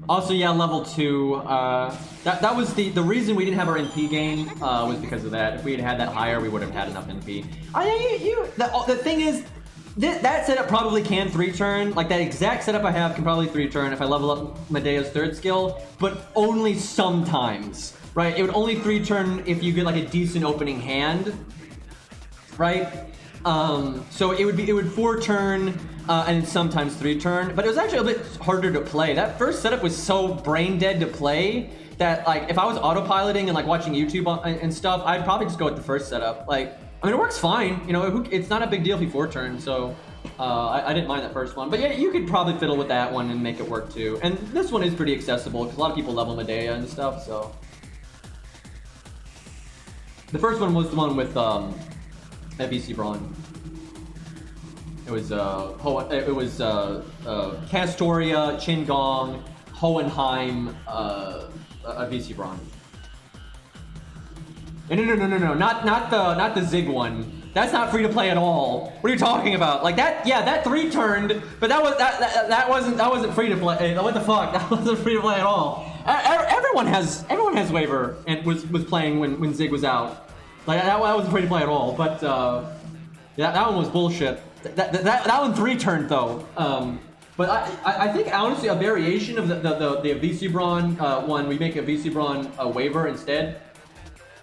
Also, yeah, level 2. That was the reason we didn't have our NP gain was because of that. If we had that higher, we would have had enough NP. The thing is, that setup probably can 3-turn. Like that exact setup I have can probably 3-turn if I level up Medea's 3rd skill, but only sometimes, right? It would only 3-turn if you get like a decent opening hand, right? So it would 4-turn. And sometimes 3-turn, but it was actually a bit harder to play. That first setup was so brain dead to play that like if I was autopiloting and like watching YouTube and stuff, I'd probably just go with the first setup. Like, I mean, it works fine, you know. It's not a big deal if you 4-turn, so I didn't mind that first one. But yeah, you could probably fiddle with that one and make it work too. And this one is pretty accessible because a lot of people level Medea and stuff. So the first one was the one with FEC Braun. It was Castoria, Qingong, Hohenheim, VC Braun. No, not the Zig one. That's not free to play at all. What are you talking about? Like that? Yeah, that 3-turned, but that wasn't free to play. What the fuck? That wasn't free to play at all. Everyone has waiver and was playing when Zig was out. Like that wasn't free to play at all. But yeah, that one was bullshit. That one 3-turned though. But I think honestly a variation of the VC Braun one, we make a VC Braun waiver instead.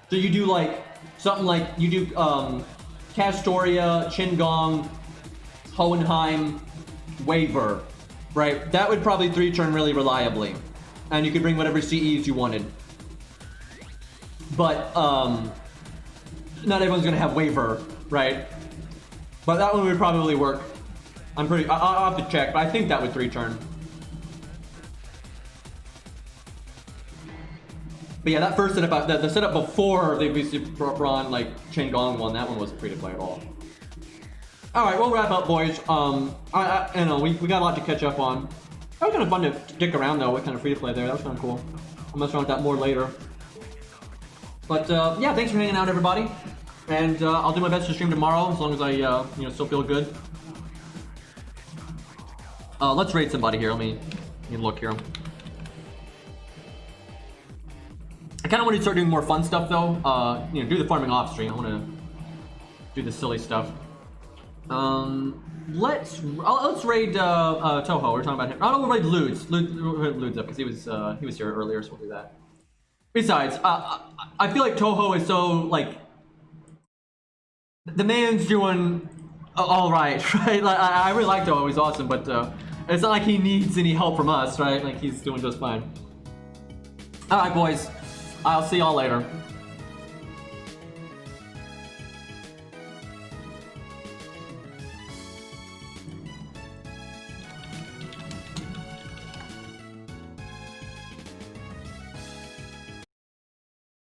So you do like something like you do Castoria, Qingong, Hohenheim, waiver, right? That would probably 3-turn really reliably, and you could bring whatever CEs you wanted. But not everyone's gonna have waiver, right? But that one would probably work. I'll have to check, but I think that would 3-turn. But yeah, that first setup, the setup before the VC Braun, like Qingong one, that one wasn't free to play at all. All right, we'll wrap up, boys. I know we got a lot to catch up on. That was kind of fun to stick around though. With kind of free to play there. That was kind of cool. I'll mess around with that more later. But yeah, thanks for hanging out, everybody. And I'll do my best to stream tomorrow as long as I still feel good. Let's raid somebody here. Let me look here. I kind of want to start doing more fun stuff though. Do the farming off stream. I want to do the silly stuff. Let's raid Toho. We're talking about him. We'll raid Ludes. Ludes up because he was here earlier, so we'll do that. Besides, I feel like Toho is so like the man's doing all right, right? Like I really like Toho. He's awesome, but it's not like he needs any help from us, right? Like he's doing just fine. All right, boys. I'll see y'all later.